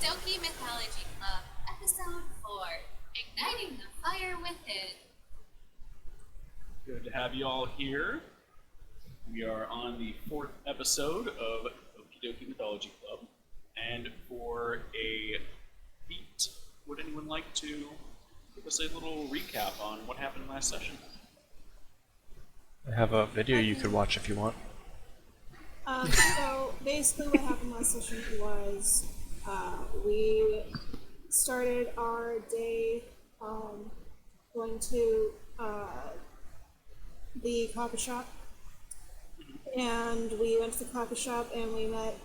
Doki Mythology Club, Episode 4, Igniting the Fire Within. Good to have you all here. We are on the 4th episode of Okie Doki Mythology Club. And for a beat, would anyone like to give us a little recap on what happened last session? I have a video you could watch if you want. So basically what happened last session was we started our day going to the coffee shop, and we went to the coffee shop and we met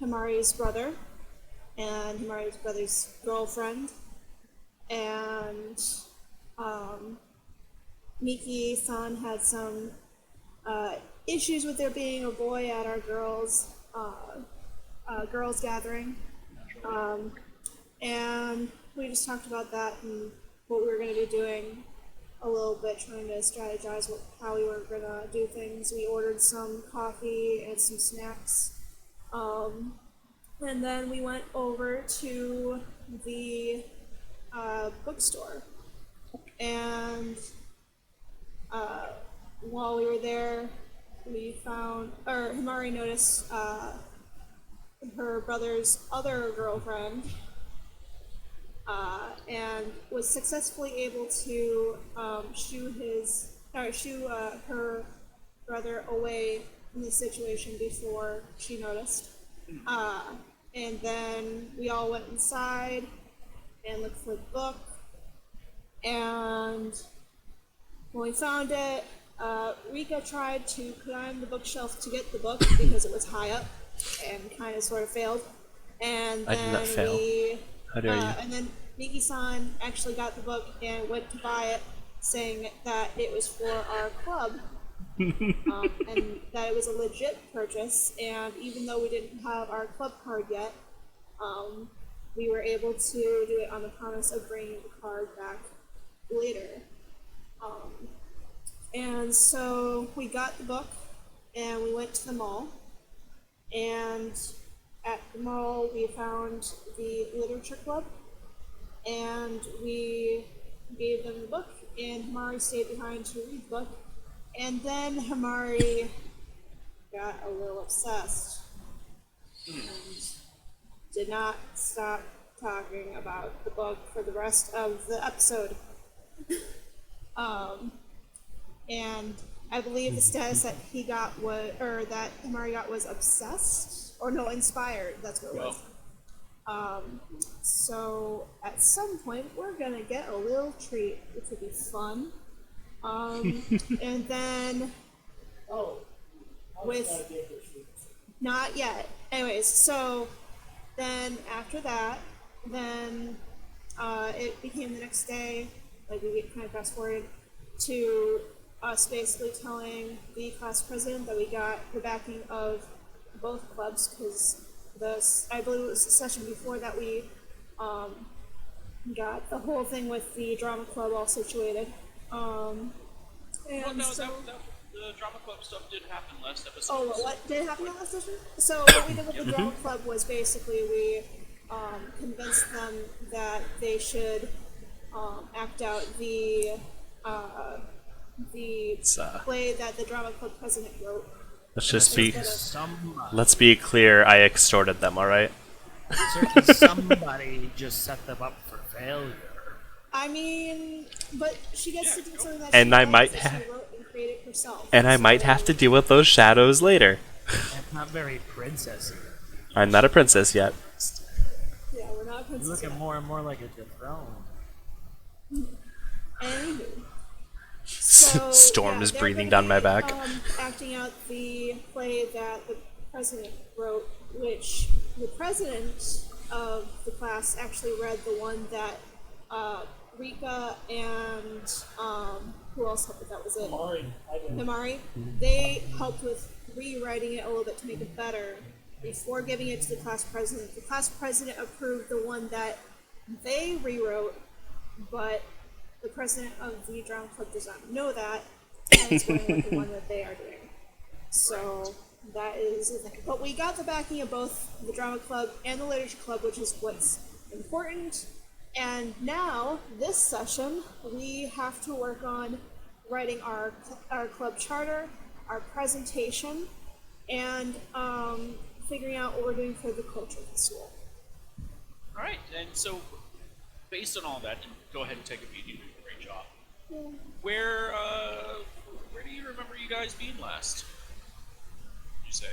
Himari's brother and Himari's brother's girlfriend, and Miki-san had some issues with there being a boy at our girls gathering, and we just talked about that and what we were going to be doing a little bit, trying to strategize how we were going to do things. We ordered some coffee and some snacks, and then we went over to the bookstore, and while we were there, we found, or Himari noticed her brother's other girlfriend, and was successfully able to shoo her brother away from the situation before she noticed. And then we all went inside and looked for the book, and when we found it, Rika tried to climb the bookshelf to get the book because it was high up, and kind of sort of failed. And then I did not fail. How dare you? And then Miki-san actually got the book and went to buy it, saying that it was for our club, and that it was a legit purchase. And even though we didn't have our club card yet, we were able to do it on the promise of bringing the card back later. And so we got the book and we went to the mall, and at the mall we found the literature club, and we gave them the book, and Himari stayed behind to read the book, and then Himari got a little obsessed and did not stop talking about the book for the rest of the episode. And I believe the status that he got was, or that Himari got, was obsessed, or no, inspired. That's what it was. So at some point we're gonna get a little treat, which would be fun. And then with not yet. Anyways, so then after that, then it became the next day. Like, we get kind of fast forwarded to us basically telling the class president that we got the backing of both clubs, because I believe it was the session before that we got the whole thing with the drama club all situated. And Well, no, so, the drama club stuff did happen last episode. oh, what did happen in last session? So what we did with the drama club was basically we convinced them that they should act out the play that the drama club president wrote. Let's be clear, I extorted them, alright? Certainly somebody just set them up for failure. I mean, but she gets to do something that And she I likes, might that have- she wrote and created herself. And I might have to deal with those shadows later. That's not very princessy. I'm not a princess yet. Yeah, we're not You're princess looking yet. more and more like a dethroned. Anywho. So, Storm is they're breathing gonna down my be, back. Acting out the play that the president wrote, which the president of the class actually read the one that Rika and who else helped with that? Was it Himari? They helped with rewriting it a little bit to make it better before giving it to the class president. The class president approved the one that they rewrote, but the president of the drama club does not know that, and it's going with the one that they are doing. So that is the thing. But we got the backing of both the drama club and the literature club, which is what's important. And now, this session, we have to work on writing our club charter, our presentation, and figuring out what we're doing for the culture festival. All right, and so based on all that, and go ahead and take a beat. You did a great job. Yeah. Where do you remember you guys being last? You say?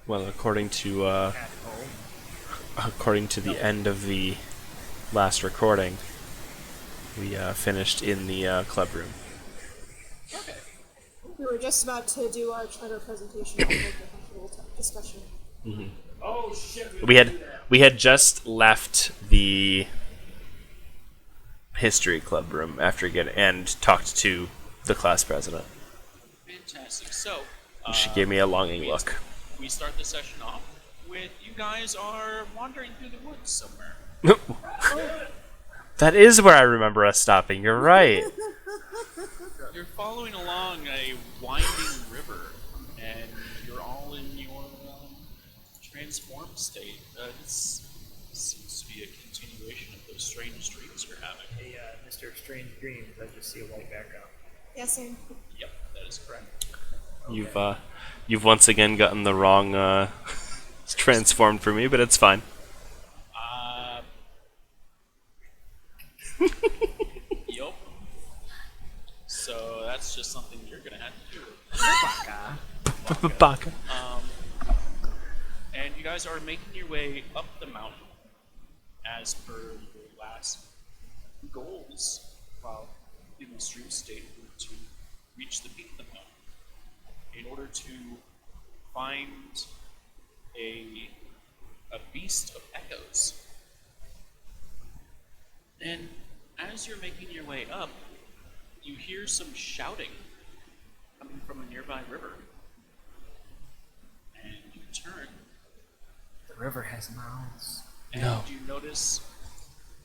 Well, according to At home. the end of the last recording, we finished in the club room. Okay. We were just about to do our charter presentation and make a comfortable discussion. Oh shit! We had just left the history club room and talked to the class president. Fantastic. So She gave me a longing look. we start the session off with you guys are wandering through the woods somewhere. That is where I remember us stopping. You're right. You're following along a winding river, and you're all in your transformed state. This seems to be a continuation of those strange dreams you're having. Hey, Mr. Strange Dreams, I just see a white background. Yeah, same. Yep, that is correct. You've once again gotten the wrong transformed for me, but it's fine. Yup. So that's just something you're gonna have to do. Baka. And you guys are making your way up the mountain as per your last goals while in this dream state were to reach the peak of the mountain in order to find a beast of echoes. And as you're making your way up, you hear some shouting coming from a nearby river. And you turn, The river has mouths. and No. you notice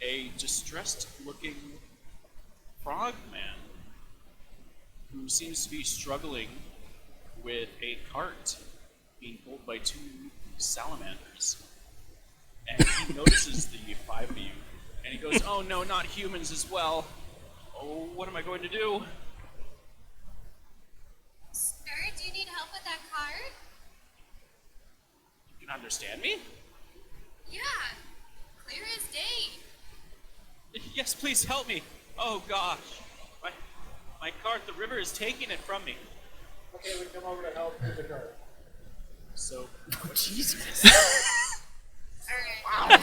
a distressed-looking frog man who seems to be struggling with a cart being pulled by two salamanders. And he notices the five of you, and he goes, "Oh no, not humans as well. Oh, what am I going to do?" Sir, do you need help with that card? You can understand me? Yeah, clear as day. Yes, please help me. Oh gosh, my cart, the river is taking it from me. Okay, we come over to help with the cart. So, Jesus. Alright.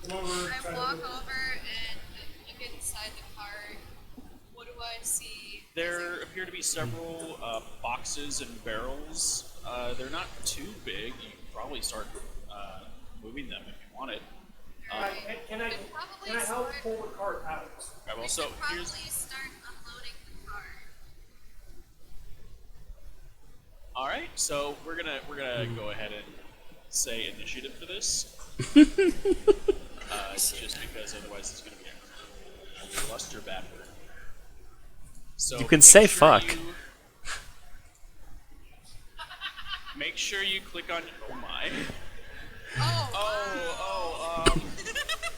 Come over. I try to- walk over and look inside the cart. What do I see? there appear to be several boxes and barrels. They're not too big. You can probably start moving them if you wanted. Can I help pull the cart out? Okay, well, so probably here's. start unloading the cart. All right, so we're gonna go ahead and say initiative for this, just because otherwise it's gonna be a cluster bapper. So You can make say sure fuck. Make sure you click on. Oh my. Oh,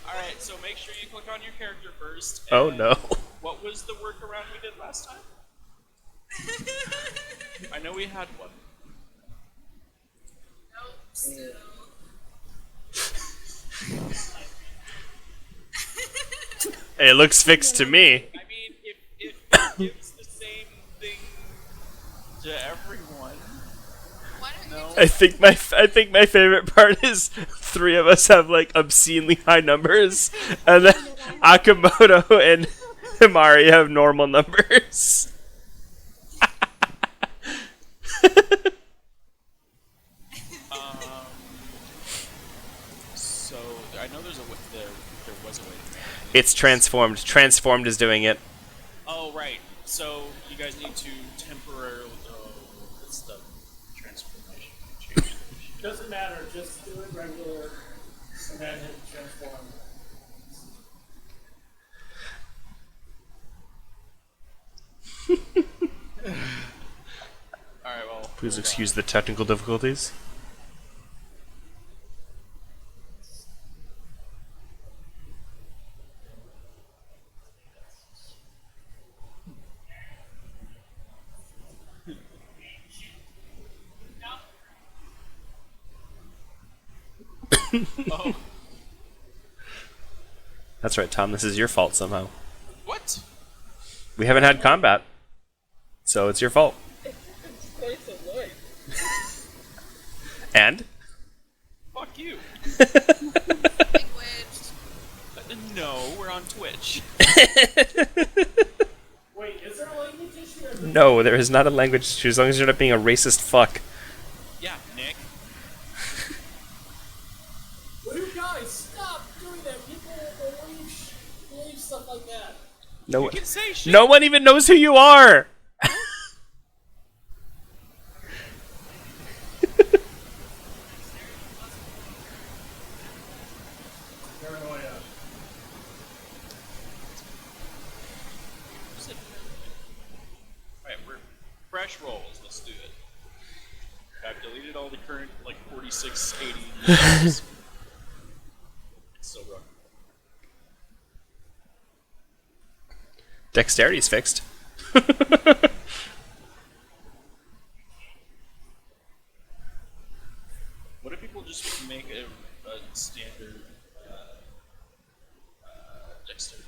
All right, so make sure you click on your character first. Oh and no. What was the workaround we did last time? I know we had one. nope, still. It looks fixed to me. I mean, if it gives the same thing to everyone. Why don't No. you I think my favorite part is three of us have like obscenely high numbers, and then Akamoto and Himari have normal numbers. So I know there was a way. It's transformed. Transformed is doing it. Oh right. So you guys need to temporarily. Oh, what's the transformation? Change. Doesn't matter, just do it regular and then hit transform. Please excuse the technical difficulties. Oh, That's right, Tom. This is your fault somehow. what? We haven't had combat, so it's your fault. And? Fuck you. Language. No, we're on Twitch. Wait, is there a language issue? Or No, there is not a language issue as long as you're not being a racist fuck. Yeah, Nick. Well, you guys, stop doing that. People believe stuff like that. No, You can say shit. no one even knows who you are. Paranoia. Alright, we're fresh rolls. Let's do it. I've deleted all the current, like, 46, 80 rolls. It's so rough. Dexterity's fixed. What if people just make a standard dexterity?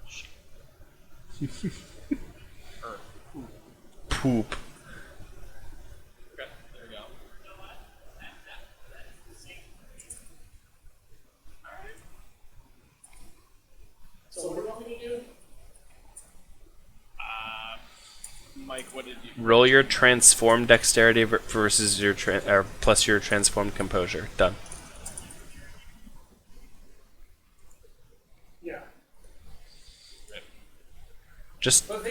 Shit. Or, Poop. okay, there we go. So what do you want me to do? Mike, what did you... Roll your transformed dexterity versus your or plus your transformed composure. Done. Yeah. Just But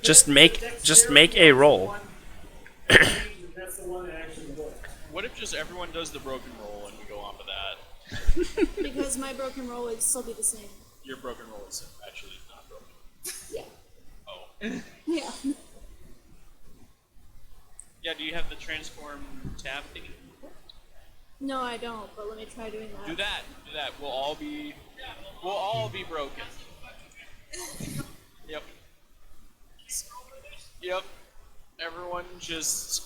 Just make a roll. That's the one that actually worked. What if just everyone does the broken roll and we go off of that? Because my broken roll would still be the same. Your broken roll is actually not broken. Yeah. Oh. Yeah. Yeah, do you have the transform tab thing? No, I don't, but let me try doing that. Do that. Do that. We'll all be broken. Yep. Yep. Everyone just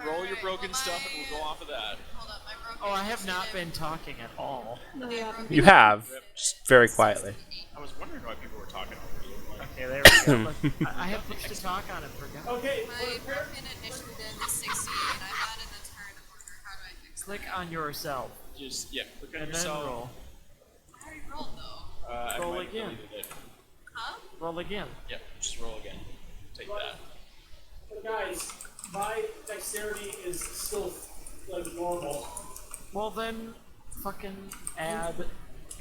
roll your broken stuff and we'll go off of that. Hold up, my broken Oh, I have not been talking at all. No, you haven't. You have, just very quietly. I was wondering why people were talking over you. Like, Okay, there we go. Look, I have things to talk on and forgot. Okay, My broken initiative is 16, and I'm not in the turn order. How do I fix that? Click on yourself just, yeah, click on and then yourself. roll. I already rolled, though. I Roll might have again. deleted it. Huh? Roll again. Yep, just roll again. Take that. but guys, my dexterity is still like normal. Well then, fucking add.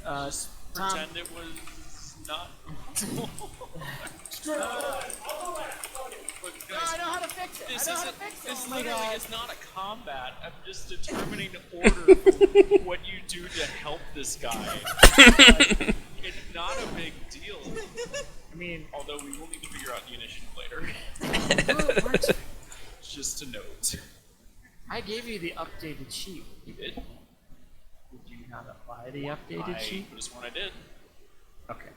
Tom. Pretend it was not. Screw it. I'll go back. Okay. Look, No, guys, I know how to fix it. this I know how isn't. to fix it. This Oh my literally God. is not a combat. I'm just determining order for what you do to help this guy. Like, it's not a big deal. I mean, Although we will need to figure out the initiative later. it works. Just a note. I gave you the updated sheet. You did? Did you not apply the updated I sheet? this one I did. Okay.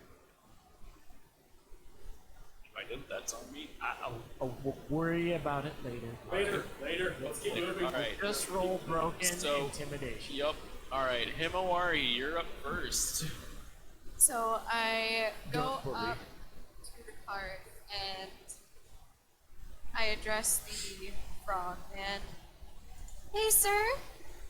If I did, that's on me. I'll worry about it later. Later. Let's get moving. All right. Just roll broken So- intimidation. Yup. All right, Himawari, you're up first. So I go Don't worry. up to the cart and I address the frog man. Hey, sir,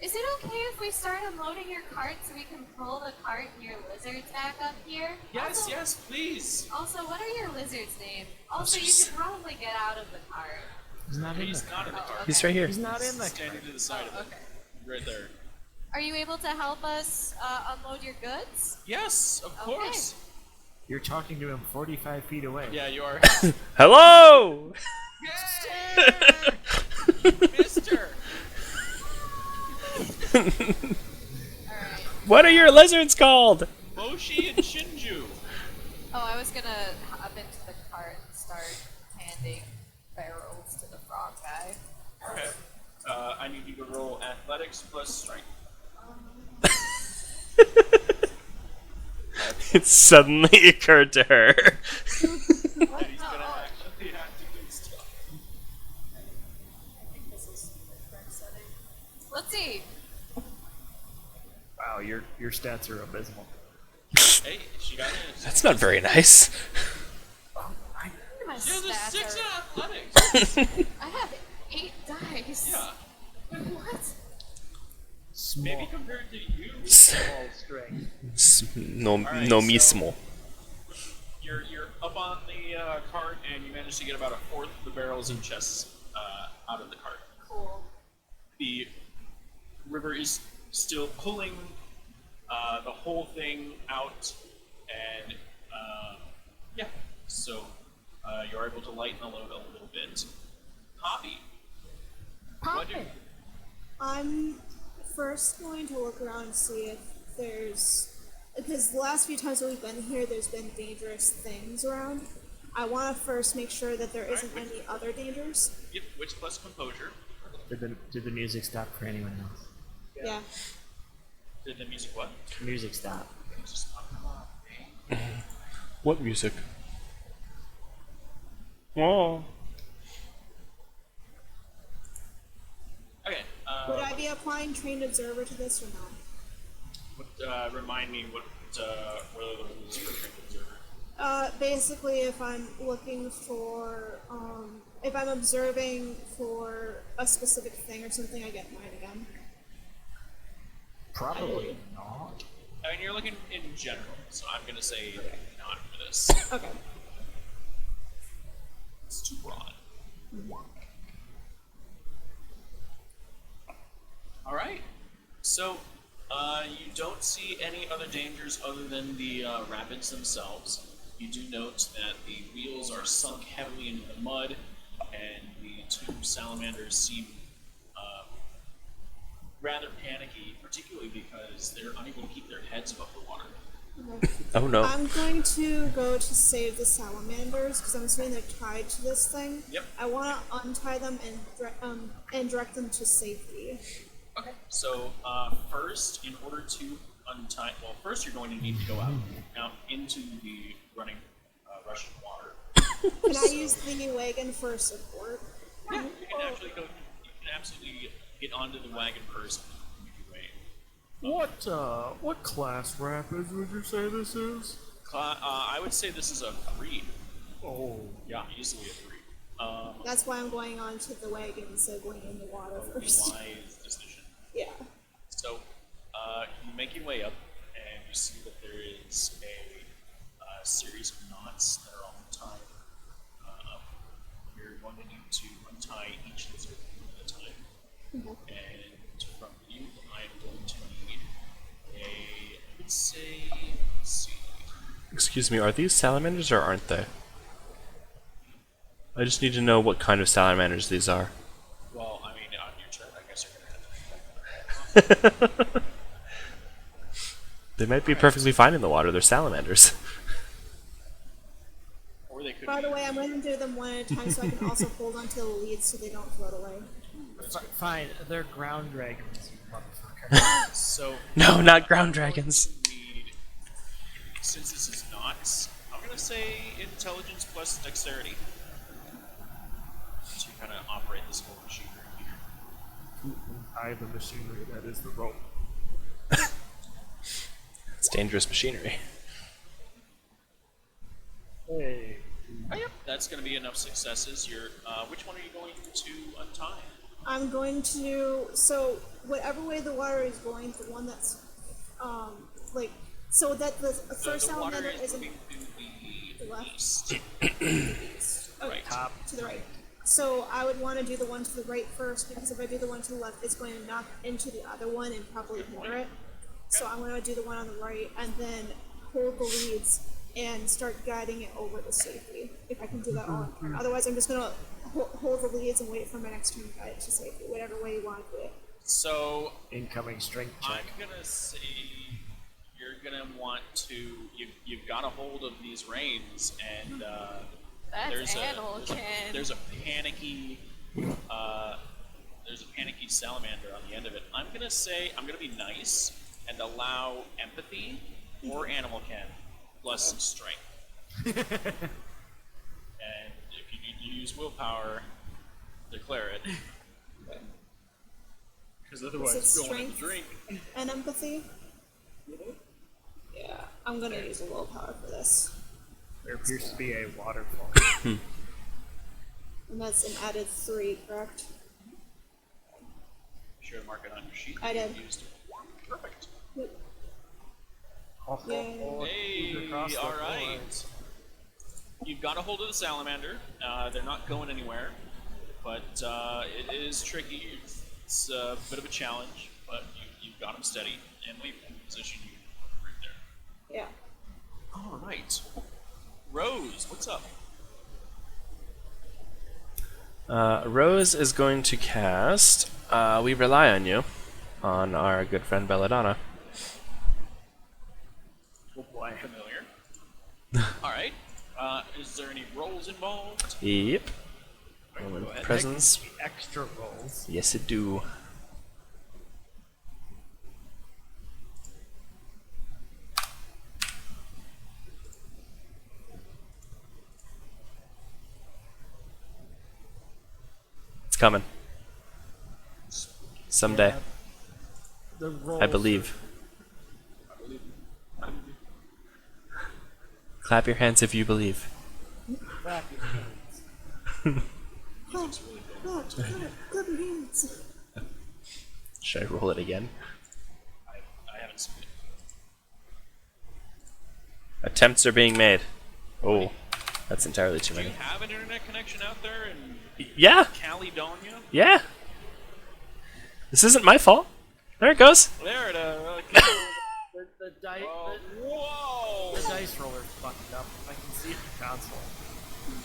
is it okay if we start unloading your cart so we can pull the cart and your lizards back up here? Yes, Also, yes, please. Also, what are your lizards' names? Also, you just- should probably get out of the cart. He's not in He's the not in the car. okay. He's right here. He's not in the Standing to the side of it. Okay. Right there. Are you able to help us unload your goods? Yes, of course. You're talking to him 45 feet away. Yeah, you are. Hello! Mister! Alright. What are your lizards called? Moshi and Shinju. Oh, I was gonna hop into the cart and start handing barrels to the frog guy. Okay. I need you to roll athletics plus strength. It suddenly occurred to her. And he's gonna actually have to do stuff. I think this is the correct setting. Let's see. Wow, your stats are abysmal. Hey, she got it. That's not very nice. My She has a stats 6 in are- athletics. I have 8 dice. Yeah. What? Small, Maybe compared to you, small strength. No, Alright, no so- mismo. you're up on the cart and you manage to get about a fourth of the barrels and chests out of the cart. Cool. The river is still pulling the whole thing out, and yeah, so you're able to lighten the load a little bit. Poppy, what do you? I'm first going to look around and see if there's, because the last few times that we've been here, there's been dangerous things around. I want to first make sure that there isn't any other dangers. Yep, wits plus composure. Did the music stop for anyone else? Yeah. Did the music what? Music stop. Just What music? Oh. okay. Would I be applying trained observer to this or no? Remind me what are the rules for trained observer? Basically, if I'm looking for, if I'm observing for a specific thing or something, I get mine again. Probably not. I mean, you're looking in general, so I'm gonna say not for this. Okay. It's too broad. All right. So you don't see any other dangers other than the rapids themselves. You do note that the wheels are sunk heavily into the mud, and the two salamanders seem rather panicky, particularly because they're unable to keep their heads above the water. Oh no. I'm going to go to save the salamanders because I'm assuming they're tied to this thing. Yep. I want to untie them and direct them to safety. Okay. So first, in order to untie, well, first you're going to need to go out into the running rushing water. Can I use the wagon for support? Yeah, you can actually go. You can absolutely get onto the wagon first. And make your way. What class rapids would you say this is? I would say this is a 3. Oh, Yeah, easily a 3. That's why I'm going onto the wagon instead of going in the water first. Wise decision. Yeah. So you make your way up, and you see that there is a series of knots that are all tied up. You're going to need to untie each lizard one at a time. And from you, I am going to need I would say, let's see. Excuse me, are these salamanders or aren't they? I just need to know what kind of salamanders these are. Well, I mean, on your turn, I guess you're going to have to make that. They might be perfectly fine in the water, they're salamanders. Or they could By be. the way, I'm going to do them one at a time so I can also hold onto the leads so they don't float away. fine. They're ground dragons, you motherfucker. So, No, not ground dragons. need, since this is knots, I'm going to say intelligence plus dexterity to kind of operate this whole machinery here. I the machinery that is the rope. It's dangerous machinery. Hey. Oh, yep. That's going to be enough successes. You're, which one are you going to untie? I'm going to, so whatever way the water is going, the one that's, like, so that the first the water salamander is isn't moving to the the left. east. east. Okay, Right. Top. to the right. So I would want to do the one to the right first because if I do the one to the left, it's going to knock into the other one and probably hinder it. So I'm going to do the one on the right and then hold the leads and start guiding it over to safety. If I can do that all in turn. Otherwise, I'm just going to hold the leads and wait for my next turn to guide it to safety, whatever way you want to do it. So, Incoming strength I'm check. going to say you're gonna want to. You've got a hold of these reins, and That's animal can. there's a panicky salamander on the end of it. I'm gonna be nice and allow empathy or animal can plus some strength. And if you need to use willpower, declare it. Because otherwise, Is it you don't want to strength? drink. And empathy? Yeah, I'm gonna use a willpower for this. There appears to be a waterfall. And that's an added 3, correct? Be sure to mark it on your sheet. I did. You used it. Perfect. Yep. Yay. Hey, all right. You've got a hold of the salamander. They're not going anywhere, but it is tricky. It's a bit of a challenge, but you've got them steady, and we've positioned you right there. Yeah. All right. Rose, what's up? Rose is going to cast We Rely on You on our good friend Belladonna. Oh boy, familiar. All right. Is there any rolls involved? Yep. All right, go ahead. Presence. Extra rolls. Yes, it do. It's coming. Someday. Yeah. The rolls I believe. Clap your hands if you believe. Clap your hands. Clap your hands. Should I roll it again? I haven't seen it. Attempts are being made. Oh, that's entirely too Do you many. have an internet connection out there in Yeah, Caledonia? yeah. This isn't my fault. There it goes. There it is. The dice. Whoa! The dice roller's fucked up. I can see it in the console.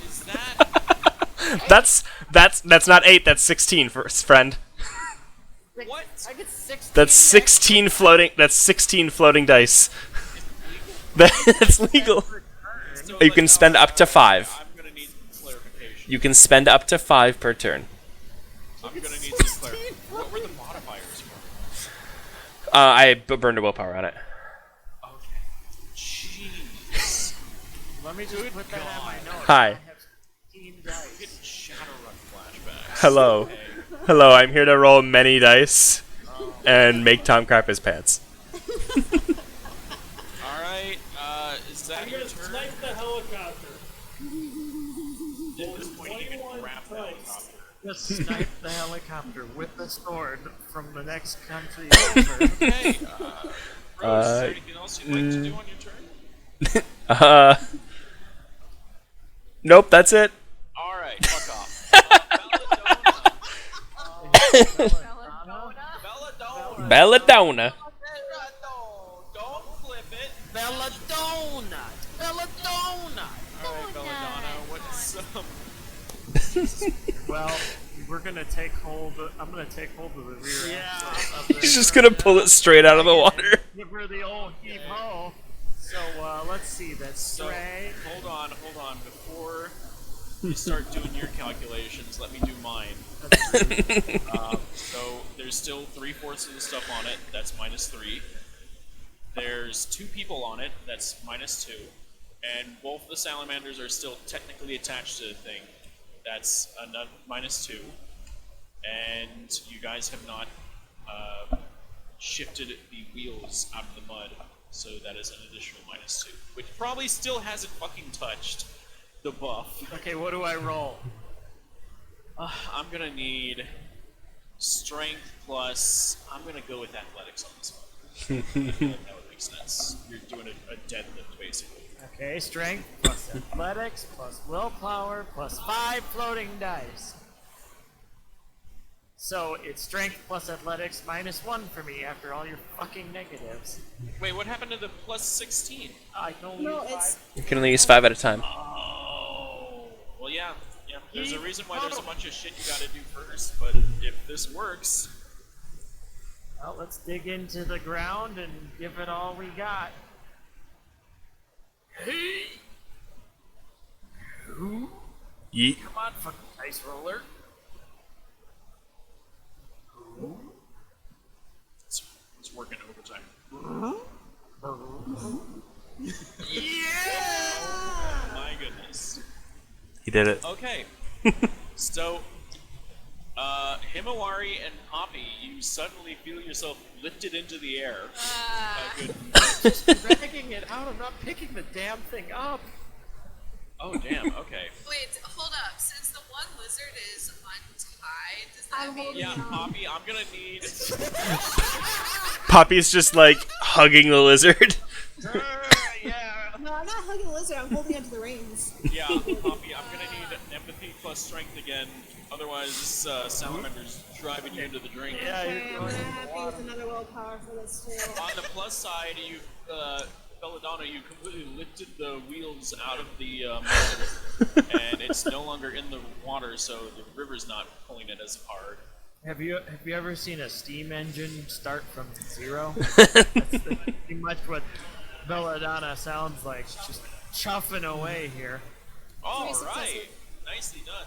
Is that That's not 8. That's 16, friend. what? I get 16. That's 16 floating. That's 16 floating dice. That's legal. So, You can spend up to 5. I'm gonna need clarification. You can spend up to 5 per turn. I'm gonna need some clarification. What were the modifiers for? I burned a willpower on it. Okay. Jeez. Let me just put that on my notes. Hi. I have 16 dice. Getting Shadowrun flashbacks. Hello. Okay. Hello, I'm here to roll many dice and make Tom crap his pants. Alright, is that I'm your gonna turn? snipe the helicopter. At this point, you can 21 grab the times. helicopter. Just snipe the helicopter with the sword from the next country over. Okay, Rose, is there anything else you'd like to do on your turn? Nope, that's it. Alright, fuck off. Belladonna. Belladonna. Don't flip it. Belladonna! Belladonna! Alright, Belladonna, what's up? Well, we're gonna take hold. I'm gonna take hold of the rear axle of the He's just gonna pull it straight out of the water. Give her the old heave ho. So let's see. That's So, Stray. hold on. Before you start doing your calculations, let me do mine. So there's still 3/4 of the stuff on it. That's -3. There's 2 people on it. That's -2. And both the salamanders are still technically attached to the thing. That's another -2. And you guys have not shifted the wheels out of the mud, so that is an additional -2, which probably still hasn't fucking touched the buff. Okay, what do I roll? I'm gonna need strength plus. I'm gonna go with athletics on this one. That would make sense. You're doing a deadlift basically. Okay, strength plus athletics plus willpower plus 5 floating dice. So it's strength plus athletics -1 for me after all your fucking negatives. Wait, what happened to the +16? I can only No, use it's 5. You can only use 5 at a time. Oh, well, yeah. There's a Keep reason why there's a going. bunch of shit you gotta do first, but if this works, Well, let's dig into the ground and give it all we got. Hey! Yeet. Come on, fucking dice roller. It's working overtime. My goodness. He did it. Okay. So, Himawari and Poppy, you suddenly feel yourself lifted into the air. Good. Dragging it out. I'm not picking the damn thing up. Oh, damn. Okay. Wait, hold up. Since the one lizard is untied, does that I'm mean holding Yeah, on. Poppy, I'm gonna need. Poppy's just like hugging the lizard. Yeah. No, I'm not hugging the lizard. I'm holding onto the reins. Yeah, Poppy, I'm gonna need empathy plus strength again. Otherwise, this salamander's driving you into the drink. Yeah, Okay, you're I'm going gonna to have to water. use another willpower for this too. On the plus side, you, Belladonna, you completely lifted the wheels out of the motor, and it's no longer in the water, so the river's not pulling it as hard. Have you ever seen a steam engine start from zero? That's pretty much what Belladonna sounds like. Just chuffing away here. All Three right, successes. nicely done.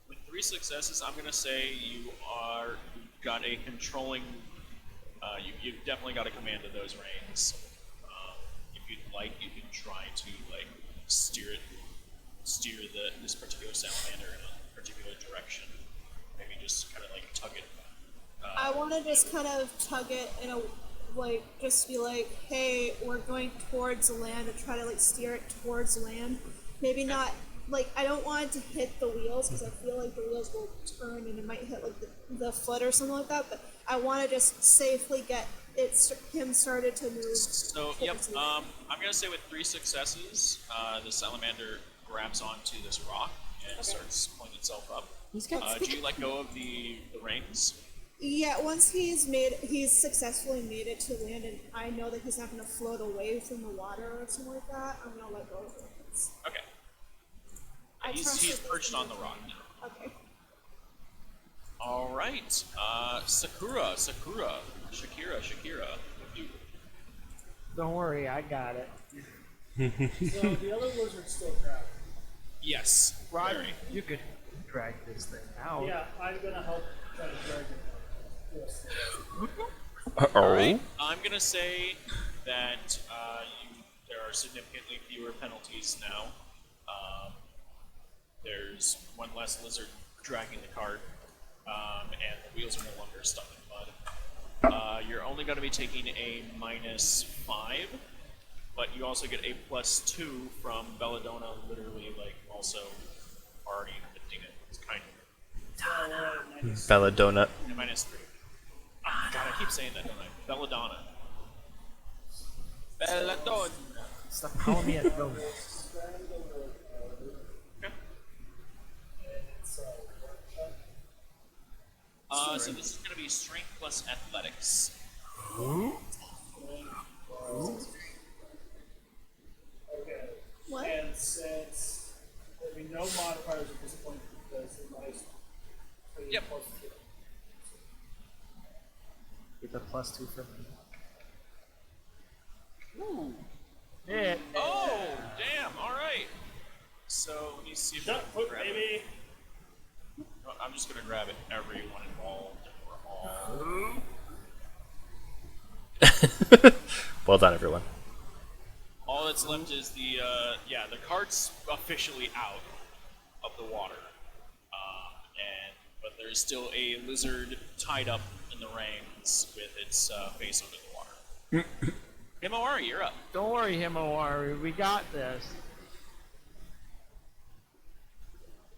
With 3 successes, I'm gonna say you've got a controlling. You've definitely got a command of those reins. If you'd like, you can try to like steer this particular salamander in a particular direction. Maybe just kind of like tug it. I want to just kind of tug it in a, like, just be like, hey, we're going towards land, and try to like steer it towards land. Maybe not, like, I don't want it to hit the wheels because I feel like the wheels will turn and it might hit like the foot or something like that. But I want to just safely get him started to move. So yep, towards land. I'm gonna say with 3 successes, the salamander grabs onto this rock and starts pulling itself up. Do you let go of the reins? Yeah, once he's successfully made it to land, and I know that he's not going to float away from the water or something like that, I'm going to let go of it. Okay. I trust He's that perched this on the rock now. Okay. All right, Shakira. You. Don't worry, I got it. So the other lizard's still trapped. Yes. Rod, Very. you could drag this thing out. Yeah, I'm gonna help try to drag it. Yes. All right. I'm gonna say that there are significantly fewer penalties now. There's one less lizard dragging the cart, and the wheels are no longer stuck in mud. You're only going to be taking a -5, but you also get a +2 from Belladonna, literally, like, also already lifting it. It's kind of Belladonna. a -3. Oh, God, I keep saying that, don't I? Belladonna. Belladonna. Stop calling me a drone. Okay. So this is going to be strength plus athletics. Okay. What? And since there'll be no modifiers at this point because the mice. Yep. Get the +2 from me. Ooh. Yeah. Oh, damn! All right. So let me see if I Shut can put, grab baby. it. I'm just gonna grab it. Everyone involved. We're all. Well done, everyone. All that's left is the the cart's officially out of the water, but there's still a lizard tied up in the reins with its face under the water. Himawari, you're up. Don't worry, Himawari. We got this.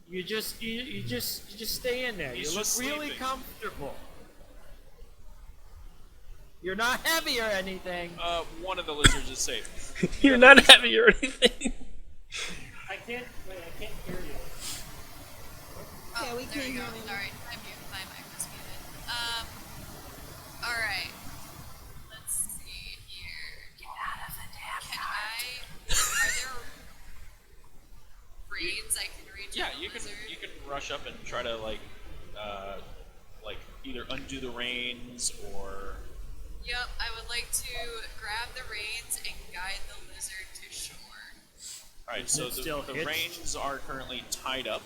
You just stay in there. He's You look just really sleeping. comfortable. You're not heavy or anything. One of the lizards is safe. You're not heavy or anything. I can't hear you. Oh, Yeah, we there can't you go. hear him. Sorry, my mic was muted. Alright. Let's see here. Get out of the damn Are there reins I can reach? Yeah, on the you can lizard? rush up and try to like either undo the reins or Yep, I would like to grab the reins and guide the lizard to shore. All right, Is so it still the hitched? reins are currently tied up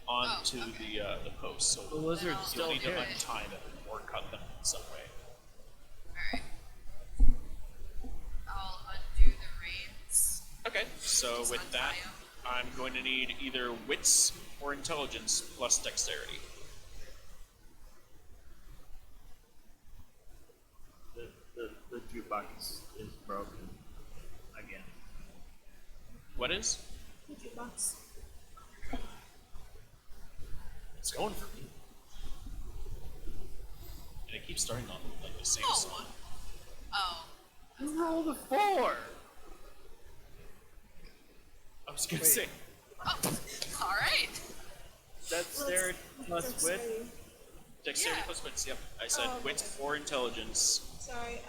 onto Oh, okay. the post. So The lizard's Well, still you'll need to hitched. untie them or cut them in some way. Alright. I'll undo the reins. Okay, so Just with that, untie 'em. I'm going to need either wits or intelligence plus dexterity. The jukebox is broken again. What is? Jukebox. It's going for me. And it keeps starting on like the same Oh. song. Oh. You rolled a 4. I was gonna say. Oh. Alright. Dexterity plus wit. Dexterity. Dexterity Yeah. plus wits, yep. I said Oh, wits okay. or intelligence. Sorry,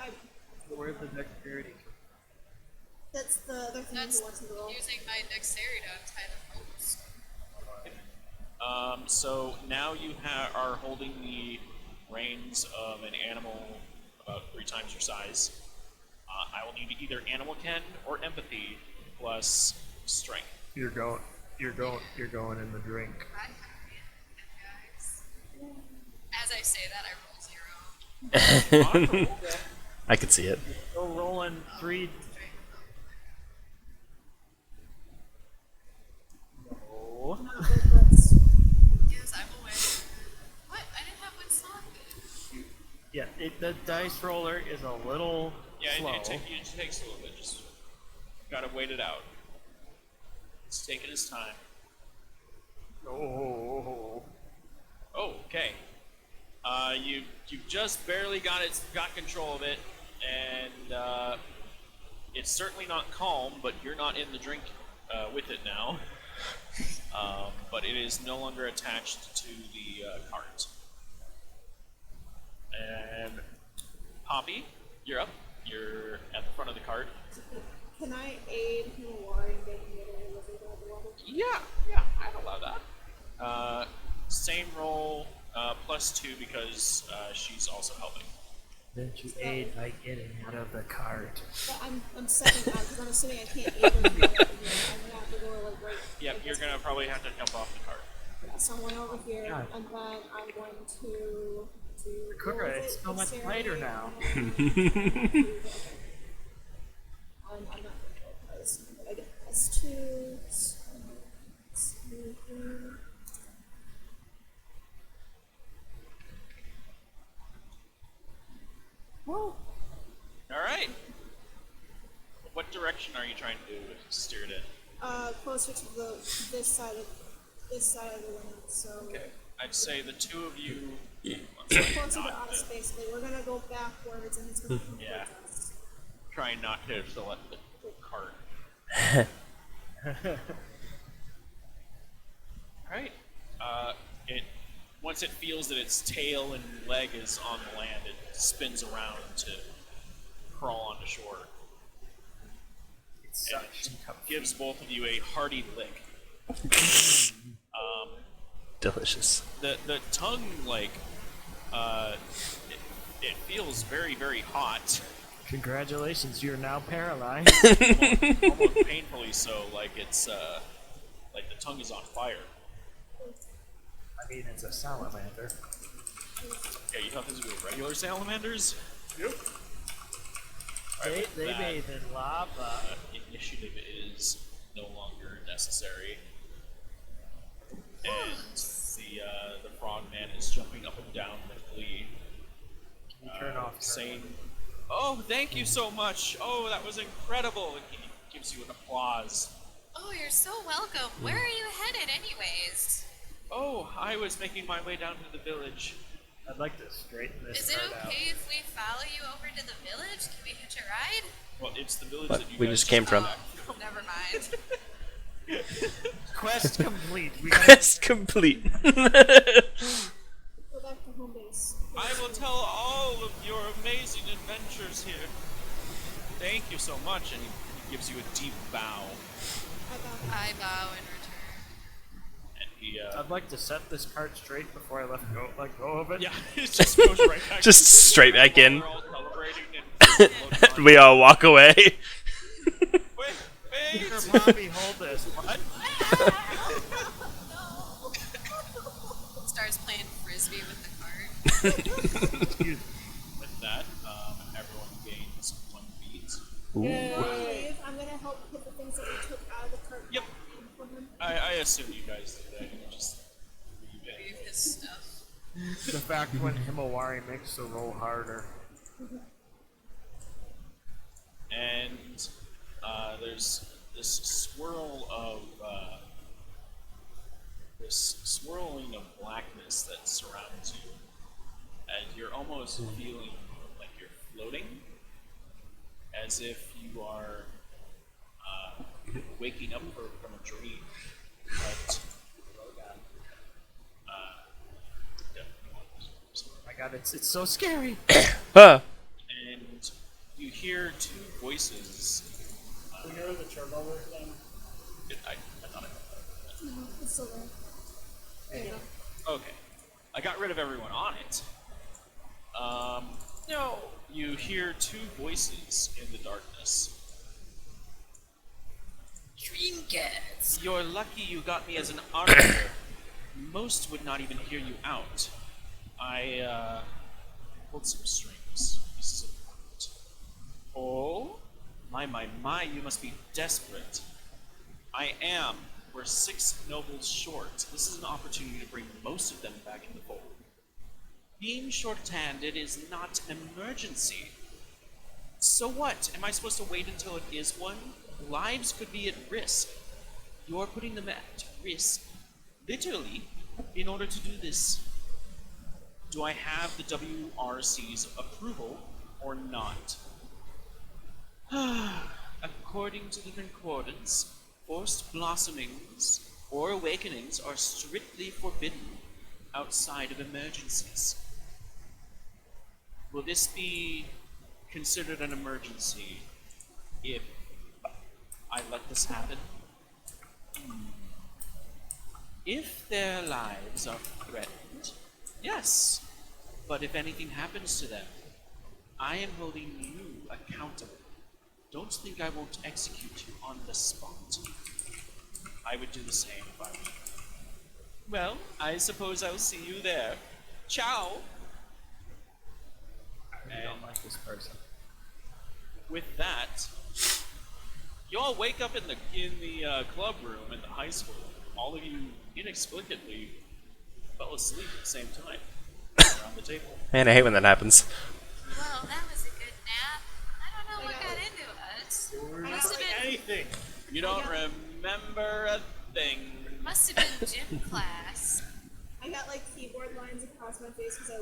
Where's the dexterity? that's the other thing That's he wants to roll. using my dexterity to untie the ropes. So now you are holding the reins of an animal about 3 times your size. I will need either animal ken or empathy plus strength. You're going in the drink. I have it, guys. As I say that, I roll 0. I could see it. Still rolling 3. No. Not good, let's- Yes, I'm aware. What? I didn't have one selected. Yeah, the dice roller is a little Yeah, slow. it takes a little bit. Just gotta wait it out. It's taking its time. Oh. Oh, okay. You just barely got control of it, and it's certainly not calm. But you're not in the drink with it now. But it is no longer attached to the cart. And Poppy, you're up. You're at the front of the cart. Can I aid him in getting rid of the lizard out of the water? Yeah, I'd allow that. Same roll, +2 because she's also helping. Didn't you aid by getting out of the cart? But I'm setting out because I'm assuming I can't aid him. I'm gonna have to go like right. Yep, you're gonna probably have to jump off the cart. Someone over here, God. and then I'm going to do. Cooker, what was it's it? so much Dexterity lighter now. I'm not going to roll this, but I get +2. Whoa. All right. What direction are you trying to steer it in? Closer to this side of the land. So Okay. I'd say the two of you. closer to not us, to- basically. We're gonna go backwards, and it's gonna come Yeah. towards us. Try not to select the cart. Alright. It once it feels that its tail and leg is on the land, it spins around to crawl onto shore. It's And such it gives both of you a hearty lick. Delicious. The tongue, like, it feels very, very hot. Congratulations, you're now paralyzed. Almost painfully so, like it's like the tongue is on fire. I mean, it's a salamander. Yeah, you thought these were regular salamanders? Yep. They bathe in lava. Initiative is no longer necessary, and the frogman is jumping up and down with glee, Can you turn off? saying, "Oh, thank you so much! Oh, that was incredible!" And he gives you an applause. Oh, you're so welcome. Where are you headed, anyways? Oh, I was making my way down to the village. I'd like to straighten this Is it card out. okay if we follow you over to the village? Can we hitch a ride? Well, it's the village What that you we guys just came from. Oh, never mind. Quest complete. We Quest complete. Go back to home base. I will tell all of your amazing adventures here. Thank you so much, and he gives you a deep bow. I got I bow in return. And He, I'd like to set this cart straight before I let go of it. yeah, it just goes right back. Just straight back while in. we're all celebrating and We all walk away. Wait, Here, wait. Bobby, hold this. What? Starts playing frisbee with the cart. Excuse me. With that, everyone gains 1 beat. Before we leave, I'm gonna help put the things that we took out of the cart Yep. back in for him. I assume you guys did that. You just leave it. Leave his stuff. The fact when Himawari makes the roll harder. And there's this swirl of this swirling of blackness that surrounds you, and you're almost feeling like you're floating, as if you are waking up from a dream. But yeah, Oh my god, it's so scary. Huh. and you hear 2 voices. We hear the turbo then. I thought I got that. No, it's still there. There you go. Okay. I got rid of everyone on it. No. You hear 2 voices in the darkness. Dreamcats. You're lucky you got me as an arbiter. Most would not even hear you out. I pulled some strings. Pieces of art. Oh? My, you must be desperate. I am. We're 6 nobles short. This is an opportunity to bring most of them back in the fold. Being short-handed is not an emergency. So what? Am I supposed to wait until it is one? Lives could be at risk. You're putting them at risk, literally, in order to do this. Do I have the WRC's approval or not? According to the concordance, forced blossomings or awakenings are strictly forbidden outside of emergencies. Will this be considered an emergency if I let this happen? If their lives are threatened, yes. But if anything happens to them, I am holding you accountable. Don't think I won't execute you on the spot. I would do the same if I were you. Well, I suppose I'll see you there. Ciao! I don't like this person. With that, you all wake up in the club room in the high school. All of you inexplicably fell asleep at the same time around the table. Man, I hate when that happens. Well, that was a good nap. I don't know what got into us. Must have been, Anything. You don't remember a thing. must have been gym class. I got like keyboard lines across my face because I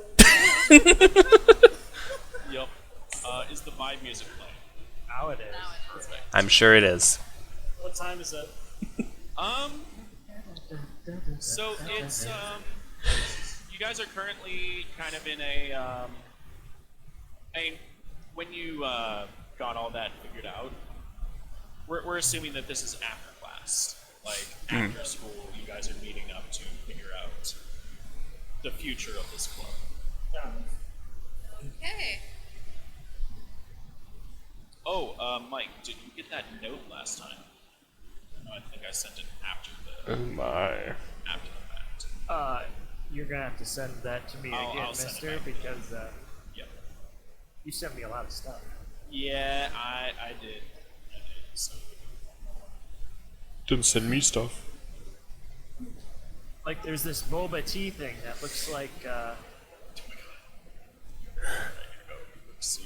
learned. Yup. Is the vibe music playing? Now it is. Now it is. Perfect. I'm sure it is. What time is it? So it's you guys are currently kind of in a when you got all that figured out, we're assuming that this is after class, like after school. You guys are meeting up to figure out the future of this club. Okay. Oh, Mike, did you get that note last time? No, I think I sent it after the My. after the fact. You're gonna have to send that to me I'll again, send it mister, back. because Yep. you sent me a lot of stuff. Yeah, I did. So Didn't send me stuff. Like, there's this boba tea thing that looks like, see,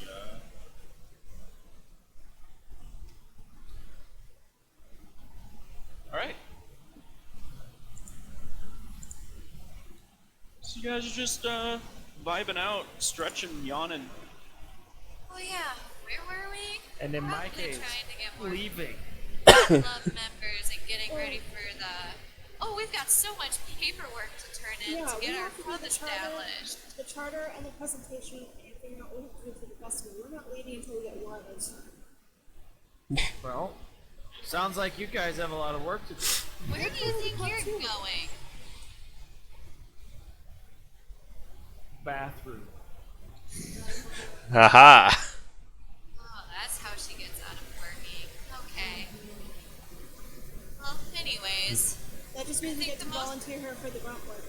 all right. So you guys are just vibing out, stretching, yawning. Oh yeah, where were we? and in my Probably case, trying to get more leaving. club members and getting ready for the. Oh, we've got so much paperwork to turn in Yeah, to we get our have to do club the charter, established. the charter and the presentation and figuring out what we have to do for the festival. We're not leaving until we get wires. Well, sounds like you guys have a lot of work to do. Where do you think you're going? bathroom. Haha. Oh, that's how she gets out of working. Okay. Well, anyways, That just means we think get to the most- volunteer her for the grunt work.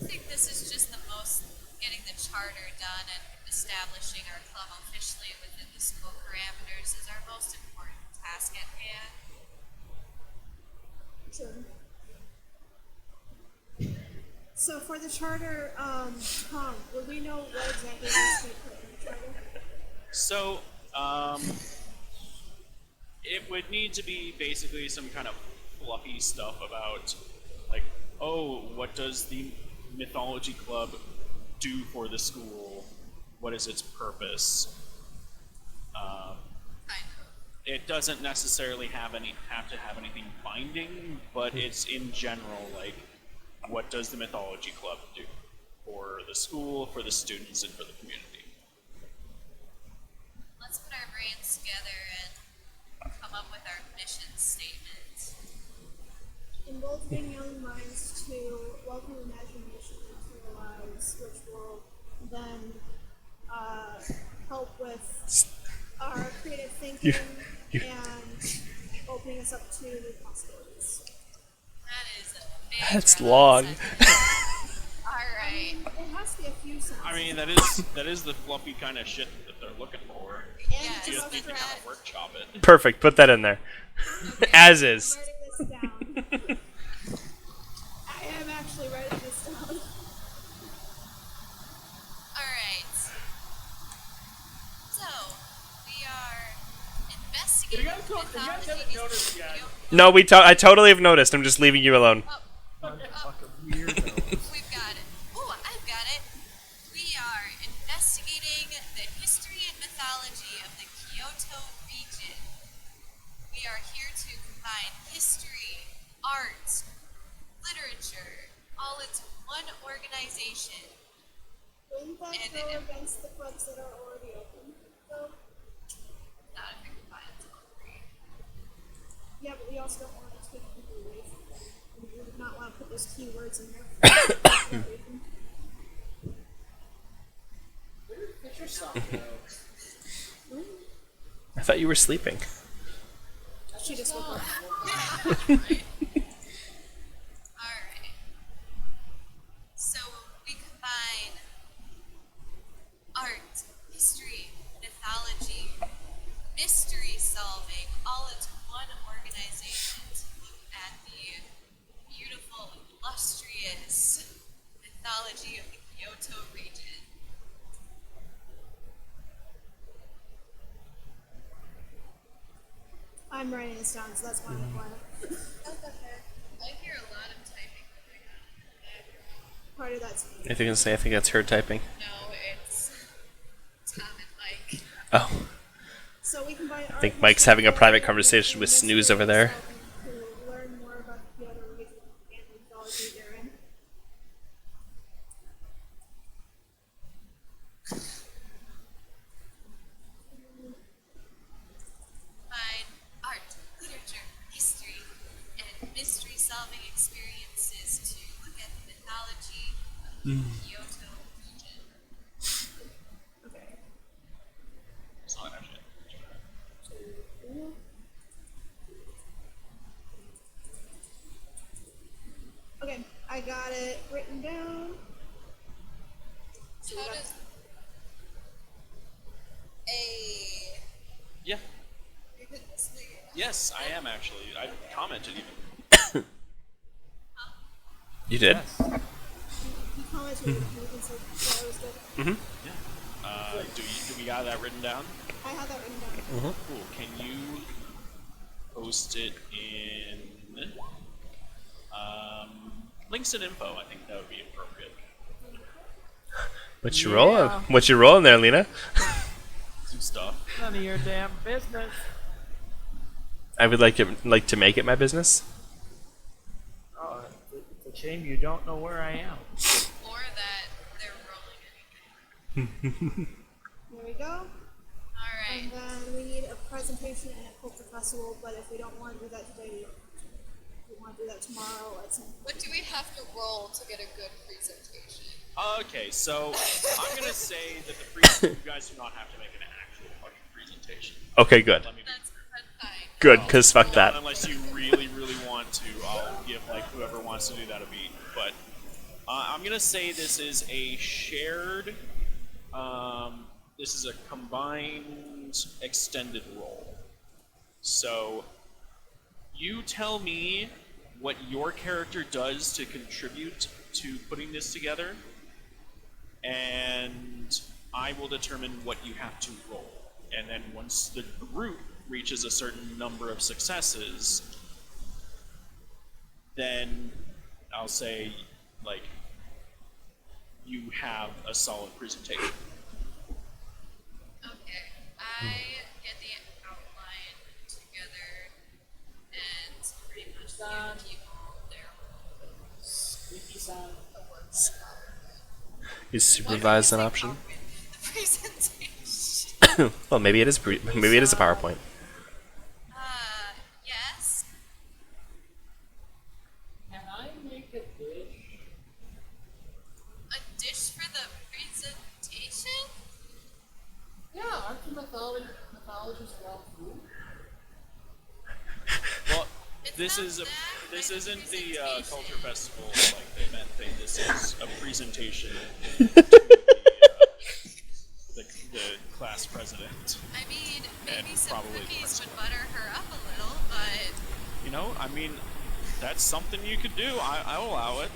I think this is just the most getting the charter done and establishing our club officially within the school parameters is our most important task at hand. Sure. So for the charter, Tom, would we know what exactly needs to be put in the charter? So, it would need to be basically some kind of fluffy stuff about, like, oh, what does the Mythology Club do for the school? What is its purpose? Kind of. It doesn't necessarily have to have anything binding, but it's in general like, what does the Mythology Club do for the school, for the students, and for the community? Let's put our brains together and come up with our mission statement. Indulging young minds to welcome imagination into their lives, which will then help with our creative thinking and opening us up to new possibilities. That is a big That's round long. sentence. Alright. It has to be a few sentences. I mean, that is the fluffy kind of shit that they're looking for. And Yeah, it's You about just need to kind strat. of workshop it. Perfect. Put that in there. As is. I'm writing this down. I am actually writing this down. Alright. So, we are You investigating guys haven't noticed yet. No, I totally have noticed. I'm just leaving you alone. Fucking weirdos. We've got it. Oh, I've got it. We are investigating the history and mythology of the Kyoto region. We are here to combine history, art, literature, all into one organization. Wouldn't that And go it- against the clubs that are already open, though? Not if we combine all three. Yeah, but we also don't want to take people away from them. And we would not want to put those keywords in there. For that reason. Get yourself though. I thought you were sleeping. She just woke up. Alright. So we combine art, history, mythology, mystery solving all into one organization to look at the beautiful, illustrious mythology of the Kyoto region. I'm writing this down, so that's why I'm quiet. I hear a lot of typing going on. Part of that's me. I think that's her typing. No, it's Tom and Mike. Oh. So we combine art. I think Mike's having a private conversation with Snooze over there. To learn more about the Kyoto region and the mythology therein. Combine art, literature, history, and mystery solving experiences to look at the mythology of the Kyoto region. Okay. It's not actually. Okay, I got it written down. How does a Yeah. you're good listener? Yes, I am actually. I commented even. You did? Yes. He commented and said that was good. Do we got that written down? I have that written down. Cool. Can you post it in links and info? I think that would be appropriate. What you rolling? What you rolling there, Lena? Some stuff. None of your damn business. I would like to make it my business. Oh, it's a shame you don't know where I am. Or that they're rolling anything. There we go. Alright. And then we need a presentation and a culture festival, but if we don't want to do that today, we want to do that tomorrow at some What do we have to roll to get a good presentation? Okay, so I'm gonna say that you guys do not have to make an actual fucking presentation. Okay, good. Let me be That's fine. Good, because fuck that. Unless you really, really want to, I'll give like whoever wants to do that a beat. But I'm gonna say this is a shared, this is a combined extended role. So you tell me what your character does to contribute to putting this together, and I will determine what you have to roll. And then once the group reaches a certain number of successes, then I'll say, like, you have a solid presentation. Okay, I get the outline together and pretty much give people their Squeaky-san. Is supervise an option? the presentation. Well, maybe it is. Maybe it is a PowerPoint. Yes. Can I make a dish? A dish for the presentation? Yeah, aren't you mythologists around food? Well, It's this not is that this kind of isn't the presentation. culture festival like event thing. This is a presentation to the class president. I mean, And maybe some probably the cookies would principal. butter her up a little, but You know, I mean, that's something you could do. I'll allow it.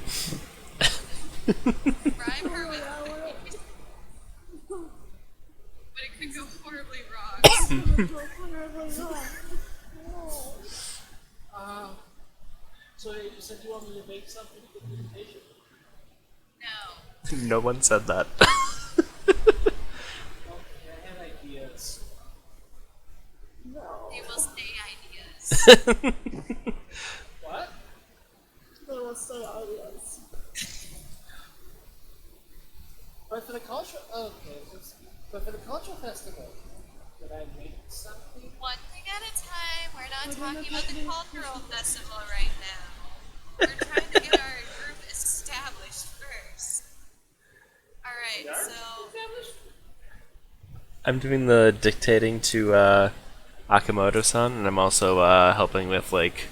bribe her with cookies. But it could go horribly wrong. So you said you want me to make something for the presentation? No. No one said that. Okay, I had ideas. They will stay ideas. What? They will stay ideas. But for the culture, okay. But for the cultural festival, did I make something? One thing at a time. We're not talking about the cultural festival right now. We're trying to get our group established first. Alright, so I'm doing the dictating to Akamoto-san, and I'm also helping with like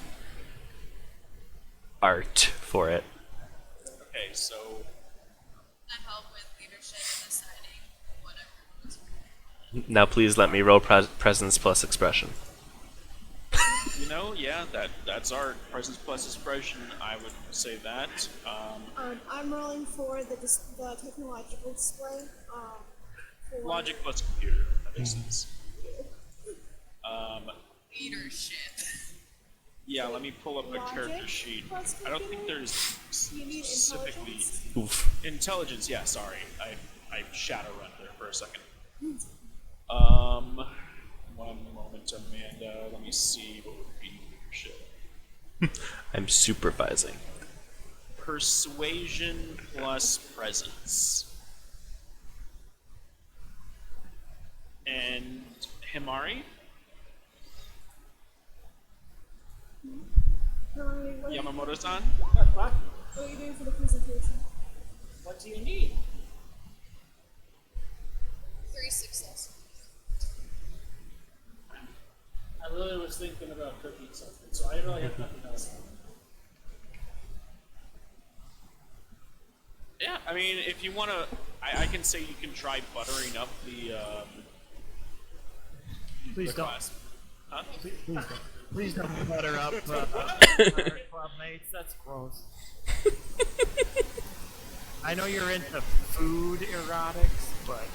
art for it. Okay, so that help with leadership and deciding whatever. Now please let me roll presence plus expression. you know, yeah, that's art. Presence plus expression. I would say that. I'm rolling for the technological display. For Logic plus computer. That makes sense. Leadership. Yeah, let me pull up a character Logic sheet. plus I don't think computer? there's Do you need specifically intelligence? Oof. intelligence. Yeah, sorry, I shadow run there for a second. One moment, Amanda. Let me see what would be leadership. I'm supervising. Persuasion plus presence. And Himari? What Yamamoto-san? What? are you doing for the presentation? What do you need? 3 successes. I really was thinking about cooking something, so I really have nothing else on. Yeah, I mean, if you want to, I can say you can try buttering up the Please don't. class. Huh? Please don't butter up our club mates. That's gross. I know you're into food erotics, but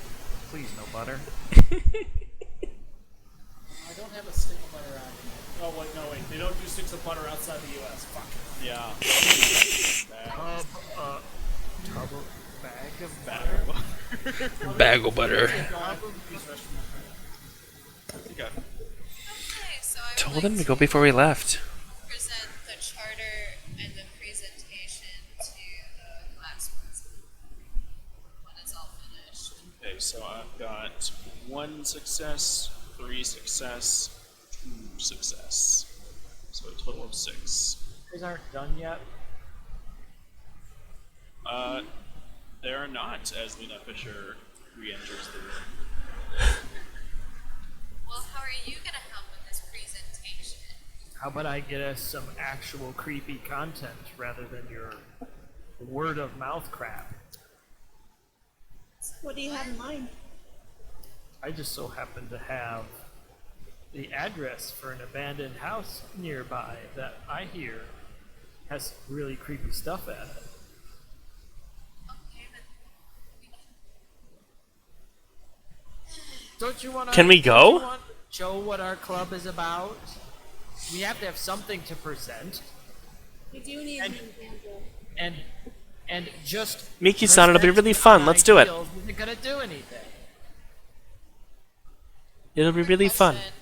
please no butter. I don't have a stick of butter out here. Oh wait, no wait. They don't do sticks of butter outside the U.S. Fuck. Yeah. Bag of Bag. Bag of butter. Okay. Okay, so I would Told like him to go before we left. present the charter and the presentation to the class president when it's all finished. Okay, so I've got 1 success, 3 success, 2 success. So a total of 6. These aren't done yet. There are not, as Lena Fisher re-enters the room. Well, how are you gonna help with this presentation? How about I get us some actual creepy content rather than your word of mouth crap? What do you have in mind? I just so happen to have the address for an abandoned house nearby that I hear has really creepy stuff at it. Okay, but we can... Don't you want to? Can we go? Show what our club is about. We have to have something to present, We do need an example. and just Miki-san, it'll be really present fun. Let's do it. ideals isn't gonna do anything. It'll be really fun. Question.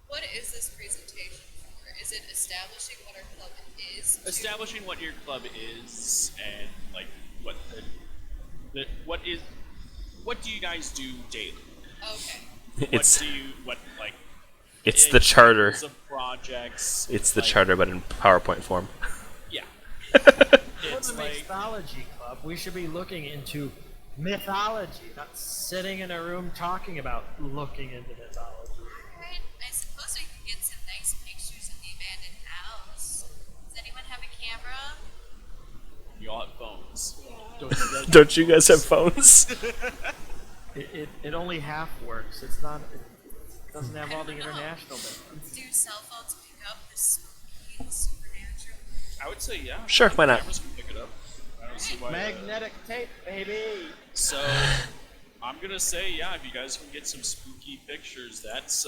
What is this presentation for? Is it establishing what our club is? Establishing what your club is and like what what do you guys do daily? Okay. It's What like it's in the charter. terms of projects. It's the like, charter, but in PowerPoint form. Yeah. For It's the like Mythology Club, we should be looking into mythology, not sitting in a room talking about looking into mythology. Alright, I suppose we can get some nice pictures of the abandoned house. Does anyone have a camera? you all have phones. Don't you guys have phones? It only half works. It's not. It doesn't have all the international bits. Do cell phones pick up the spooky, the supernatural? I would say yeah. Sure, why not? Cameras can pick it up. I don't see why. Magnetic tape, baby. So I'm gonna say yeah. If you guys can get some spooky pictures, that's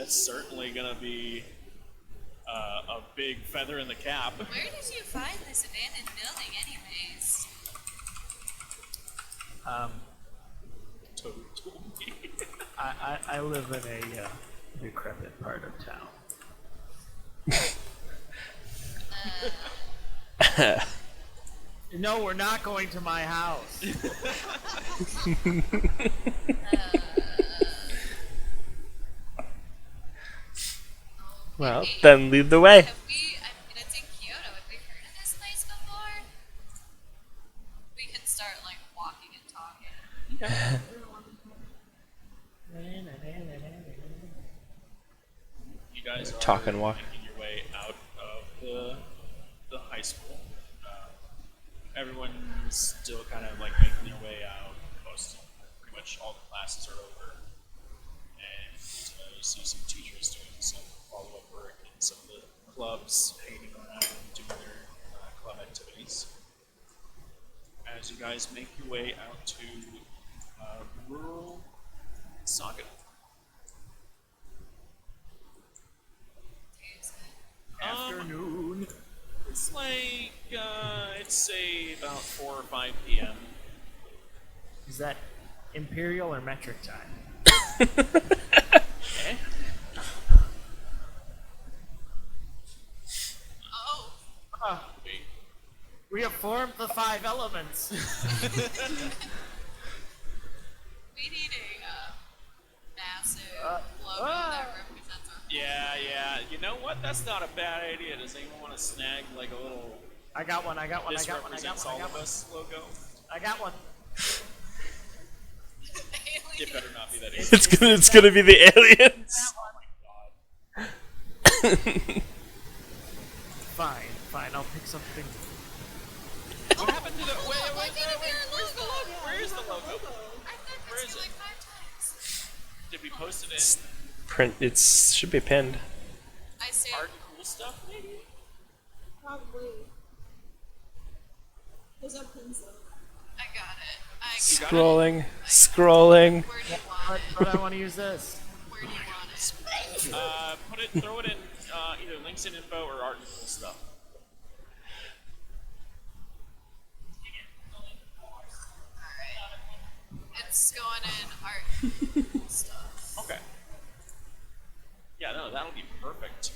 certainly gonna be a big feather in the cap. Where did you find this abandoned building, anyways? Toad told me. I live in a decrepit part of town. No, we're not going to my house. Well, Okay. then lead the way. Have we, I mean, it's in Kyoto, have we heard of this place before? We can start, like, walking and talking. You guys are Talk and walk. making your way out of the high school. Everyone's still kind of like making their way out. Pretty much all the classes are over, and you see some teachers doing some follow-up work in some of the clubs, hanging around, doing their club activities. As you guys make your way out to rural Saga. Afternoon. It's like, I'd say about 4 or 5 p.m. Is that imperial or metric time? Okay. Oh, Wait. We have formed the 5 elements. we need a massive logo that represents our Yeah. You know what? That's not a bad idea. Does anyone want to snag like a little I got one. "This represents all of us" logo? I got one. It better not be that easy. It's gonna be the aliens. Fine. I'll pick something. What happened to the? Wait. Why can't it be our Where's the logo? logo? Where is the logo? I thought Where that's is here it? like 5 times. Did we post it in Print. It should be pinned. I say, art and cool stuff? Maybe. Probably. There's a pencil. I got it. I got Scrolling. Scrolling. it. Where do you want it? But I want to use this. Where do you want it? Throw it in either links in info or art and cool stuff. Alright. It's going in art stuff. Okay. Yeah, no, that'll be perfect.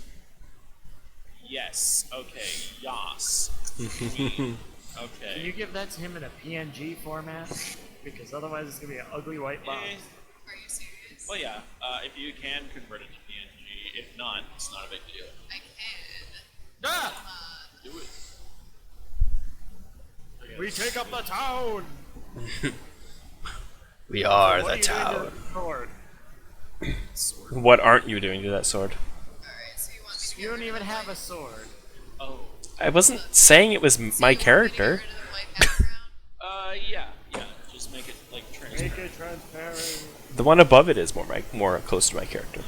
Yes. Okay. Yas. Can Okay. you give that to him in a PNG format? Because otherwise it's gonna be an ugly white box. Eh, Are you serious? well, yeah. If you can convert it to PNG, if not, it's not a big deal. I can. Ah! Do it. Okay, We take up the town. We are What the are you doing to town. the sword? What aren't you doing to that sword? Alright, so you want me to You don't even have a sword. Oh. I wasn't saying it was my character. Yeah. Just make it like transparent. Make it transparent. The one above it is more close to my character.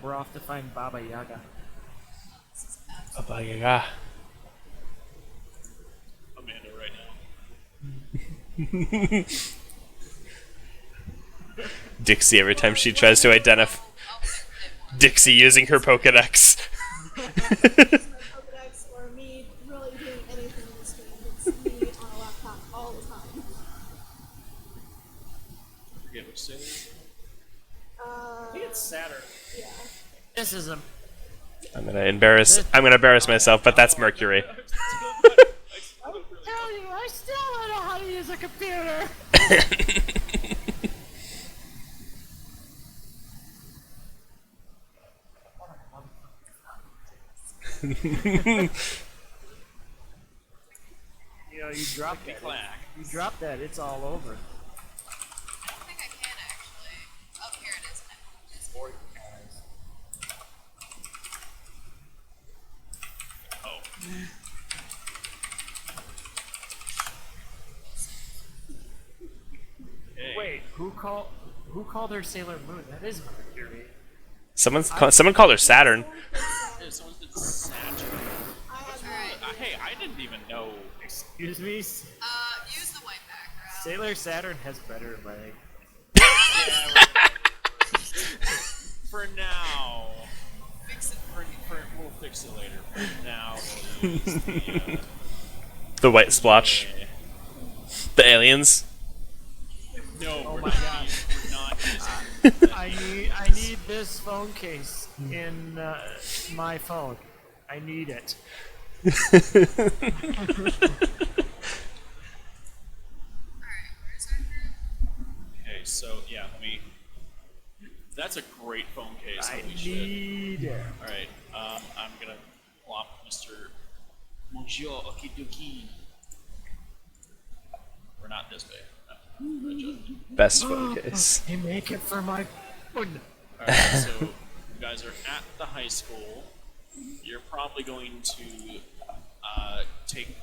We're off to find Baba Yaga. Baba Yaga. Amanda right now. Dixie every time she tries to identify. Dixie using her Pokedex. My Pokedex or me really doing anything in this game. It's me on a laptop all the time. Forget which city. I think it's Saturn. Yeah. This is a. I'm gonna embarrass myself, but that's Mercury. Tell you, I still don't know how to use a computer. You know, you drop that. Clack. You drop that, it's all over. I don't think I can actually. Oh, here it is. Oh. Hey. Wait, who called her Sailor Moon? That is Mercury. Someone called her Saturn. Yeah, someone said Saturn. I have Hey, I didn't even know. Excuse me? Use the white background. Sailor Saturn has better leg. For now. Fix it. We'll fix it later. For now, we'll use the. The white splotch. The aliens. No, Oh we're my not. God. We're not using. I need this phone case in my phone. I need it. Alright, where's our group? Okay, so yeah, let me. That's a great phone case. I That we should. need it. All right, I'm gonna plop Mr. Monsieur Okie Doki. We're not this big. No, Best phone case. I make it for my phone. all right, so you guys are at the high school. You're probably going to take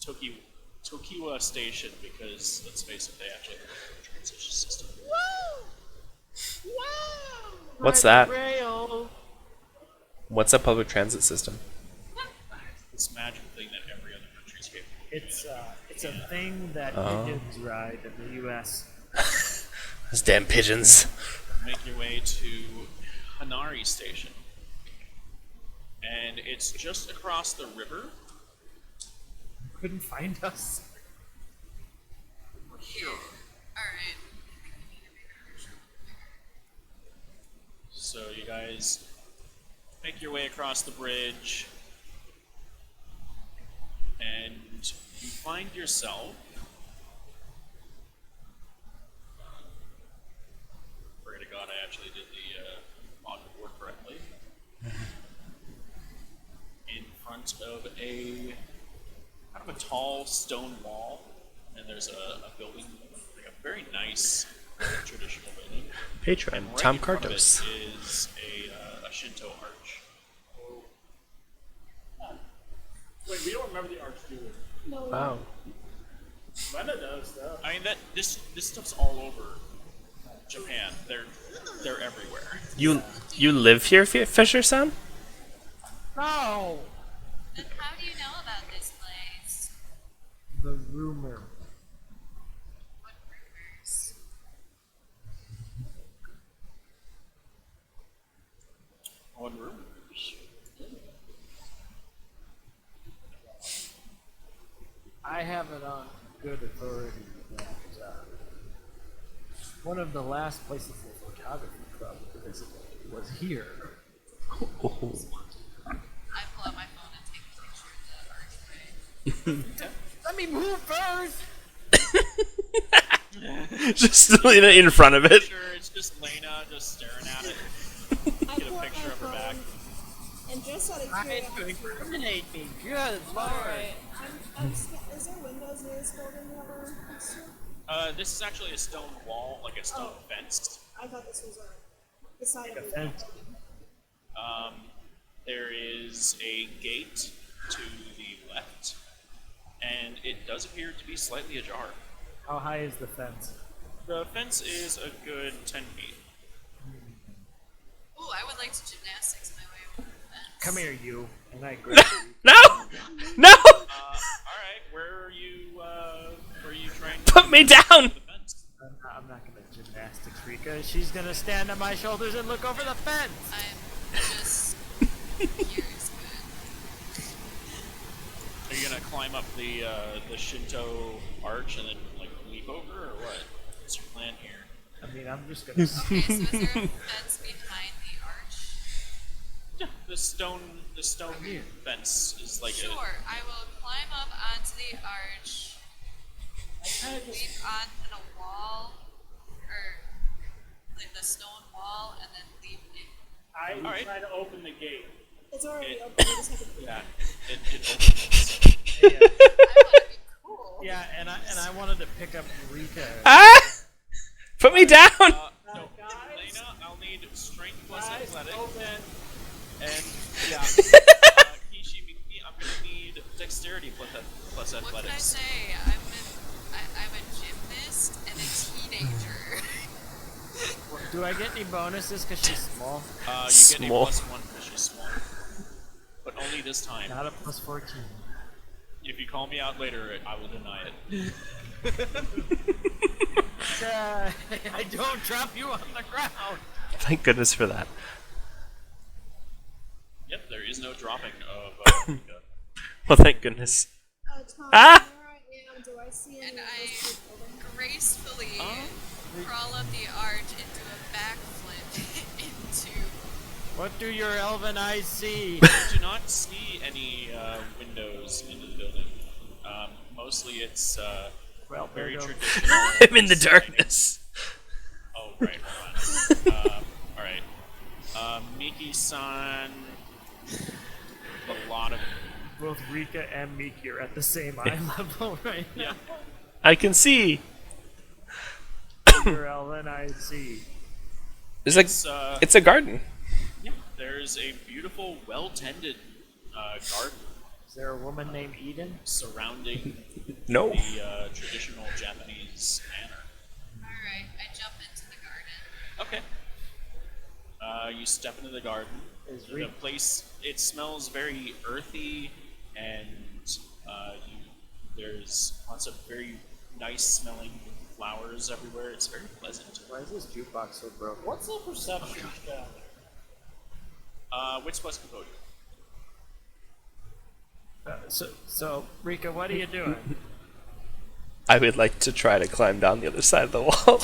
Tokiwa Station because let's face it, they actually have a transition system. What's that? Rail. What's a public transit system? This magical thing that every other country's capable of. It's a thing that Oh. Indians ride in the U.S. Those damn pigeons. Make your way to Hanari Station. And it's just across the river. Couldn't find us. We're here. Alright. So you guys make your way across the bridge. And you find yourself. Pray to God I actually did the log board correctly. In front of a kind of a tall stone wall, and there's a building, like a very nice traditional building. Patron, And right Tom in front of it Kartos. is a Shinto arch. Wait, we don't remember the arch, do we? no. Wow. Brenda does, though. I mean that this stuff's all over Japan. They're everywhere. You live here, Fisher-san? No. Then how do you know about this place? The rumor. What rumors? On rumors. I have it on good authority that one of the last places the photography club visited was here. Oh. I pull out my phone and take Let me move first. Just Lena in front of it. Sure, it's just Lena just staring at it. I Get a pull out picture my of her back. phone, and just out of Trying to curiosity, incriminate me. Good lord. alright, is there windows near this building that we're next to? This is actually a stone wall, like a stone fence. I thought this was the side of the Fence. There is a gate to the left, and it does appear to be slightly ajar. How high is the fence? The fence is a good 10 feet. Ooh, I would like to gymnastics my way over the fence. Come here, you. And I grab you. No! No! Alright, where are you trying to Put me down! the fence? I'm not gonna gymnastics, Rika. She's gonna stand on my shoulders and look over the fence. I'm just curious, good. Are you gonna climb up the Shinto arch and then like leap over, or what? What's your plan here? I mean, I'm just gonna. Okay, so is there a fence behind the arch? Yeah, the stone fence is like Sure, I will climb up onto the arch, leap onto the wall, or like the stone wall, and then leap in. I Alright. try to open the gate. It's already It- open. We just have to. yeah, it opens. Yeah, I want to be cool. yeah, and I wanted to pick up Rika. Ah! Put me down! No, Guys. Lena, I'll need strength plus Guys, athletics, open. and yeah, Kishi, I'm gonna need dexterity plus What can I athletics. say? I'm a gymnast and a teenager. Do I get any bonuses because she's small? You get Small. a plus 1 because she's small, but only this time. Not a plus 14. If you call me out later, I will deny it. I don't drop you on the ground. Thank goodness for that. Yep, there is no dropping of Rika. Well, thank goodness. Tom, Ah! where I am, do I see any And of I those two buildings? gracefully crawl up the arch into a backflip into. What do your elven eyes see? You do not see any windows in the building. Mostly it's Well, very there you go. traditional. I'm in the siding. darkness. Oh, right, hold on. Alright. Miki-san. A lot of. Both Rika and Miki are at the same eye level right now. Yeah. I can see. Your elven eyes see. It's like it's a garden. Yeah, there's a beautiful, well-tended garden Is there a woman named Eden? surrounding No. the traditional Japanese manor. Alright, I jump into the garden. Okay. You step into the garden. Is The Rika? place, it smells very earthy, and there's lots of very nice-smelling flowers everywhere. It's very pleasant. Why is this jukebox so broken? What's the perception down there? Which plus Cambodia? So Rika, what are you doing? I would like to try to climb down the other side of the wall. Alright,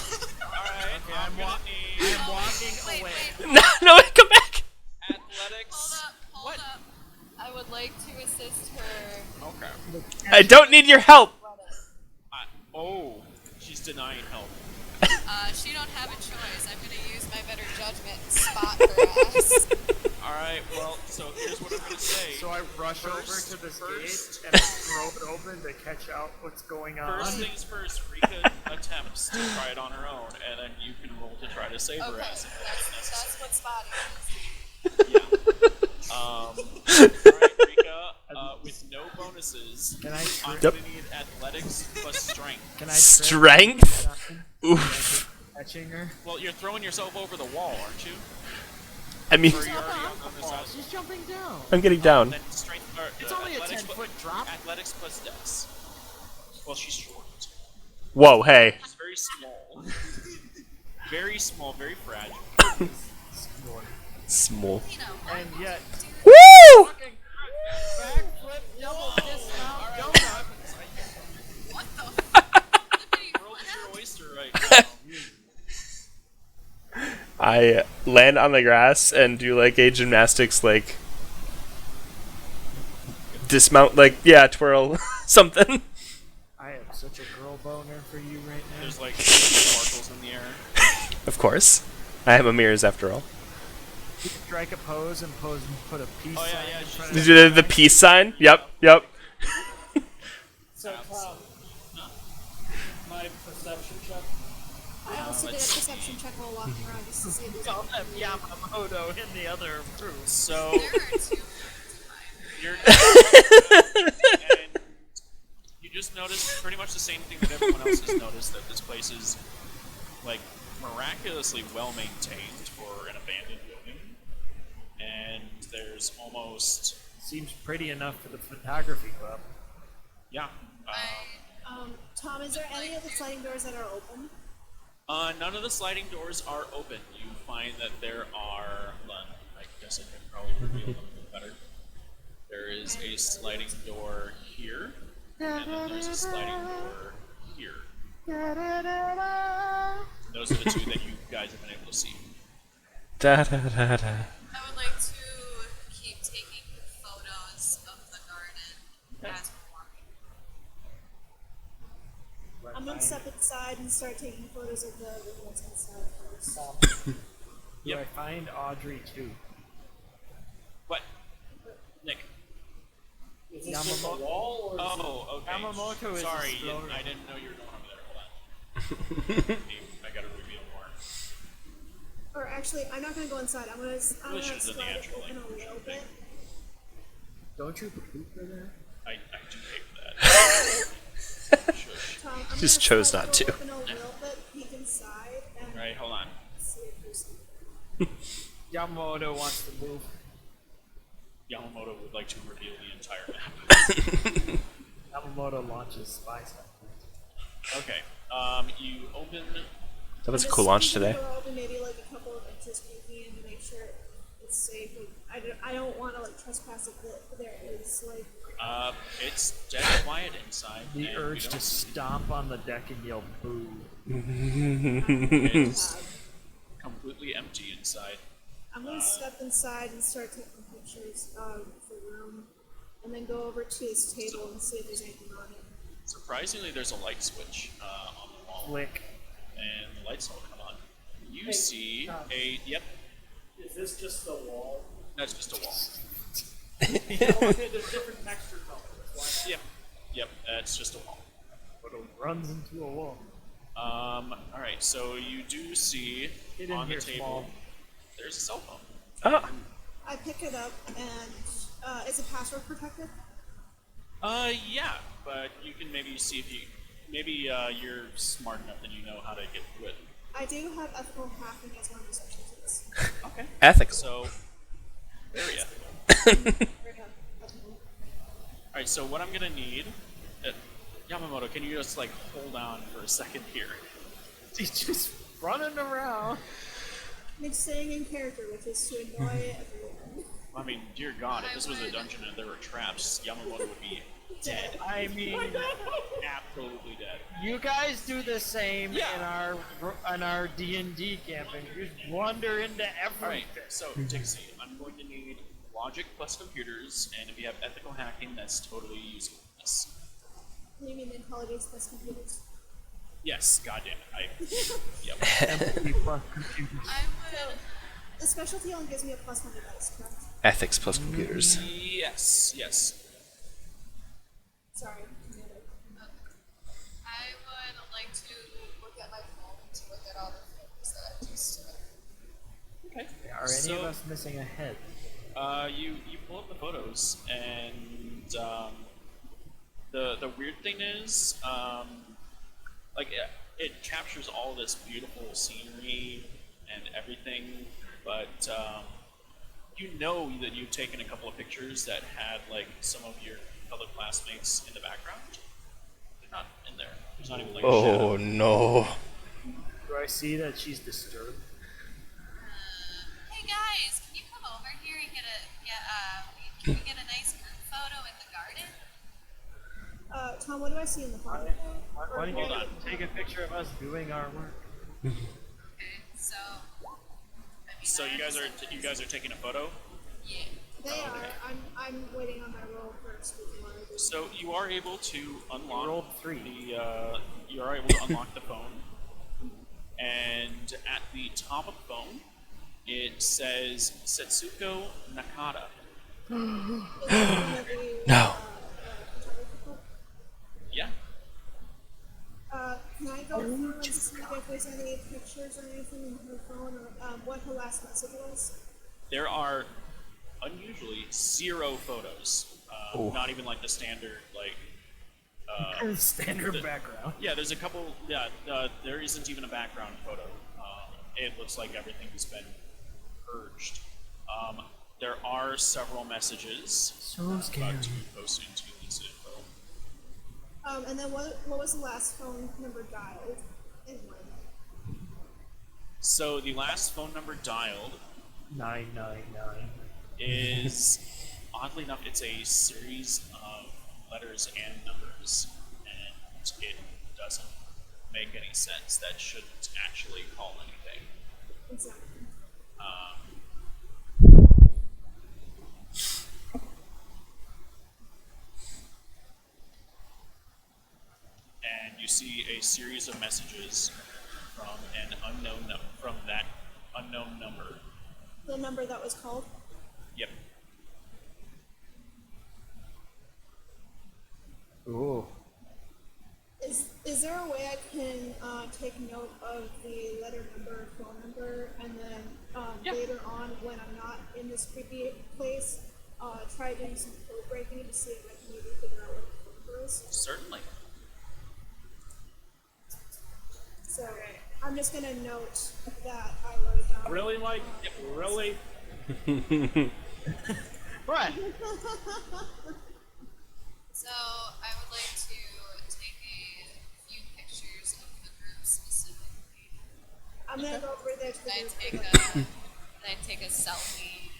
I'm I'm gonna need I'm walking Wait, away. wait, No, no, come back! athletics. hold up. I would like to assist her. Okay. I don't need your help. Oh, she's denying help. She don't have a choice. I'm gonna use my better judgment and spot her ass. Alright, well, so here's what I'm gonna say. So I rush over First- to this first- gate and throw it open to catch out what's going on. First things first, Rika attempts to try it on her own, and then you can roll to try to save her Okay, ass if that's that's what spotting is. Yeah. Alright, Rika, with no bonuses, Can I I'm trip? Yep. gonna need athletics plus strength. Can I trip? Strength? Oof. Catching her? Well, you're throwing yourself over the wall, aren't you? I mean, Or you're already on the side. She's jumping down. I'm getting down. Then strength, or, It's only a athletics 10-foot drop. Athletics plus dex. Well, she's short. Whoa, hey. She's very small. Very small, very fragile. Small. You know, why And won't yet, you do Woo! backflip, double dismount, donut. what the flippity World what is happened? your oyster right now. I land on the grass and do like a gymnastics like dismount, like, yeah, twirl. something. I have such a girl boner for you right now. There's like sparkles in the air. Of course. I am a mirrors after all. You can strike a pose and put a peace Oh, yeah, sign yeah, in just- front Did of you do the peace sign? Yep. So, Tom, my perception check. I also did a perception check while walking around just to see if there's Don't have Yamamoto in the other room. So There are two. you're and you just notice pretty much the same thing that everyone else has noticed, that this place is like miraculously well maintained for an abandoned building, and there's almost Seems pretty enough for the photography club. yeah. Tom, is there any of the sliding doors that are open? None of the sliding doors are open. You find that there are. Hold on, I guess I can probably reveal them a little better. There is a sliding door here, and then there's a sliding door here. Those are the two that you guys have been able to see. Da, da, da, da. I would like to keep taking photos of the garden as we're walking. I'm gonna step inside and start taking photos of the ones inside first. Do I find Audrey too? What? Nick. Is this just a Yamamoto- wall or is it... Oh, okay. Yamamoto is Sorry, exploring. I didn't know you were going over there. Hold on. I gotta reveal more. Or actually, I'm not gonna go inside. I'm gonna Really should've done the slide it actual, open a like, little thing. bit. Don't you poop for that? I do hate that. Shush. Tom, I'm Just gonna chose slide not it to. open a little bit, peek inside, and Right, hold on. see if there's Yamamoto wants to move. Yamamoto would like to reveal the entire map. Yamamoto launches spy stuff. Okay. You open. That was a Just cool launch peeking the today. door open, maybe like a couple of inches peeking in to make sure it's safe. Like, I don't want to like trespass if there is like. It's dead quiet inside. The and urge you to don't see stomp on the deck and yell boo. it's completely empty inside. I'm gonna step inside and start taking pictures of the room, and then go over to this table and see if there's anything on it. Surprisingly, there's a light switch on the wall, Flick. and the lights don't come on. You Hey, see Tom. Yep, Is this just the wall? that's just a wall. Okay, there's different texture colors. That's why. Yep, that's just a wall. But it runs into a wall. Alright, so you do see Get in on the here, table, small. there's a cell phone. Ah, I pick it up, and is it password protected? Yeah, but you can maybe see if you're smart enough that you know how to get through it. I do have ethical hacking as one of the specialties. Okay. ethical. So, very ethical. Right now, ethical. Alright, so what I'm gonna need, Yamamoto, can you just like hold on for a second here? He's just running around. It's staying in character, which is to annoy everyone. I mean, dear God, if this was a dungeon and there were traps, Yamamoto would be dead. I mean, Absolutely dead. you guys do the same Yeah. in our D&D campaign. You just wander into everything. Alright, so Dixie, I'm going to need logic plus computers, and if you have ethical hacking, that's totally useful. Yes. What do you mean intelligence plus computers? Yes, goddamn it. Yep. Empathy plus computers. I would. The specialty only gives me a plus 1 to dice, correct? Ethics plus computers. Yes, yes. Sorry. I would like to look at my phone to look at all the things that I just did. Okay. Are any of us missing a head? You pull up the photos, and the weird thing is, like it captures all this beautiful scenery and everything, but you know that you've taken a couple of pictures that had like some of your fellow classmates in the background. They're not in there. There's not even like a shadow. Oh no. Do I see that she's disturbed? Hey guys, can you come over here and can we get a nice group photo in the garden? Tom, what do I see in the photo? Why don't you Hold on. take a picture of us doing our work? Okay, so. I mean, So I you guys understand are taking a photo. Yeah. They Okay. are. I'm waiting on my roll first before I do. So you are able to unlock rolled 3. you are able to unlock the phone, and at the top of the phone, it says Setsuko Nakata. Is it one of the, No. photography club? Yeah. Can I go through and see if there's any pictures or anything in her phone, or what her last message was? There are unusually 0 photos. Not even like the standard like. Standard background. Yeah, there's a couple. Yeah, there isn't even a background photo. It looks like everything has been purged. There are several messages So scary. about to be posted into this info. And then what was the last phone number dialed? And when? So the last phone number dialed 999. is, oddly enough, it's a series of letters and numbers, and it doesn't make any sense. That shouldn't actually call anything. Exactly. And you see a series of messages from an unknown from that unknown number. The number that was called? Yep. Ooh. Is there a way I can take note of the letter number, phone number, and then later on, when I'm not in this creepy place, try doing some code breaking to see if I can maybe figure out what the phone number is? Certainly. So I'm just gonna note that I wrote it down. Really, Mike? Really? What? So I would like to take a few pictures of the group specifically. I'm gonna go over there to the Then group. I take a selfie.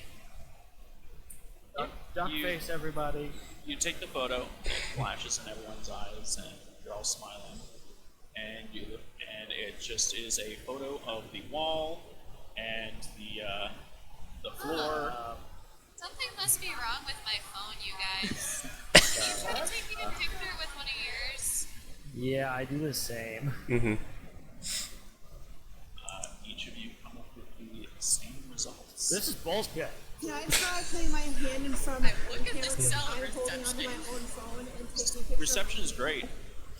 Duck You- face, everybody. You take the photo, it flashes in everyone's eyes, and you're all smiling. And it just is a photo of the wall and the floor. Something must be wrong with my phone, you guys. Try taking a picture with one of yours. Yeah, I do the same. Mm-hmm. Each of you come up with the same results. This is bullshit. Can I try putting my hand in front of I the look at camera the so cell I'm holding onto reception. my own phone and taking a picture? Reception is great.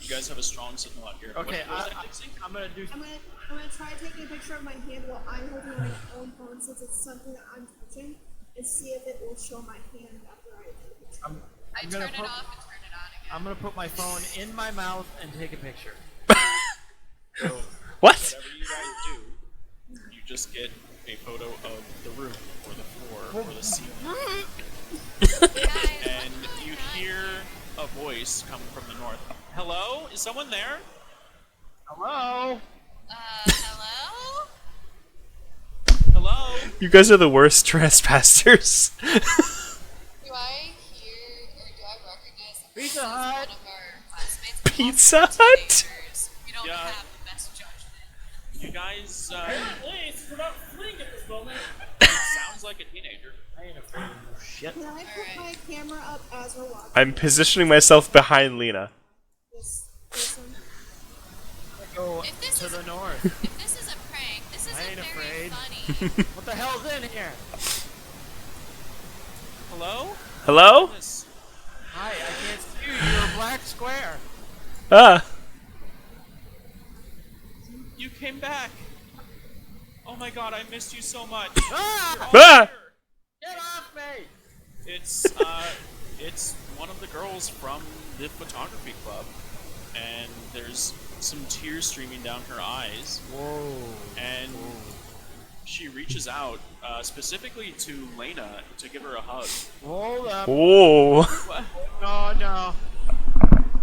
You guys have a strong signal out here. Okay, What was that, Dixie? I'm gonna do. I'm gonna try taking a picture of my hand while I'm holding on my own phone since it's something that I'm touching, and see if it will show my hand after I take a picture. I I'm turn gonna it put- off and turn it on again. I'm gonna put my phone in my mouth and take a picture. So, What? whatever you guys do, you just get a photo of the room, or the floor, or the ceiling. Guys, And you hear a voice coming from the north. Hello? Is someone there? Hello? hello? Hello? You guys are the worst trespassers. Do I hear, or do I recognize that this Pizza is Hut. one of our classmates? Pizza Also Hut? teenagers. We don't Yeah. have the best judgment. You guys, Please, we're not fleeing at this moment. sounds like a teenager. I ain't afraid of no shit. Can I put my camera up as we're watching I'm positioning myself behind Lena. this person? Go If this to is- the north. If this is a prank, this isn't ain't very afraid. funny. What the hell's in here? Hello? Hello? Yes. Hi, I can't see you. You're a black square. Ah. You came back. Oh my god, I missed you so much. Ah! Ah! Get off me! It's one of the girls from the photography club, and there's some tears streaming down her eyes, Whoa. and she reaches out specifically to Lena to give her a hug. Hold up. Oh. What? No, no.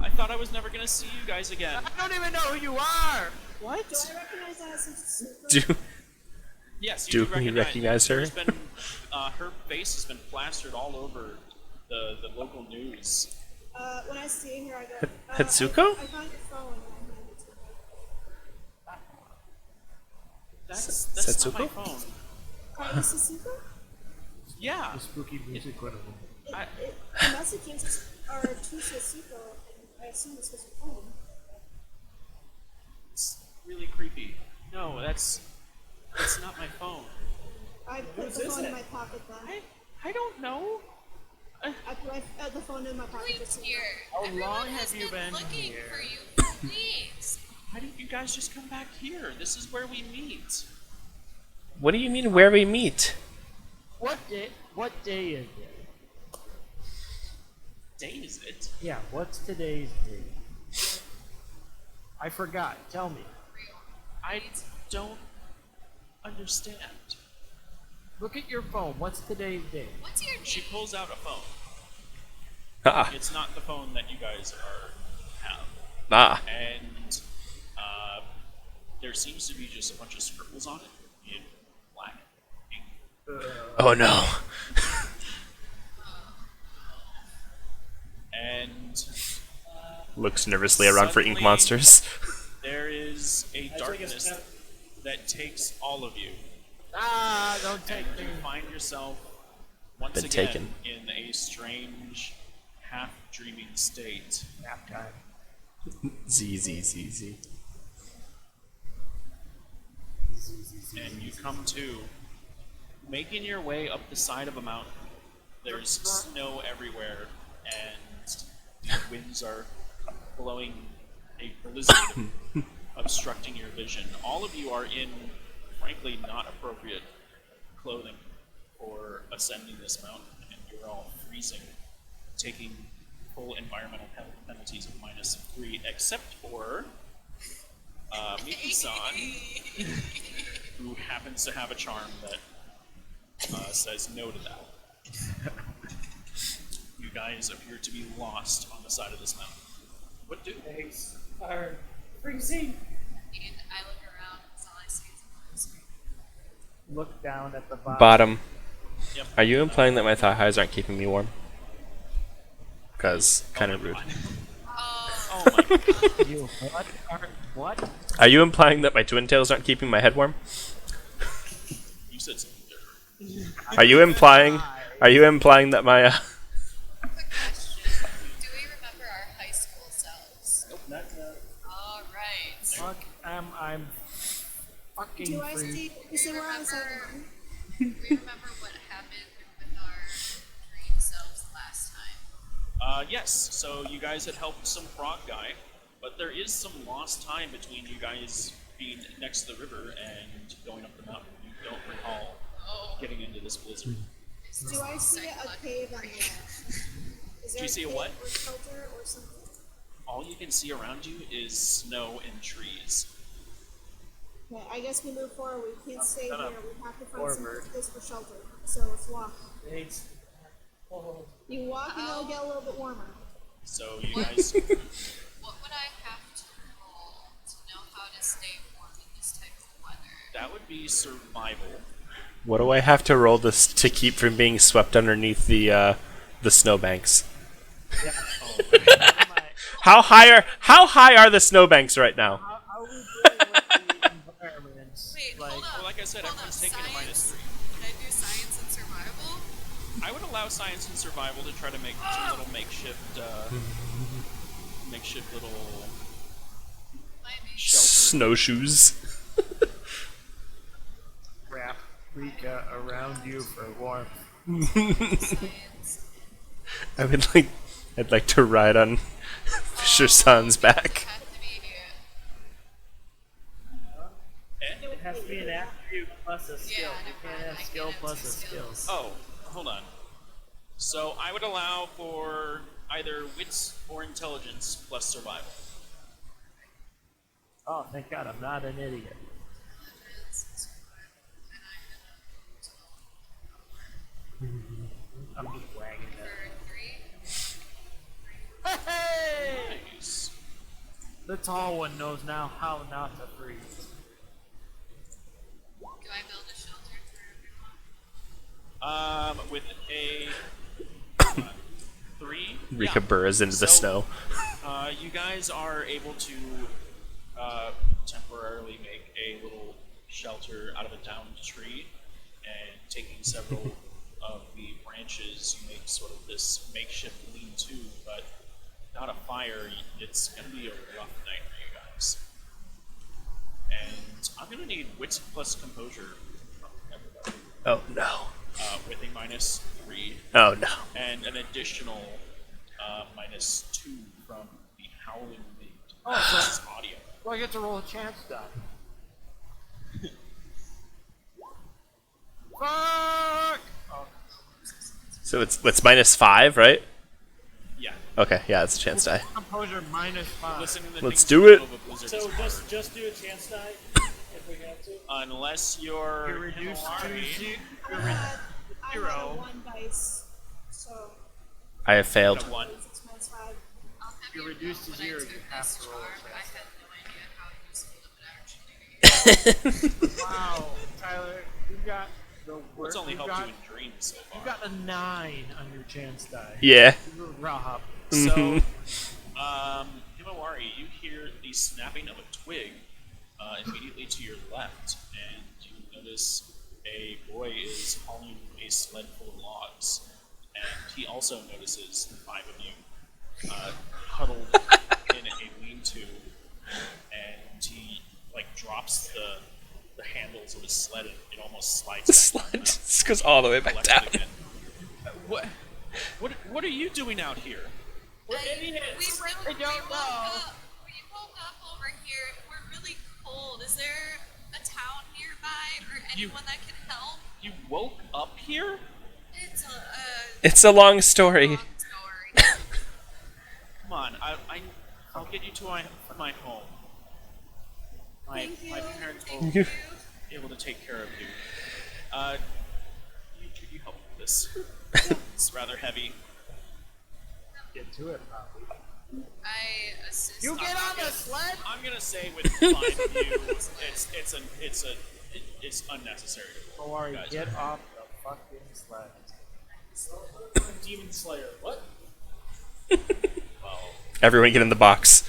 I thought I was never gonna see you guys again. I don't even know who you are. What? Do I recognize that as a super? Do Yes, Do you we recognize her? There's been, her face has been plastered all over the local news. When I see her, I go. Hetsuko? I found your phone and I hand it to her. That's not my Setsuko? phone. Are you Sasuke? Yeah. The spooky music went over. The messages are to Sosiko, and I assume this was your phone. It's really creepy. No, that's not my phone. I put the phone in my pocket then. I don't know. I put the phone in my pocket just so you know. How Everyone long has have you been looking here? for you for weeks. Why didn't you guys just come back here? This is where we meet. What do you mean where we meet? What day is it? Day is it? Yeah, what's today's date? I forgot. Tell me. I don't understand. Look at your phone. What's today's date? What's your name? She pulls out a phone. Ah, It's not the phone that you guys have. ah. And there seems to be just a bunch of scribbles on it in black ink. Oh no. And Looks nervously around for ink Suddenly- monsters. there is a take a darkness step. that takes all of you. Ah, don't take And me. you find yourself once Been again taken. in a strange, half-dreaming state. Nap time. Z. And you come to, making your way up the side of a mountain. There's snow everywhere, and the winds are blowing a blizzard, obstructing your vision. All of you are in, frankly, not appropriate clothing for ascending this mountain, and you're all freezing, taking full environmental penalties of -3, except for Miki-san, who happens to have a charm that says no to that. You guys appear to be lost on the side of this mountain. What do? Eggs are freezing. And I look around, and all I see is a blue screen. Look down at the bottom. Bottom. Yep. Are you implying that my thigh highs aren't keeping me warm? Because kind of rude. Oh my god. You what? Are you implying that my twin tails aren't keeping my head warm? You said something different. Are you implying? Are you implying that my? Quick question. Do we remember our high school selves? Nope. Alright. Fuck, I'm fucking Do I free. see? You said we're on the same one. We remember what happened with our dream selves last time. Yes. So you guys had helped some frog guy, but there is some lost time between you guys being next to the river and going up the mountain. You don't recall getting into this blizzard. Do I see a cave on there? Is there you see a cave what? or shelter or something? All you can see around you is snow and trees. Okay, I guess we move forward. We can't stay here. Shut up. We have to find some Forward. place for shelter. So let's walk. Eggs. Oh, You walk and it'll get a little bit warmer. So you guys, What would I have to roll to know how to stay warm in this type of weather? that would be survival. What do I have to roll this to keep from being swept underneath the snowbanks? Yeah. How high are the snowbanks right now? How are we doing with the environments? Wait, Like, hold up. Well, like I said, Hold everyone's up. taking a Science? -3. Can I do science and survival? I would allow science and survival to try to make some little makeshift little My name shelter. Snowshoes. wrap Rika around you for warmth. science. I'd like to ride on Fisher-san's back. Have to be It has to be an attribute plus a skill. Yeah, You never can't mind. have I skill can't have plus two a skill. skills. Oh, hold on. So I would allow for either wits or intelligence plus survival. Oh, thank God, I'm not an idiot. intelligence and survival, and I I'm just wagging have that. for 3. Hey! Nice. The tall one knows now how not to freeze. Do I build a shelter for everyone? With a 3. Rika yeah. burrows into the So, snow. You guys are able to temporarily make a little shelter out of a downed tree and taking several of the branches, you make sort of this makeshift lean-to, but without a fire, it's going to be a rough night for you guys. And I'm going to need wits plus composure from everybody. Oh no. With a -3, Oh no. and an additional -2 from the howling wind. Oh, This is audio. Well, I get to roll a chance die. Fuck! Oh, So it's -5, right? Yeah. Okay, yeah, it's a chance die. composure -5. Listen to the Let's things do you it. know of a blizzard So is hard. just do a chance die if we have to. Unless you're You're reduced to Himawari, I Zero. had a 1 dice, so I have failed. got one. it's -5. I'll have You're you reduced know to when I 0, took you have this to roll a charm, I chance. had no idea how useful it would actually be. Wow, Tyler, you got the worst. It's only you helped got, you in dreams so far. you got a 9 on your chance die. Yeah. You were robbed. So, Himawari, you hear the snapping of a twig immediately to your left, and you notice a boy is hauling a sled full of logs. And he also notices the 5 of you huddled in a lean-to, and he drops the handles of his sled, and it almost slides The back slide down, just goes all the way back collects down. it again. What are you doing out here? We woke up over here. We're really cold. Is there a town nearby or anyone that can help? You woke up here? It's a It's a long story. long story. Come on, I'll get you to my home. My parents will Thank you. be able to take care of you. Could you help with this? It's rather heavy. Get to it, probably. I assist. You get on the sled? I'm gonna say with 5 of you, it's unnecessary. Don't worry, Guys. get off the fucking sled. Demon Slayer. What? Well, Everyone get in the box.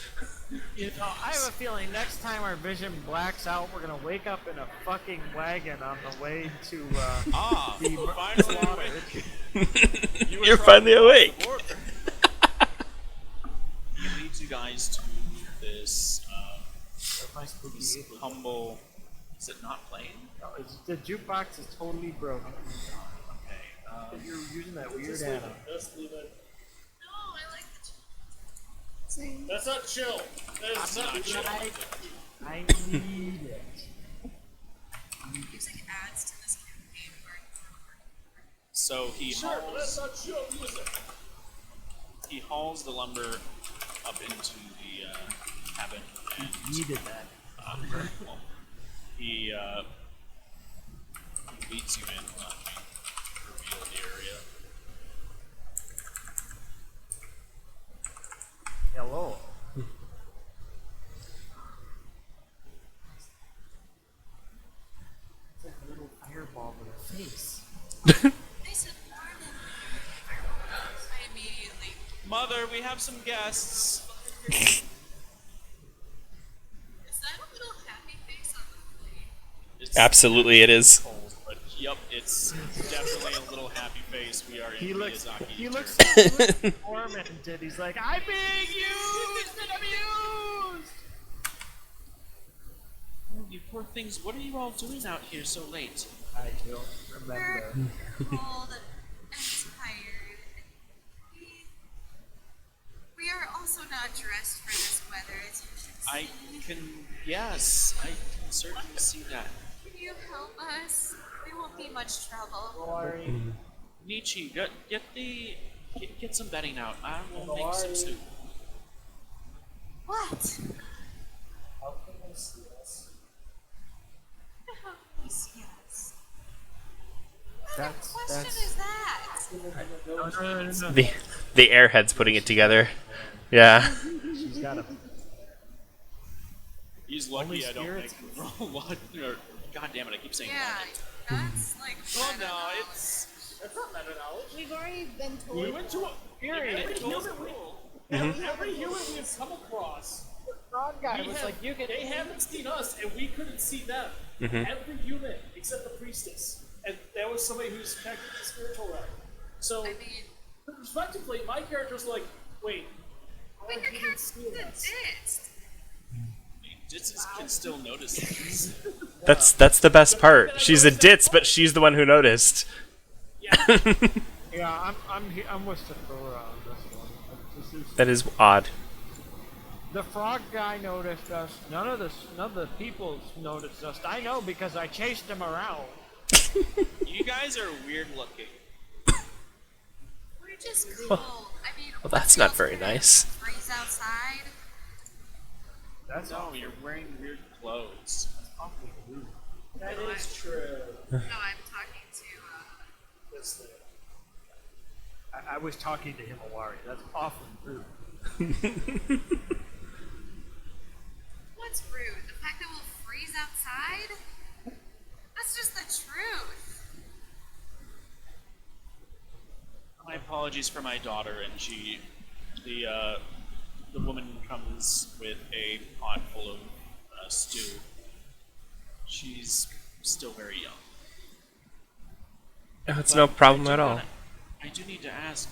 You know, I have a feeling next time our vision blacks out, we're gonna wake up in a fucking wagon on the way to finally slaughter. awake. You were You're trying finally to cross awake. the border. He leads you guys to this My spooky. this humble. Is it not playing? No, the jukebox is totally broken. Okay. You're using that weird Just leave animal. it. Just leave it. No, I like the. That's not chill. That is Not not chill. chill. I need it. Music adds to this campaign where So he Sure, but that's hauls, not chill music. he hauls the lumber up into the cabin, and Needed that. well, he leads you in. Reveal the area. Hello. It's like a little fireball with a face. they said morning. I immediately. Mother, we have some guests. Is that a little happy face on the plate? It's Absolutely, it is. cold, but yep, it's definitely a little happy face. We are in He looks. Miyazaki. He looks tormented. He's like, I'm being used and abused. Oh, you poor things. What are you all doing out here so late? I don't remember. Cold and tired. We are also not dressed for this weather, as you should I see. can, yes, I can certainly see that. Can you help us? We won't be much trouble. Don't worry. Nietzsche, get some bedding out. I will make some soup. What? How can they see us? Yes. That's What question that's. is that? No. The airhead's putting it together. Yeah. She's got a. He's lucky Only I don't spirits make roll one. Or, God damn it, I keep saying Yeah, one. that's like. Oh I don't no, know. it's. That's not meta knowledge. We've already been told. We went to a Period. every human we have come across. Frog guy we was have- like, you can. They haven't seen us, and we couldn't see them. Mhm. Every human except the priestess, and that was somebody who's connected to the spiritual realm. So, I mean, respectively, my character's like, wait, but your character's steal a this. ditz. Ditzes can still notice things. That's the best part. She's a ditz, but she's the one who noticed. Yeah, I'm with Sakura on this one. This is, That is odd. the frog guy noticed us. None of the people noticed us. I know because I chased him around. You guys are weird looking. We're just cool. I mean, Well, that's not very nice. Freeze outside. That's No, all. you're wearing weird clothes. Awfully rude. That is true. No, I'm talking to, This thing. I was talking to Himawari. That's awfully rude. what's rude? The fact that we'll freeze outside? That's just the truth. My apologies for my daughter, and the woman comes with a pot full of stew. She's still very young. Oh, it's no problem at all. I do need to ask,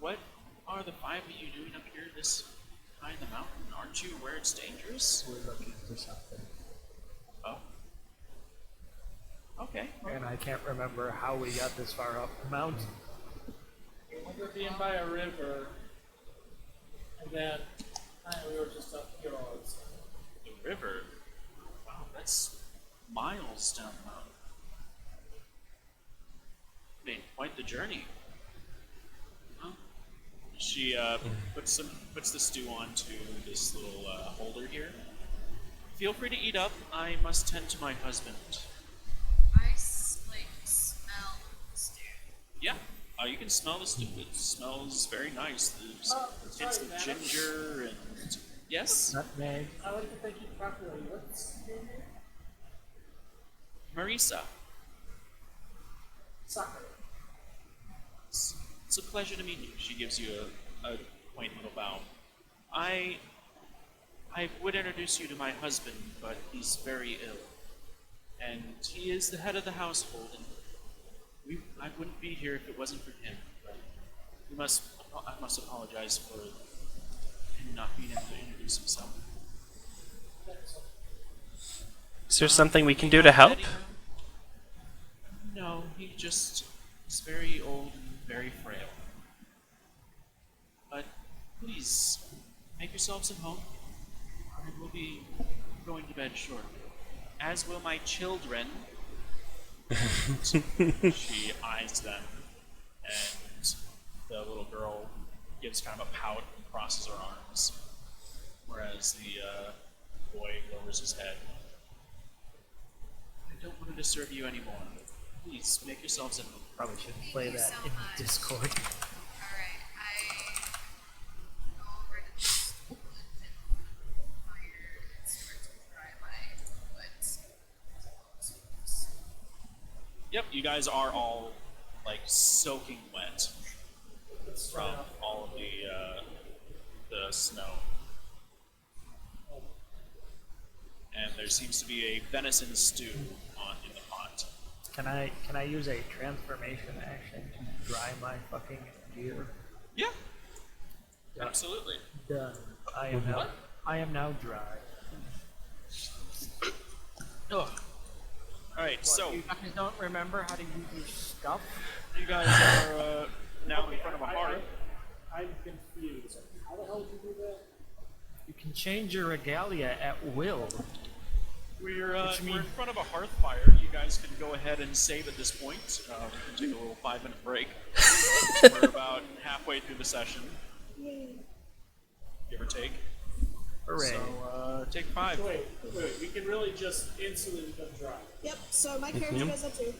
what are the five of you doing up here this high in the mountain? Aren't you where it's dangerous? We're looking for something. Oh. Okay. And I can't remember how we got this far up the mountain. We were being by a river, and then we were just up here all the time. The river? Wow, that's miles down the mountain. Made quite the journey. Huh? She puts the stew onto this little holder here. Feel free to eat up. I must tend to my husband. I smell the stew. Yeah, you can smell the stew. It smells very nice. There's sorry, hints of madam. ginger and yes, Nutmeg. I like to thank you properly. What's your name? Marisa. Sakura. It's a pleasure to meet you. She gives you a quaint little bow. I would introduce you to my husband, but he's very ill. And he is the head of the household, and I wouldn't be here if it wasn't for him. But I must apologize for him not being able to introduce himself. Is there something we can do to help? No, he just is very old and very frail. But please, make yourselves at home. I will be going to bed shortly. As will my children. She eyes them, and the little girl gives kind of a pout and crosses her arms, whereas the boy lowers his head. I don't want to disturb you anymore. Please, make yourselves at home. Probably shouldn't Thank play you that so in much. Discord. Alright, I go over to the stool and fire and start to dry my foot. Yep, you guys are all like soaking wet from all of the snow. And there seems to be a venison stew in the pot. Can I use a transformation action to dry my fucking gear? Yeah, absolutely. Done. I am now dry. Ugh. All right, so You guys don't remember how to use your stuff? you guys are now in front of a hearth. I'm confused. How the hell did you do that? You can change your regalia at will. We're Which in means- front of a hearth fire. You guys can go ahead and save at this point. We can take a little 5-minute break. We're about halfway through the session, give or take. Hooray. So take 5. Wait, we can really just instantly become dry. Yep, so my character does that too.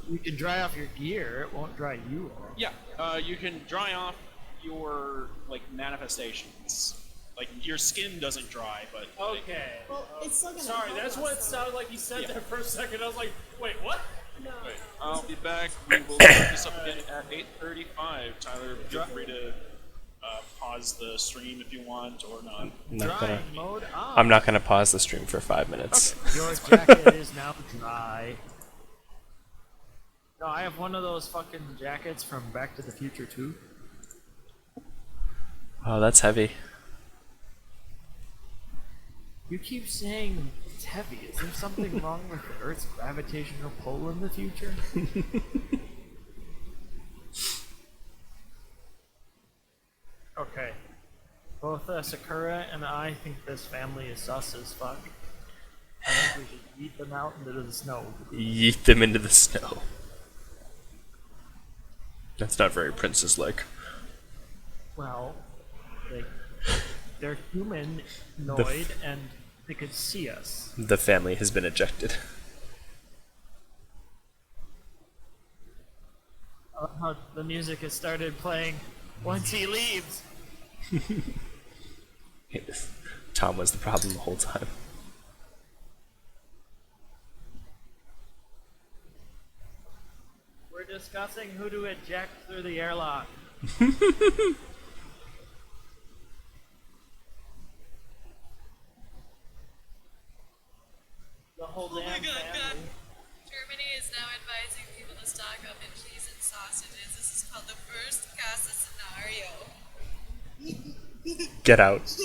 You can dry off your gear, it won't dry you off. Yeah, you can dry off your like manifestations. Like your skin doesn't dry, but like, Okay. Well, it's still gonna Sorry, help that's us, what it though. sounded like he said Yeah. there for a second. I was like, wait, what? No. wait, I'll be back. We will pick this up again at 8:35. Tyler, feel free to pause the stream if you want or not. Drying mode on. I'm not gonna pause the stream for 5 minutes. Your jacket is now dry. No, I have one of those fucking jackets from Back to the Future 2. Oh, that's heavy. You keep saying it's heavy. Is there something wrong with the Earth's gravitational pull in the future? Okay. Both Sakura and I think this family is sus as fuck. I think we should eat them out into the snow. Yeet them into the snow. That's not very princess-like. Well, they're humanoid and they could see us. The family has been ejected. How the music has started playing once he leaves. Tom was the problem the whole time. We're discussing who to eject through the airlock. The whole damn family. Germany is now advising people to stock up in cheese and sausages. This is called the first casa scenario. Get out.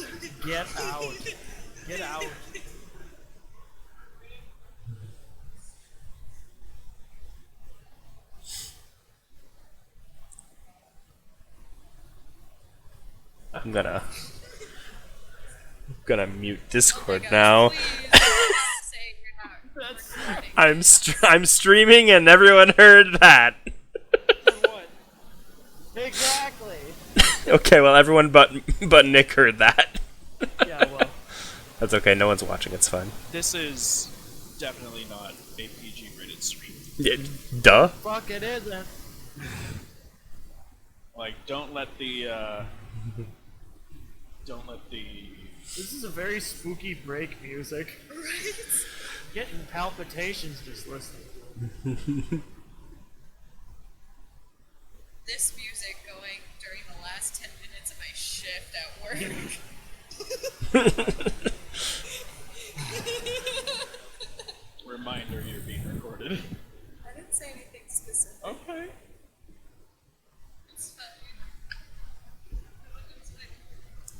Get out. Get out. I'm gonna mute Discord now. Please say you're not recording. I'm streaming and everyone heard that. What? Exactly. Okay, well everyone but Nick heard that. Yeah, well. That's okay. No one's watching. It's fine. This is definitely not a PG-rated stream. Yeah, duh. Fuck, it isn't. Like, don't let the This is a very spooky break music. Right? Getting palpitations just listening. This music going during the last 10 minutes of my shift at work. reminder you're being recorded. I didn't say anything specific. Okay. It's fine. It's fine.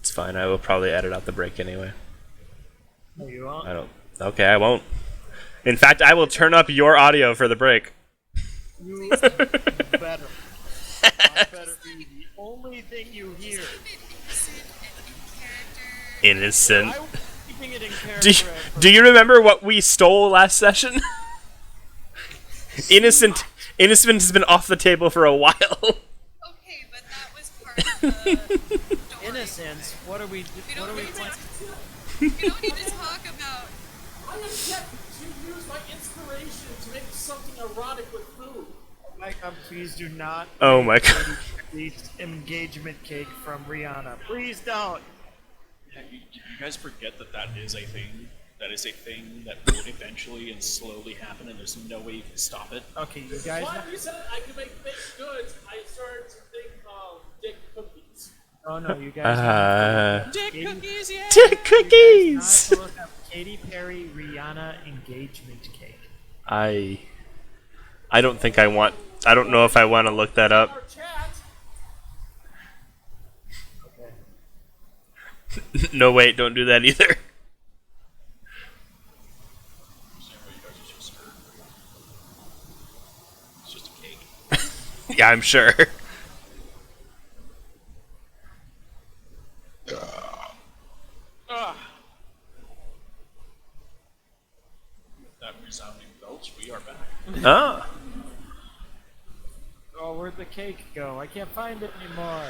It's fine. I will probably edit out the break anyway. No, you won't. I don't. Okay, I won't. In fact, I will turn up your audio for the break. You better. I better be the only thing you hear. Innocent. I was keeping it in character. Do you remember what we stole last session? Innocent has been off the table for a while. Okay, but that was part of the story. Innocence. What are we? We What don't are we? need to. We don't need to talk about. I have yet to use my inspiration to make something erotic with food. Mike, please do not. Oh my god. Release engagement cake from Rihanna. Please don't. Yeah, you guys forget that that is a thing. That is a thing that will eventually and slowly happen, and there's no way you can stop it. Okay, you guys. One reason I can make baked goods, I started to think of dick cookies. Oh no, you guys. Dick cookies, yeah! Dick cookies! Not to look up Katy Perry Rihanna engagement cake. I don't think I want. I don't know if I want to look that up. Our chat. Okay. No, wait, don't do that either. It's just a cake. Yeah, I'm sure. With that resounding belch, we are back. Ah. Oh, where'd the cake go? I can't find it anymore.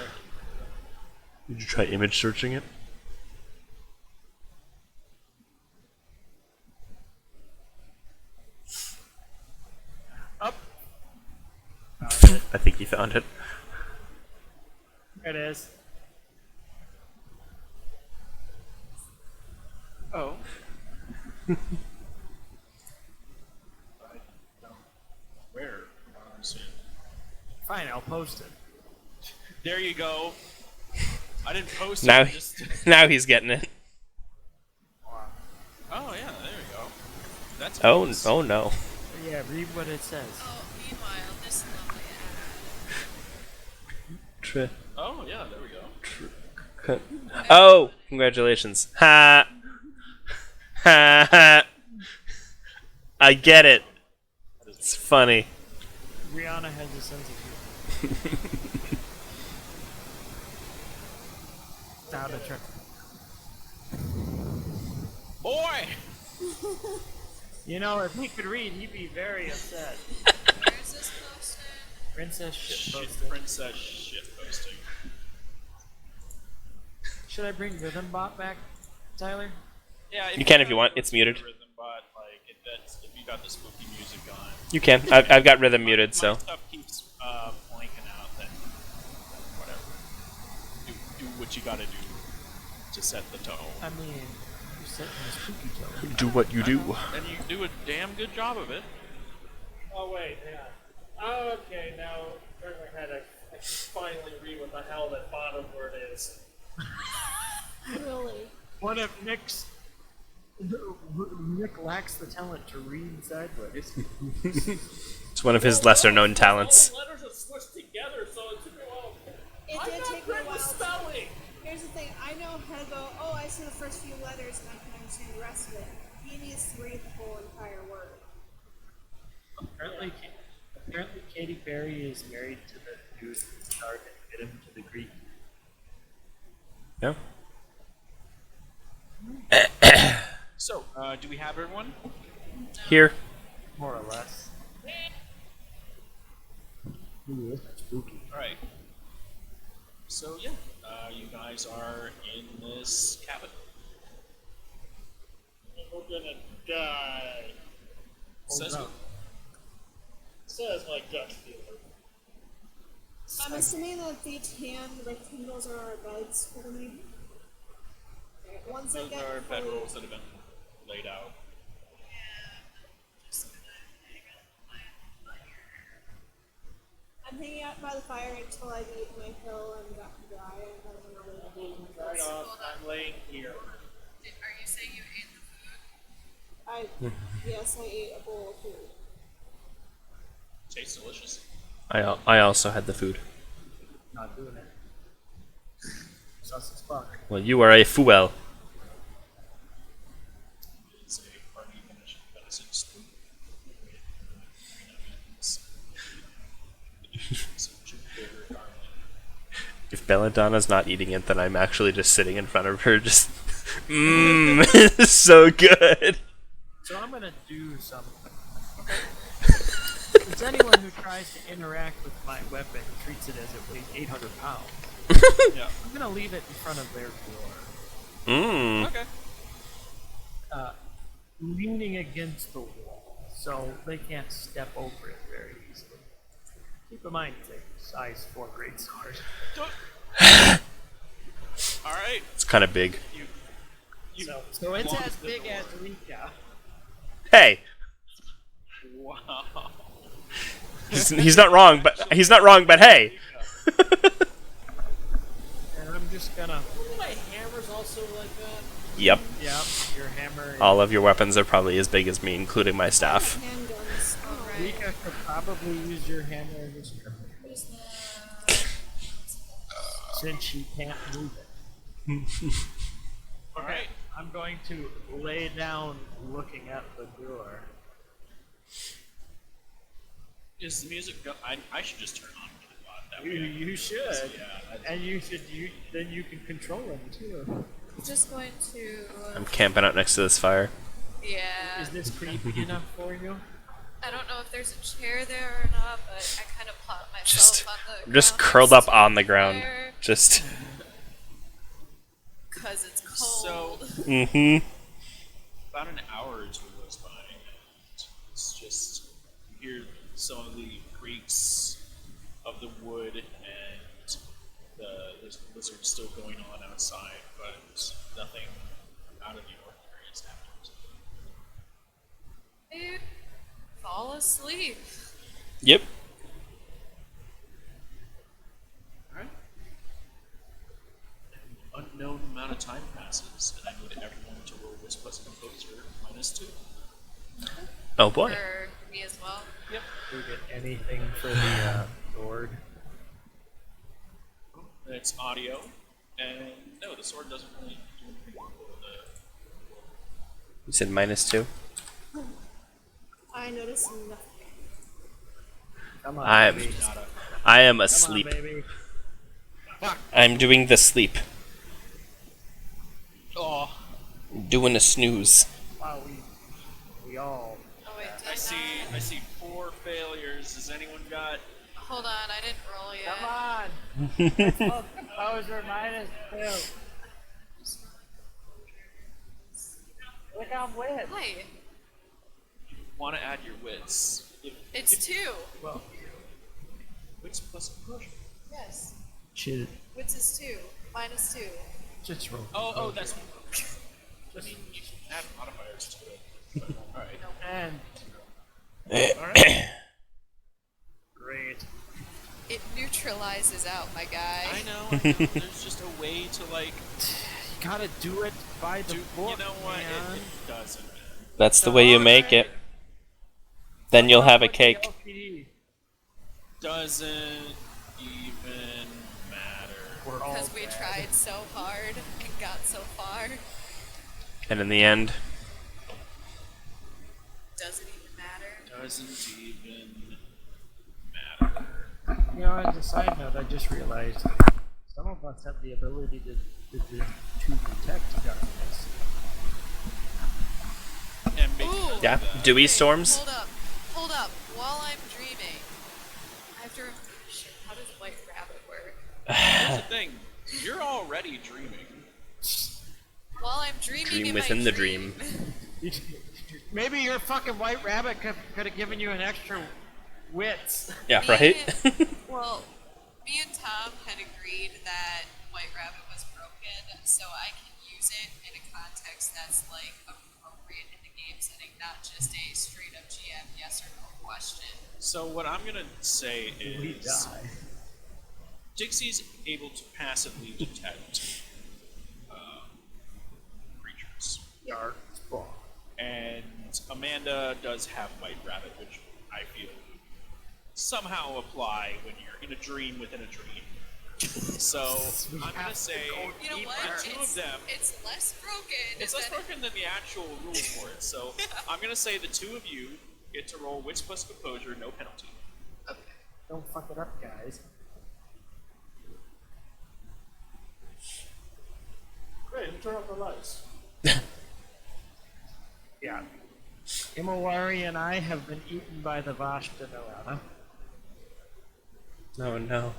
Did you try image searching it? Up. I think you found it. There it is. Oh. Where? Fine, I'll post it. There you go. I didn't post Now, it. Just... now he's getting it. Oh yeah, there you go. That's Oh, nice. oh no. Yeah, read what it says. Oh, meanwhile, this lovely ad. Oh yeah, there we go. Oh, congratulations. Ha. Ha ha. I get it. It's funny. Rihanna has a sense of humor. Now to try. Boy! You know, if he could read, he'd be very upset. Where is this posted? Princess shit Shit, posted. princess shit posting. Should I bring Rhythm Bot back, Tyler? Yeah, You can if you want. It's muted. Rhythm bot, like, if you got the spooky music on. You can. I've got rhythm muted, so. My stuff keeps blanking out. Then whatever. Do what you gotta do to set the tone. I mean, you're setting the spooky tone. Do what you do. And you do a damn good job of it. Oh wait, yeah. Oh, okay, now turn my head. I can finally read what the hell that bottom word is. Really? What if Nick lacks the talent to read sideways? It's one of his lesser known talents. All the letters are smushed together, so it took me a while. It I'm did not take me a great while. with spelling. Here's the thing, I know how to go, oh, I see the first few letters and I can understand the rest of it. He needs to read the whole entire word. Apparently Katy Perry is married to the dude who started and fit him to the Greek. Yeah. So, do we have everyone? Here. More or less. Ooh, that's spooky. Alright. So, yeah, you guys are in this cabin. We're gonna die. Says no. Says my gut feeler. I'm assuming that the tan rectangles are our beds for the night. Once I those get are fully- bedrolls that have been laid out. I'm hanging out by the fire until I've eaten my fill and gotten dry and then I'm ready to Right off, I'm laying here. Are you saying you ate the food? Yes, I ate a bowl of food. Tastes delicious. I also had the food. Not doing it. Sus as fuck. Well, you are a fool. It's a party finish venison stew. If Belladonna's not eating it, then I'm actually just sitting in front of her, just it's so good. So I'm gonna do something. Since anyone who tries to interact with my weapon treats it as it weighs 800 pounds, Yeah. I'm gonna leave it in front of their door, Okay. leaning against the wall, so they can't step over it very easily. Keep in mind, it's a size 4 greatsword. Alright. It's kind of big. You So it's locked as the big door. as Rika. Hey, Wow. he's not wrong, but hey. And I'm just gonna. My hammer's also like that. Yep. Yep, your hammer. All of your weapons are probably as big as me, including my staff. Handguns. Alright. Rika could probably use your hammer in this trip, Who's the... since she can't move it. Alright. I'm going to lay down looking at the door. Is the music go- I should just turn on the bot that way. You should. Yeah, And then you can control them too. Just going to... I'm camping out next to this fire. Yeah. Is this creepy enough for you? I don't know if there's a chair there or not, but I kind of plot myself Just, on the I'm just ground curled next up to on the ground. fire, Just. 'cause it's So, cold. about an hour or two goes by, and it's just, you hear some of the creaks of the wood, and there's a blizzard still going on outside, but nothing out of the ordinary has happened. Dude, fall asleep. Yep. Alright. An unknown amount of time passes, and I need everyone to roll this plus composer -2. Oh boy. For me as Do we get anything for the sword? It's audio, and no, the sword doesn't really do anything. You said -2. I noticed nothing. Come on, I'm- baby. I am Come on, asleep. baby. I'm doing the sleep. Oh, Doing a snooze. Wow, we all. Oh wait, did I see 4 failures. Has anyone got? Hold on, I didn't roll yet. Come on. Oh, composer -2. Look how I'm with. Hi, Want to add your wits? it's 2. Well, Wits plus composure. Yes, shit. wits is 2, -2. Just roll. Oh, that's. I mean, you can add modifiers to it. All right. And Alright. great. It neutralizes out, my guy. I know. There's just a way to like You gotta do it by the do. book, You know what? man. It doesn't. That's the way you make it. Then you'll have a cake. LPD. Doesn't even matter. We're all Because we bad. tried so hard and got so far. And in the end, Doesn't even matter. Doesn't even matter. You know, as a side note, I just realized some of us have the ability to detect darkness. And make Ooh. yeah. that. Dewy Okay, storms. Hold up. While I'm dreaming, I have to. Shit, how does White Rabbit work? Here's the thing. You're already dreaming. While I'm dreaming Dream in within my the dream. Maybe your fucking white rabbit could have given you an extra wits. Yeah, Me- right? Well, me and Tom had agreed that White Rabbit was broken, so I can use it in a context that's like appropriate in the game setting, not just a straight up GM yes or no question. So what I'm gonna say We is, die. Dixie's able to passively detect creatures, Dark spot. and Amanda does have White Rabbit, which I feel would somehow apply when you're in a dream within a dream. So I'm gonna say You know the what? two of them. It's less broken. It's less than- broken than the actual rules for it. So I'm gonna say the two of you get to roll Wits plus Composure, no penalty. Okay. Don't fuck it up, guys. Great, and turn off the lights. Yeah. Imawari and I have been eaten by the Vashta Noana. Oh no.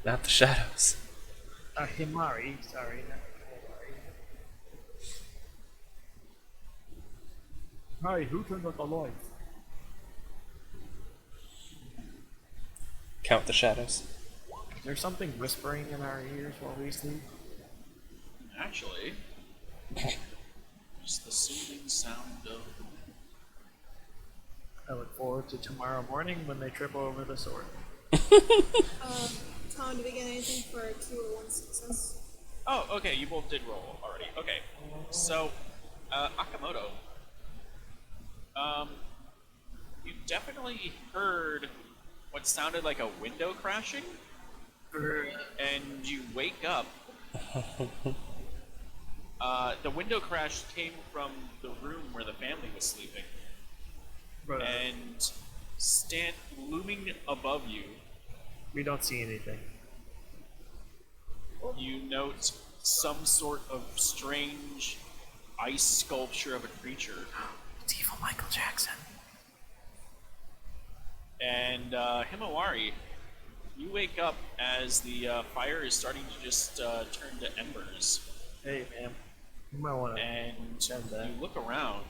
Not the shadows. Himari, sorry, not Himari. Hi, who turned off the lights? Count the shadows. Is there something whispering in our ears while we sleep? Actually, just the soothing sound of the wind. I look forward to tomorrow morning when they trip over the sword. Tom, did we get anything for a 2 or 1 success? Oh, okay, you both did roll already. Okay, so Akamoto, you definitely heard what sounded like a window crashing, and you wake up. The window crash came from the room where the family was sleeping, and looming above you, We don't see anything. you note some sort of strange ice sculpture of a creature. It's evil Michael Jackson. And Himawari, you wake up as the fire is starting to just turn to embers. Hey, man. You might want to. And Said that. you look around,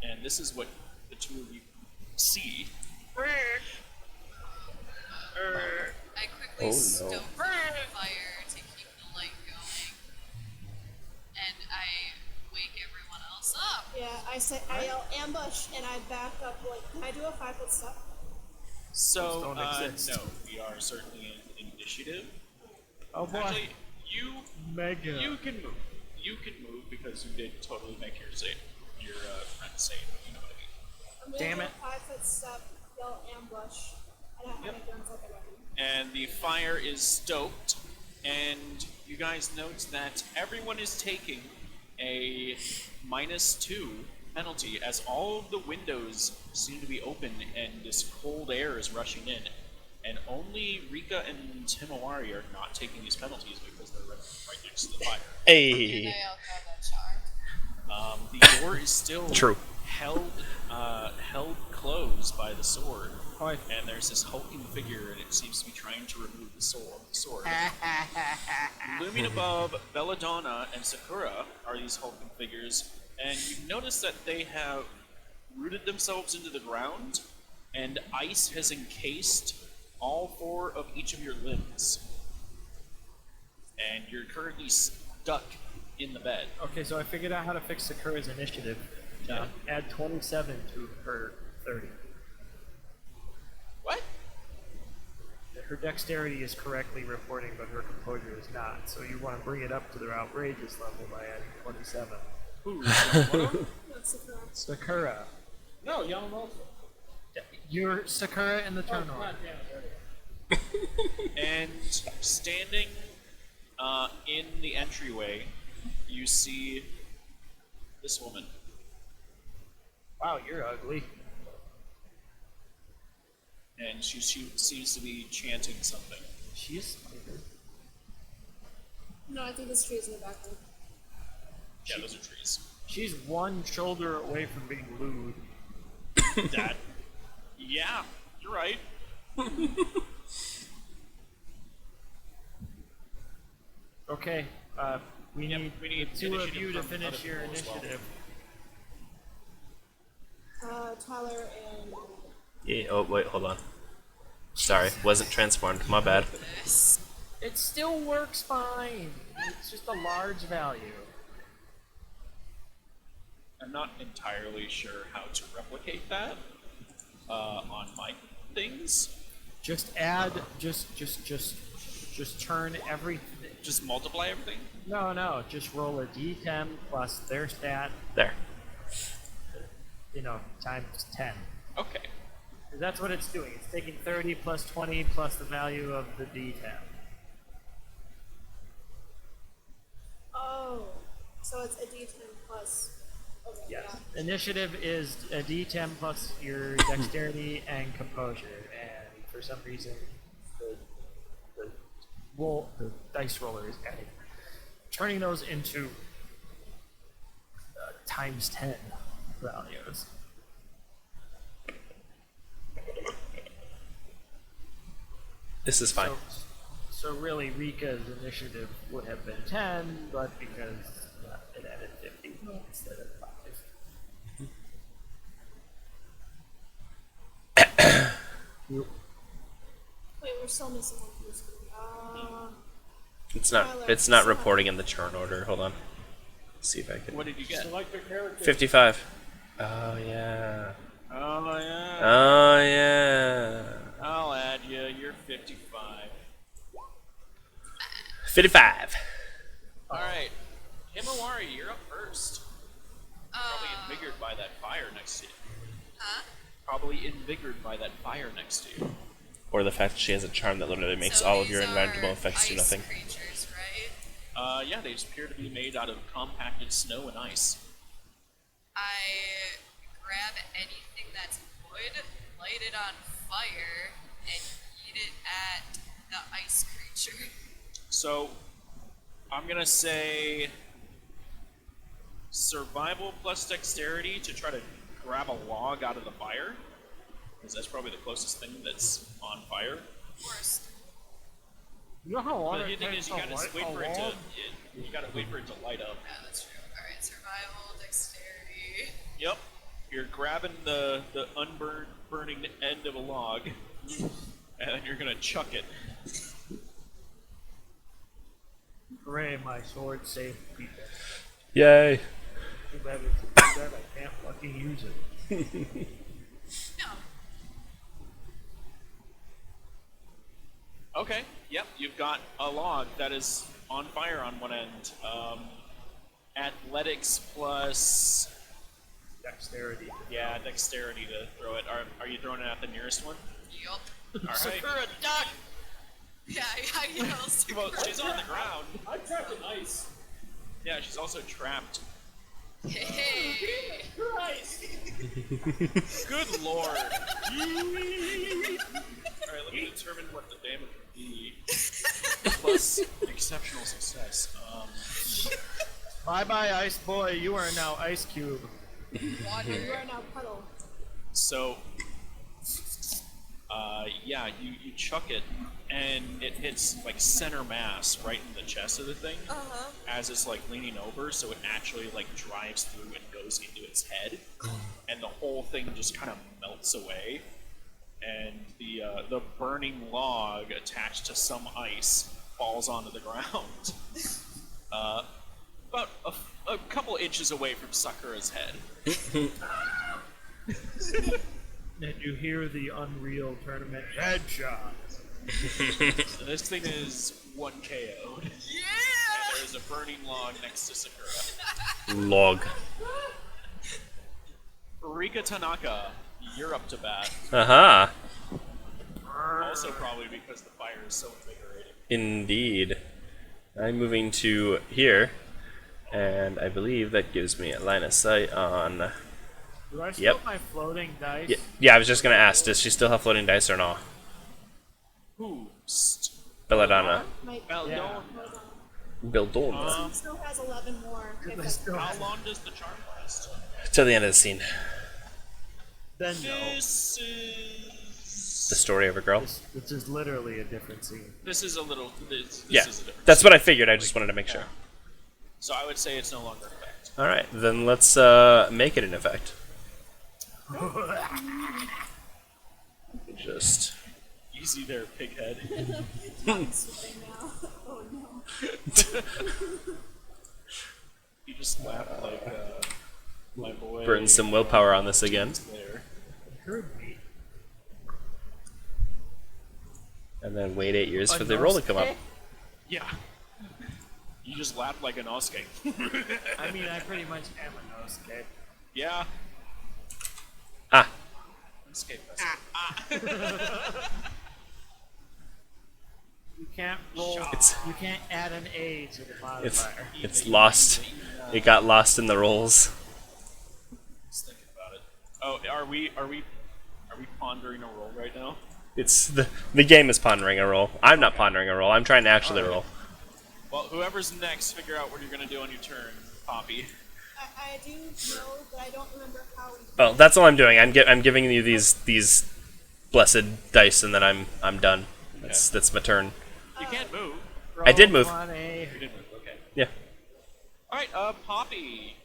and this is what the two of you see. I quickly Oh, no. stoke the fire to keep the light going, and I wake everyone else up. Yeah, I yell ambush and I back up like, can I do a 5-foot step? So, don't exist. no, we are certainly in initiative. Oh boy. Actually, you Mega. can move. You can move because you did totally make your friend safe. Damn it. 5-foot step, yell ambush, and I have my guns up and ready. And the fire is stoked, and you guys note that everyone is taking a -2 penalty as all of the windows seem to be open and this cold air is rushing in. And only Rika and Himawari are not taking these penalties because they're right next to the fire. Hey. And I also have that charm. The door is still True. held closed by the sword. Oh, And there's this hulking figure, and it seems to be trying to remove the sword. Looming above Belladonna and Sakura are these hulking figures, and you notice that they have rooted themselves into the ground, and ice has encased all 4 of each of your limbs. And you're currently stuck in the bed. okay, so I figured out how to fix Sakura's initiative. Add 27 to her 30. What? Her dexterity is correctly reporting, but her composure is not. So you want to bring it up to their outrageous level by adding 27. Who? Yamamoto? That's the correct. Sakura. No, Yamamoto. You're Sakura in the Oh, turn God order. damn it. And standing in the entryway, you see this woman. Wow, you're ugly. And she seems to be chanting something. She is spider. No, I think this tree's in the background. Yeah, those are trees. She's one shoulder away from being lewd. That. Yeah, you're right. Okay, we Yep, need, we need the 2 of initiative you to from finish other your people as well. initiative. Tyler and Yeah, oh, wait, hold on. Sorry, wasn't transformed. My bad. This. It still works fine. It's just a large value. I'm not entirely sure how to replicate that on my things. Just add, just turn every. Just multiply everything. No, just roll a d10 plus their stat, There. times 10. Okay. That's what it's doing. It's taking 30 plus 20 plus the value of the d10. oh, so it's a D10 plus. Okay, Yes. yeah. Initiative is a d10 plus your dexterity and composure, and for some reason, the dice roller is adding, turning those into times 10 values. This is fine. So really, Rika's initiative would have been 10, but because it added 50 instead of 5. Wait, we're still missing one person. It's not reporting in the turn order. Hold on. See if I can. What did you get? Select your character. 55. Oh yeah. Oh yeah. Oh yeah. I'll add you. You're 55. 55. All right. Himawari, you're up first. Probably invigorated by that fire next to you. Huh? Probably invigorated by that fire next to you. Or the fact that she has a charm that literally makes So all of your these invaluable are effects do ice nothing. creatures, right? Yeah, they just appear to be made out of compacted snow and ice. I grab anything that's wood, light it on fire, and eat it at the ice creature. So, I'm gonna say survival plus dexterity to try to grab a log out of the fire, because that's probably the closest thing that's on fire. Worst. You know how long But the it thing takes is, you to gotta light wait a for it to log? you gotta wait for it to light up. Yeah, that's true. Alright, survival, dexterity. Yep. You're grabbing the burning end of a log, and then you're gonna chuck it. Hooray, my sword saved people. Yay. Too bad I can't fucking use it. No. Okay. Yep. You've got a log that is on fire on one end. Athletics plus dexterity. Yeah, dexterity to throw it. Are you throwing it at the nearest one? Yup. All right. Sakura, duck! Yeah, I yelled. Well, she's on the ground. I'm trapped in ice. Yeah, she's also trapped. Hey. Christ! Good lord. Alright, let me determine what the damage would be. Plus exceptional success. Bye bye, Ice Boy. You are now Ice Cube. Water. You are now puddle. So, yeah, you chuck it, and it hits like center mass right in the chest of the thing, as it's like leaning over, so it actually like drives through and goes into its head, and the whole thing just kind of melts away, and the burning log attached to some ice falls onto the ground, about a couple inches away from Sakura's head. And you hear the Unreal Tournament headshot. So this thing is 1 KO'd. Yeah. And there's a burning log next to Sakura. Log. Rika Tanaka, you're up to bat. Aha. Also probably because the fire is so invigorating. Indeed. I'm moving to here, and I believe that gives me a line of sight on. Do I still Yep. have my floating dice? Yeah, I was just gonna ask, does she still have floating dice or not? Boost. Belladonna. My Baldone. Bildona. still has 11 more. If I that's still How have- long does the charm last? Till the end of the scene. Then no. This is... The story of a girl. This is literally a different scene. This is a little... This Yeah, is a different... that's what I figured. I just wanted to make sure. So I would say it's no longer in effect. All right, then let's make it an effect. Just Easy there, pighead. I'm sweating now. Oh no. You just laugh like my boy. burn some willpower on this again, There. Heard me. and then wait 8 years for the roll to come up. Yeah. You just laughed like an Osuke. I mean, I pretty much am a Nosuke. Yeah. Ah, Osuke You can't roll. It's- You can't add an A to the modifier. it's lost. It got lost in the rolls. Just thinking about it. Oh, are we pondering a roll right now? It's the game is pondering a roll. I'm not pondering a roll. I'm trying to actually roll. Well, whoever's next, figure out what you're gonna do on your turn, Poppy. I do know, but I don't remember how we. Well, that's all I'm doing. I'm giving you these blessed dice, and then I'm done. That's my turn. You can't move. I did move. Roll 1A. You did move. Okay. Yeah. All right, Poppy.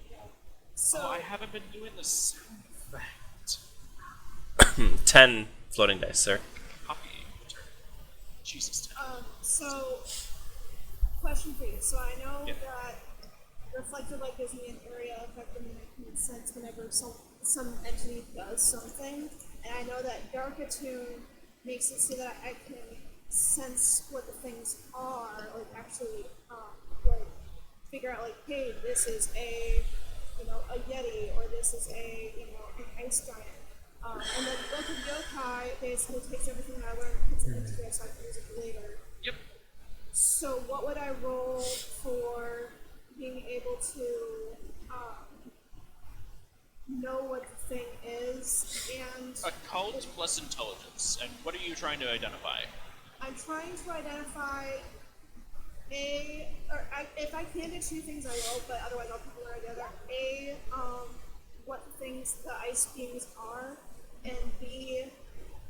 So Oh, I haven't been doing the sound effect. 10 floating dice, sir. Poppy, your turn. Jesus. 10. so question for you. So I know Yeah. that reflected light gives me an area effect and it makes sense whenever some entity does something, and I know that dark attune makes it so that I can sense what the things are, like actually, like figure out like, hey, this is a yeti, or this is a an ice giant. And then Book of Yokai basically takes everything that I learned and puts it into there so I can use it later. Yep. So what would I roll for being able to know what the thing is? And Occult plus intelligence. And what are you trying to identify? I'm trying to identify if I can do two things, I will, but otherwise I'll pick one or the other. What the things the ice beams are, and B,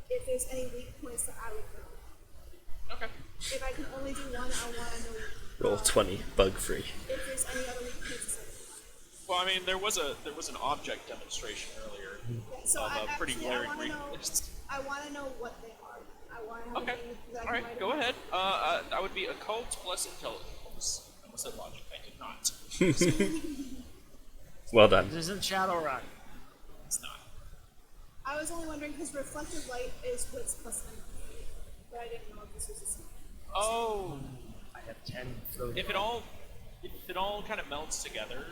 if there's any weak points that I would know. Okay. If I can only do one, I want to know. Roll 20, bug free. If there's any other weak points. Well, I mean, there was an object demonstration earlier Yeah, so of a pretty actually, glaring I weakness. want to know what they are. I want to have Okay. a name that I All can right, write go down. ahead. That would be occult plus intelligence. I almost said logic. I did not. Well done. This isn't Shadowrun. It's not. I was only wondering because reflective light is wits plus energy, but I didn't know if this was the same. Oh, I have 10 floating. if it all kind of melts together,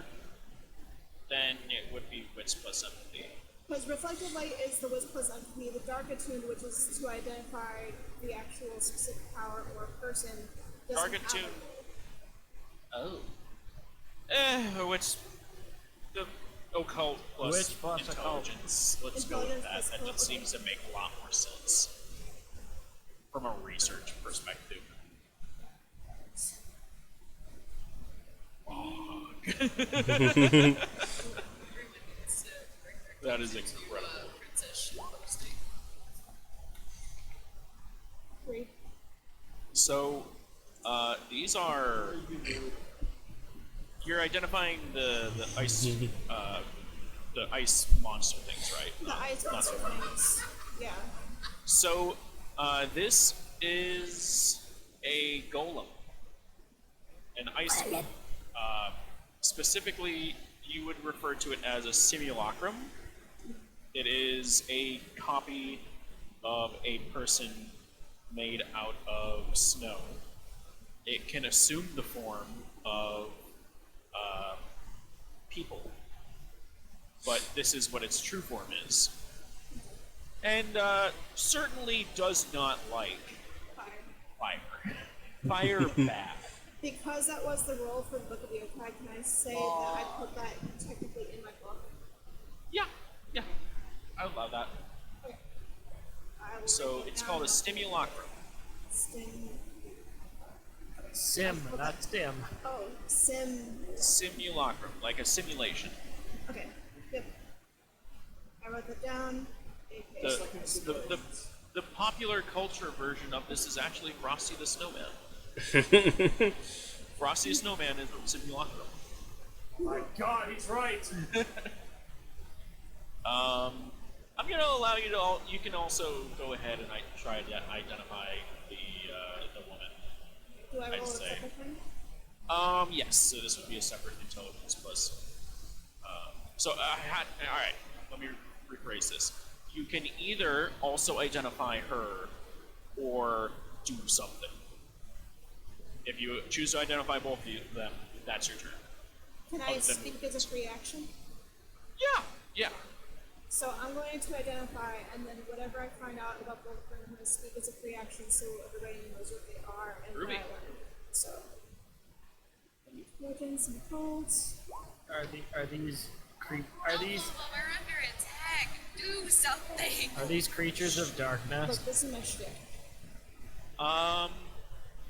then it would be wits plus empathy. Because reflected light is the wisp plus entity, the dark attuned, which is to identify the actual specific power or person. doesn't Dark have attuned. it. Oh. Wits. The occult plus Wits plus intelligence. Let's go with that. Intelligence That plus just okay. seems to make a lot more sense from a research perspective. That is incredible. Three. So, these are. You're identifying the ice the ice monster things, right? The ice Not monster the- things. Yeah. So, this is a golem, an ice golem. Specifically, you would refer to it as a simulacrum. It is a copy of a person made out of snow. It can assume the form of people, but this is what its true form is. And certainly does not like Fire. fire. Fire bad. Because that was the role for the Book of the Okie, can I say that I put that technically in my book? Yeah, yeah. I would love that. Okay. I will So write it it's down. called a simulacrum. Stim. Sim, not stim. Oh, sim. Simulacrum, like a simulation. Okay. Yep. I wrote that down. The, AK. the popular culture version of this is actually Frosty the Snowman. Frosty the Snowman is a simulacrum. My God, he's right. I'm going to allow you to. You can also go ahead and try to identify the woman. Do I roll I'd a say. separate thing? Yes. So this would be a separate intelligence plus. All right. Let me rephrase this. You can either also identify her or do something. If you choose to identify both of them, that's your turn. Can I Other than- speak as a free action? Yeah. Yeah. So I'm going to identify, and then whatever I find out about both of them, I'm going to speak as a free action so everybody knows what they are and what I Ruby. learned. So, intelligence and codes. Are these We're under attack. Do something. are these creatures of darkness? Look, this is my shtick.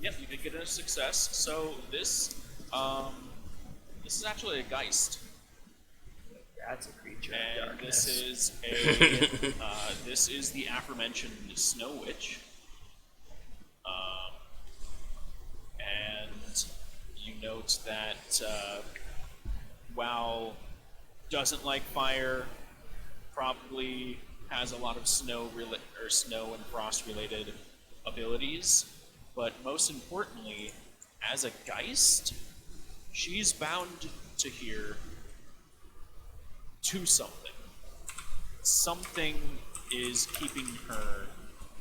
Yep. You did get a success. So this is actually a Geist. That's a creature of And darkness. this is the aforementioned Snow Witch. And you note that while doesn't like fire, probably has a lot of snow and frost related abilities, but most importantly, as a Geist, she's bound to hear to something. Something is keeping her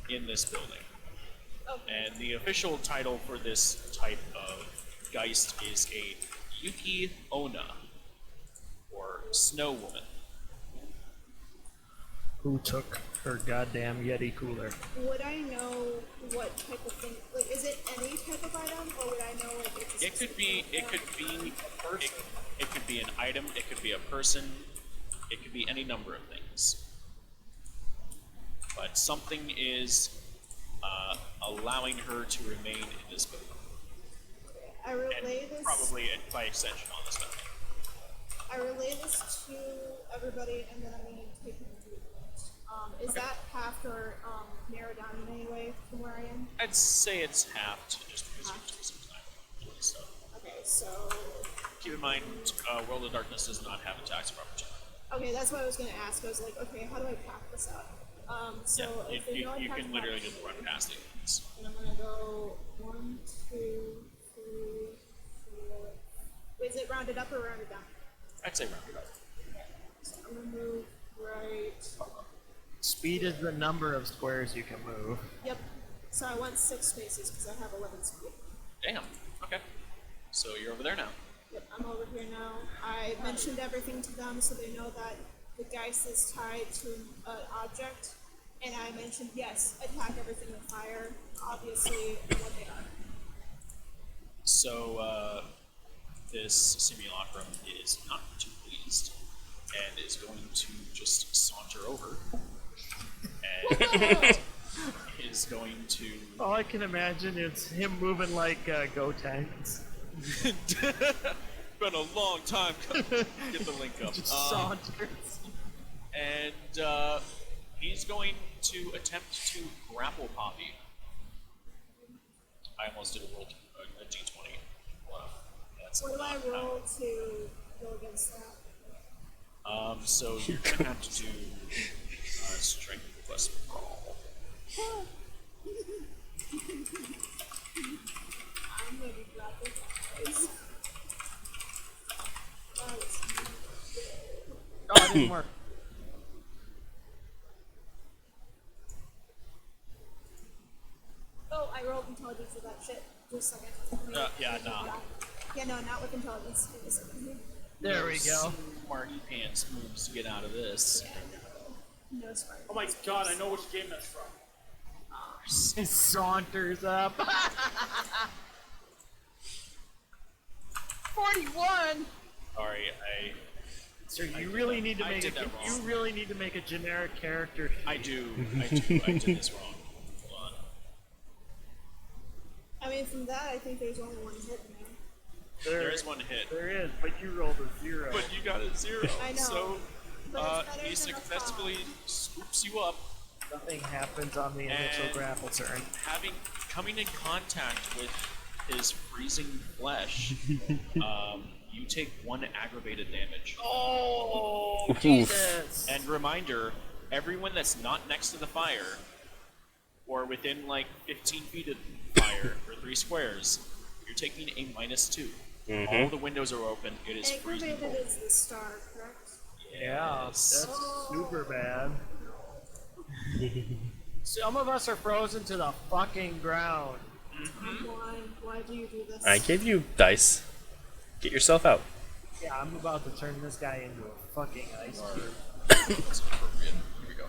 in this building. Okay. And the official title for this type of Geist is a Yuki Ona, or Snow Woman. Who took her goddamn Yeti cooler? Would I know what type of thing? Like, is it any type of item, or would I know like it's a It could specific be item? it could be an item, it could be a person, it could be any number of things. But something is allowing her to remain in this building. I And relay this. probably by extension on this building. I relay this to everybody, and then I'm going to take my view. Is that half or narrowed down in any way from where I am? I'd say it's halved just because you took some time to do this stuff. Okay, so Keep in mind, World of Darkness does not have attacks of opportunity. okay, that's what I was going to ask. I was like, okay, how do I pack this out? So Yeah, if they know I you packed can it literally out, just run past it. and I'm going to go 1, 2, 3, 4. Is it rounded up or rounded down? I'd say round it up. So I'm going to move right. Speed is the number of squares you can move. Yep. So I want 6 spaces because I have 11 speed. Damn. Okay. So you're over there now. Yep, I'm over here now. I mentioned everything to them so they know that the geist is tied to an object. And I mentioned, yes, attack everything with fire, obviously, what they are. So, this simulacrum is not too pleased and is going to just saunter over and is going to. All I can imagine is him moving like Go Tanks. Been a long time. Get the link up. Just saunters. And he's going to attempt to grapple Poppy. I almost did a d20. Wow. That's What do I not roll to go against that? So you're gonna have to do strength plus brawl. I'm gonna be grappled, guys. Oh, it didn't work. Oh, I rolled intelligence for that shit. Just a second. Yeah, nah. Yeah, no, not with intelligence. Give me a second here. There we go. Marty pants moves to get out of this. Yeah, no spark. Oh my god, I know which game that's from. He saunters up. 41. Sorry, Sir, you really need to I make did that wrong. you really need to make a generic character. I do. I did this wrong. Hold on. I mean, from that, I think there's only one hit in there. There is one hit, There is, but you rolled a 0. but you got a 0. I know, So but it's better he than a successfully scoops you up, Nothing happens on the initial And- grapple turn. coming in contact with his freezing flesh. You take 1 aggravated damage. Oh, Jesus! And reminder, everyone that's not next to the fire, or within like 15 feet of the fire, or 3 squares, you're taking a -2. All the windows are open. It is freezing Aggravated cold. is the star, correct? Yeah, Yes. that's super bad. Some of us are frozen to the fucking ground. Why do you do this? I gave you dice. Get yourself out. Yeah, I'm about to turn this guy into a fucking ice cube. That's appropriate. Here we go.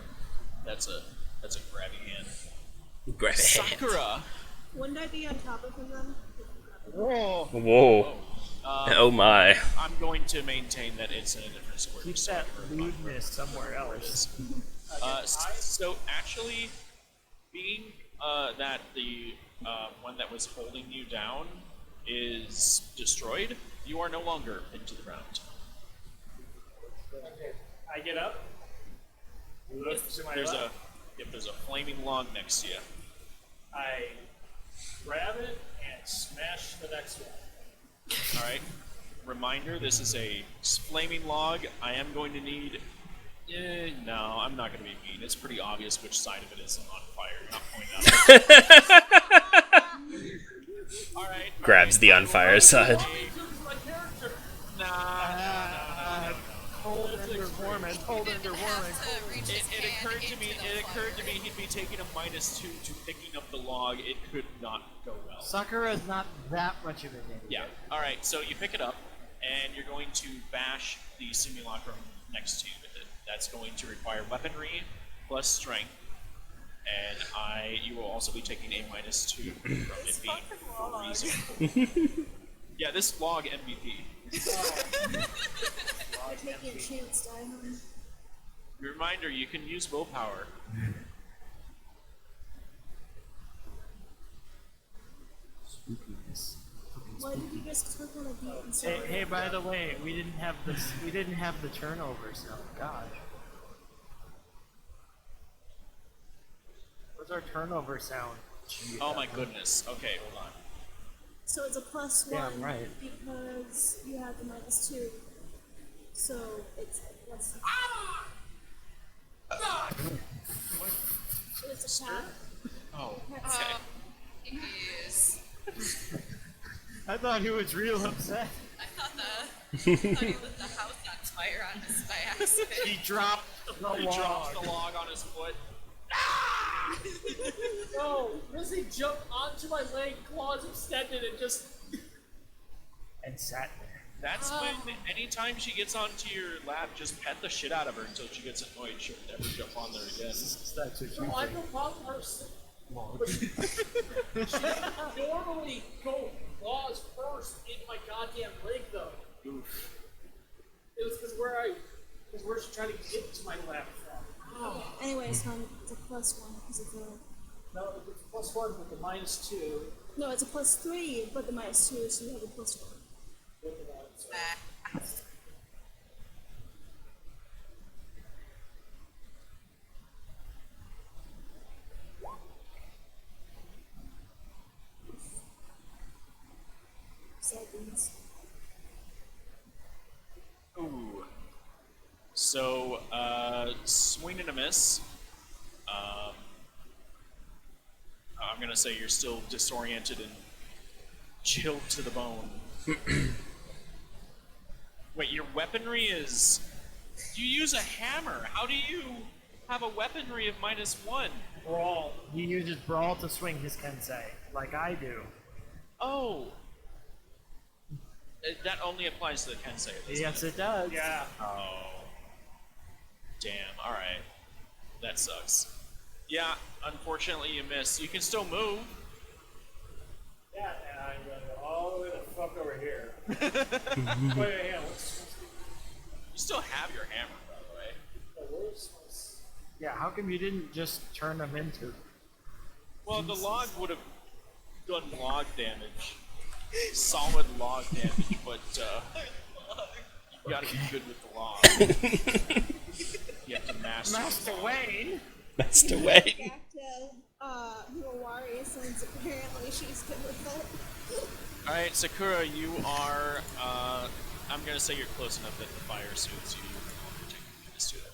That's a grabby hand. Grab it. Sakura. Wouldn't I be on top of him then? Whoa! Whoa. Oh my. I'm going to maintain that it's in a different square. Keep so that I can remind lewdness somewhere where it else. is. So actually, being that the one that was holding you down is destroyed, you are no longer pinned to the ground. I get up. Look to my There's left. there's a flaming log next to you. I grab it and smash the next one. All right. Reminder: this is a flaming log. I am going to need. No, I'm not going to be mean. It's pretty obvious which side of it is on fire. You're not pointing out. All right. Grabs the on fire side. My character. Nah. Hold under warming. Hold under warming. It occurred to me he'd be taking a -2 to picking up the log. It could not go well. Sakura is not that much of an idiot. Yeah. All right. So you pick it up, and you're going to bash the simulacrum next to you with it. That's going to require weaponry plus strength, and you will also be taking a -2 from it being freezing. Yeah, this log MVP. You're taking a chance, Diamond. Reminder: you can use willpower. Why did you just click on a beat and Hey, by the way, we didn't have this. We didn't have the turnovers. Oh gosh. What's our turnover sound? Oh my goodness. Okay, hold on. So it's a +1 Damn right. because you have the -2. So it's what's it's a cat. Oh, okay. Yes. I thought he was real upset. I thought he lit the house on fire on us by accident. He dropped the He log. drops the log on his foot. No, Lizzie jumped onto my leg, claws extended, and just. And sat there. That's when anytime she gets onto your lap, just pet the shit out of her until she gets annoyed. She'll never jump on there again. That's what you No, I think. don't bother her. But she normally go claws first in my goddamn leg, though. Oof. It was because where she tried to get to my lap from. Oh. Anyway, so it's a +1 because of the. No, it's +1 with the -2. No, it's a +3, but the -2, so you have a +1. Look at that. So. Seconds. Ooh. So, swing and a miss. I'm gonna say you're still disoriented and chilled to the bone. Wait, your weaponry is... You use a hammer. How do you have a weaponry of -1? Brawl. He uses brawl to swing his kensei, like I do. Oh. That only applies to the Kensei. doesn't Yes, it does. Yeah. Oh. Damn, alright. That sucks. Yeah, unfortunately you miss. You can still move. Yeah, and I'm gonna go all the way the fuck over here. Wait, hang on. You still have your hammer, by the way. Where's Yeah, how come you didn't just turn them into? Well, the log would have done log damage. Solid log damage, but you gotta be good with the log. You have to master Master Wayne. Master Wayne. Back to Huawari, since apparently she's good with it. Alright, Sakura, you are, I'm gonna say you're close enough that the fire suits you. Take a minute to it.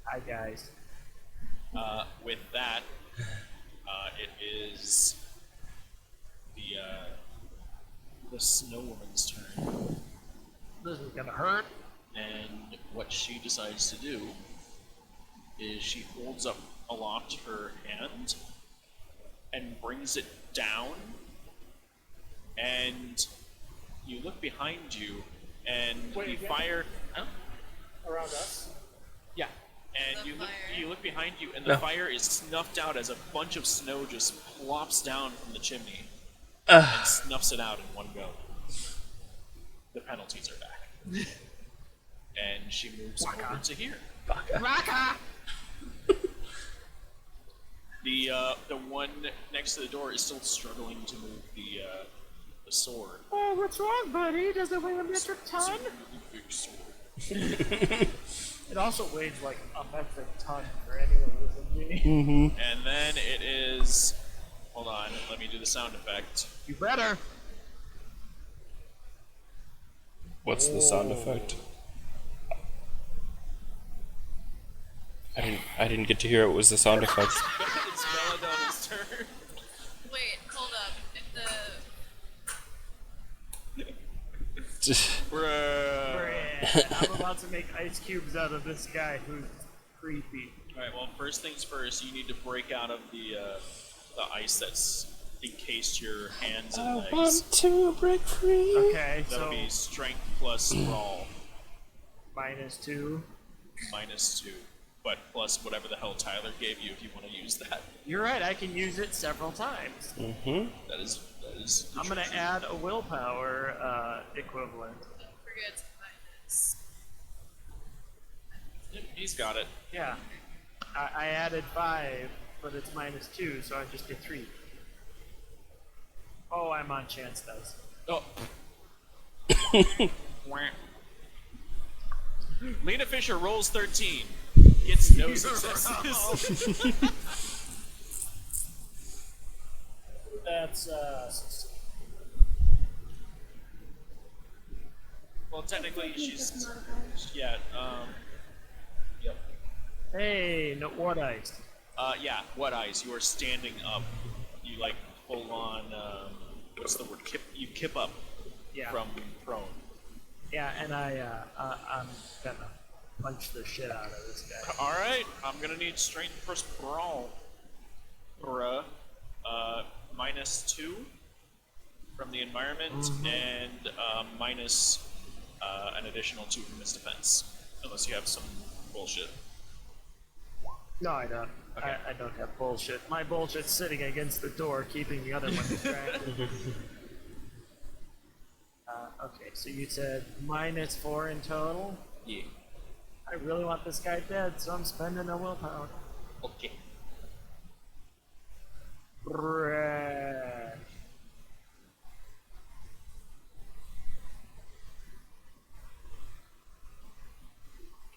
Hi guys. With that, it is the Snow Woman's turn, This is gonna hurt. and what she decides to do is she holds up aloft her hand and brings it down, and you look behind you, and Wait, the again? fire. Huh? around us? Yeah, and The you look, fire. you look behind you, and the fire is snuffed out as a bunch of snow just plops down from the chimney and snuffs it out in one go. The penalties are back, and she moves over to here. Raka! The one next to the door is still struggling to move the sword. Oh, what's wrong, buddy? Does it weigh a metric It's a ton? really big sword. It also weighs like a metric ton for anyone who's a me. And then it is. Hold on, let me do the sound effect. You better. What's the sound effect? I didn't get to hear what was the sound effect. It's Belladonna's turn. Wait, hold up. If I'm about to make ice cubes out of this guy who's creepy. Alright, well, first things first, you need to break out of the ice that's encased your hands and legs. Want to break free. Okay, That'll so be strength plus brawl, -2. -2. But plus whatever the hell Tyler gave you if you want to use that. You're right, I can use it several times. That is the I'm gonna truth. add a willpower equivalent. don't forget to minus. Yep, he's got it. Yeah. I added 5, but it's -2, so I just get 3. Oh, I'm on chance dice. Oh. Wah. Lena Fisher rolls 13. Gets no successes. That's Well, technically, she's. Yeah, Yep. Hey, no, what ice? Yeah, what eyes? You are standing up. You, like, full on, what's the word? You kip up Yeah. from prone. Yeah, and I'm gonna punch the shit out of this guy. Alright, I'm gonna need strength plus brawl. Bruh. -2 from the environment, and an additional 2 from his defense, unless you have some bullshit. No, I don't. Okay. I don't have bullshit. My bullshit's sitting against the door, keeping the other one distracted. Okay, so you said -4 in total. Yeah. I really want this guy dead, so I'm spending a willpower. Okay. Trash.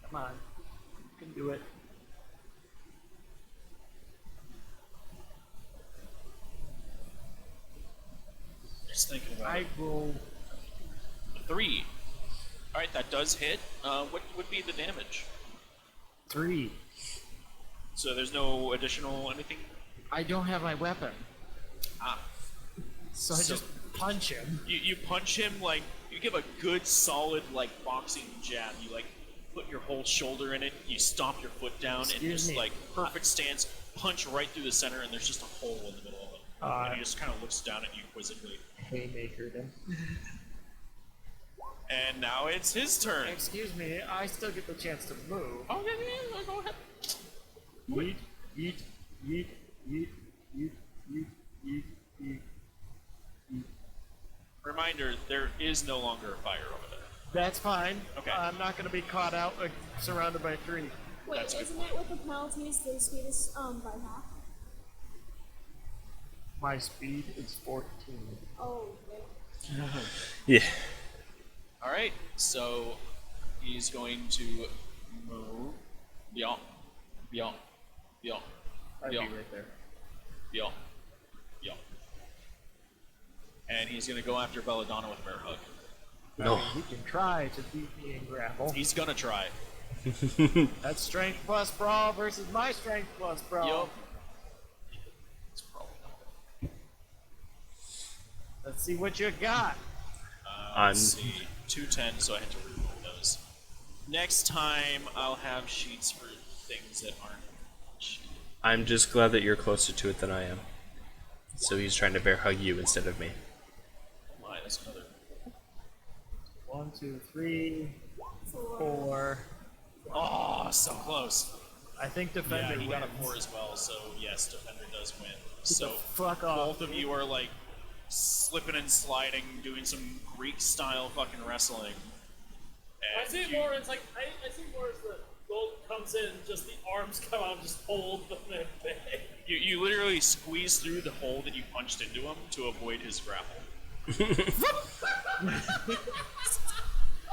Come on. You can do it. Just thinking about I it. rolled 3. All right, that does hit. What would be the damage? 3. So there's no additional anything. I don't have my weapon, Ah. so I So- just punch him. You punch him like you give a good solid like boxing jab. You like put your whole shoulder in it. You stomp your foot down and Excuse just me. like perfect stance. Punch right through the center, and there's just a hole in the middle of it. And he just kind of looks down at you quizzically. Haymaker him. And now it's his turn. Excuse me, I still get the chance to move. Oh yeah, go ahead. Yeet, yeet, yeet, yeet, yeet, yeet, yeet, yeet. Reminder: there is no longer a fire over there. That's fine. Okay. I'm not going to be caught out surrounded by 3. Wait, That's a good isn't it with the penalties the speed is by half? My speed is 14. Oh, okay. Yeah. All right, so he's going to move beyond, beyond, beyond, I'd be beyond, right there. beyond, beyond. And he's going to go after Belladonna with a bear hug. No. He can try to beat me in grapple. He's going to try. That's strength plus brawl versus my strength plus brawl. Yup. It's probably not. Let's see what you got. Let's see. 210, so I had to reroll those. Next time, I'll have sheets for things that aren't cheated. I'm just glad that you're closer to it than I am. So he's trying to bear hug you instead of me. Oh my, that's another. 1, 2, 3, 4. Oh, so close. I think Yeah, defender he got a wins. 4 as well, so yes, defender does win. Get So the fuck off. both of you are like slipping and sliding, doing some Greek style fucking wrestling. I And see it more as like I see more as the gold comes in, and just the arms come out, and just hold them in bay. you literally squeeze through the hole that you punched into him to avoid his grapple.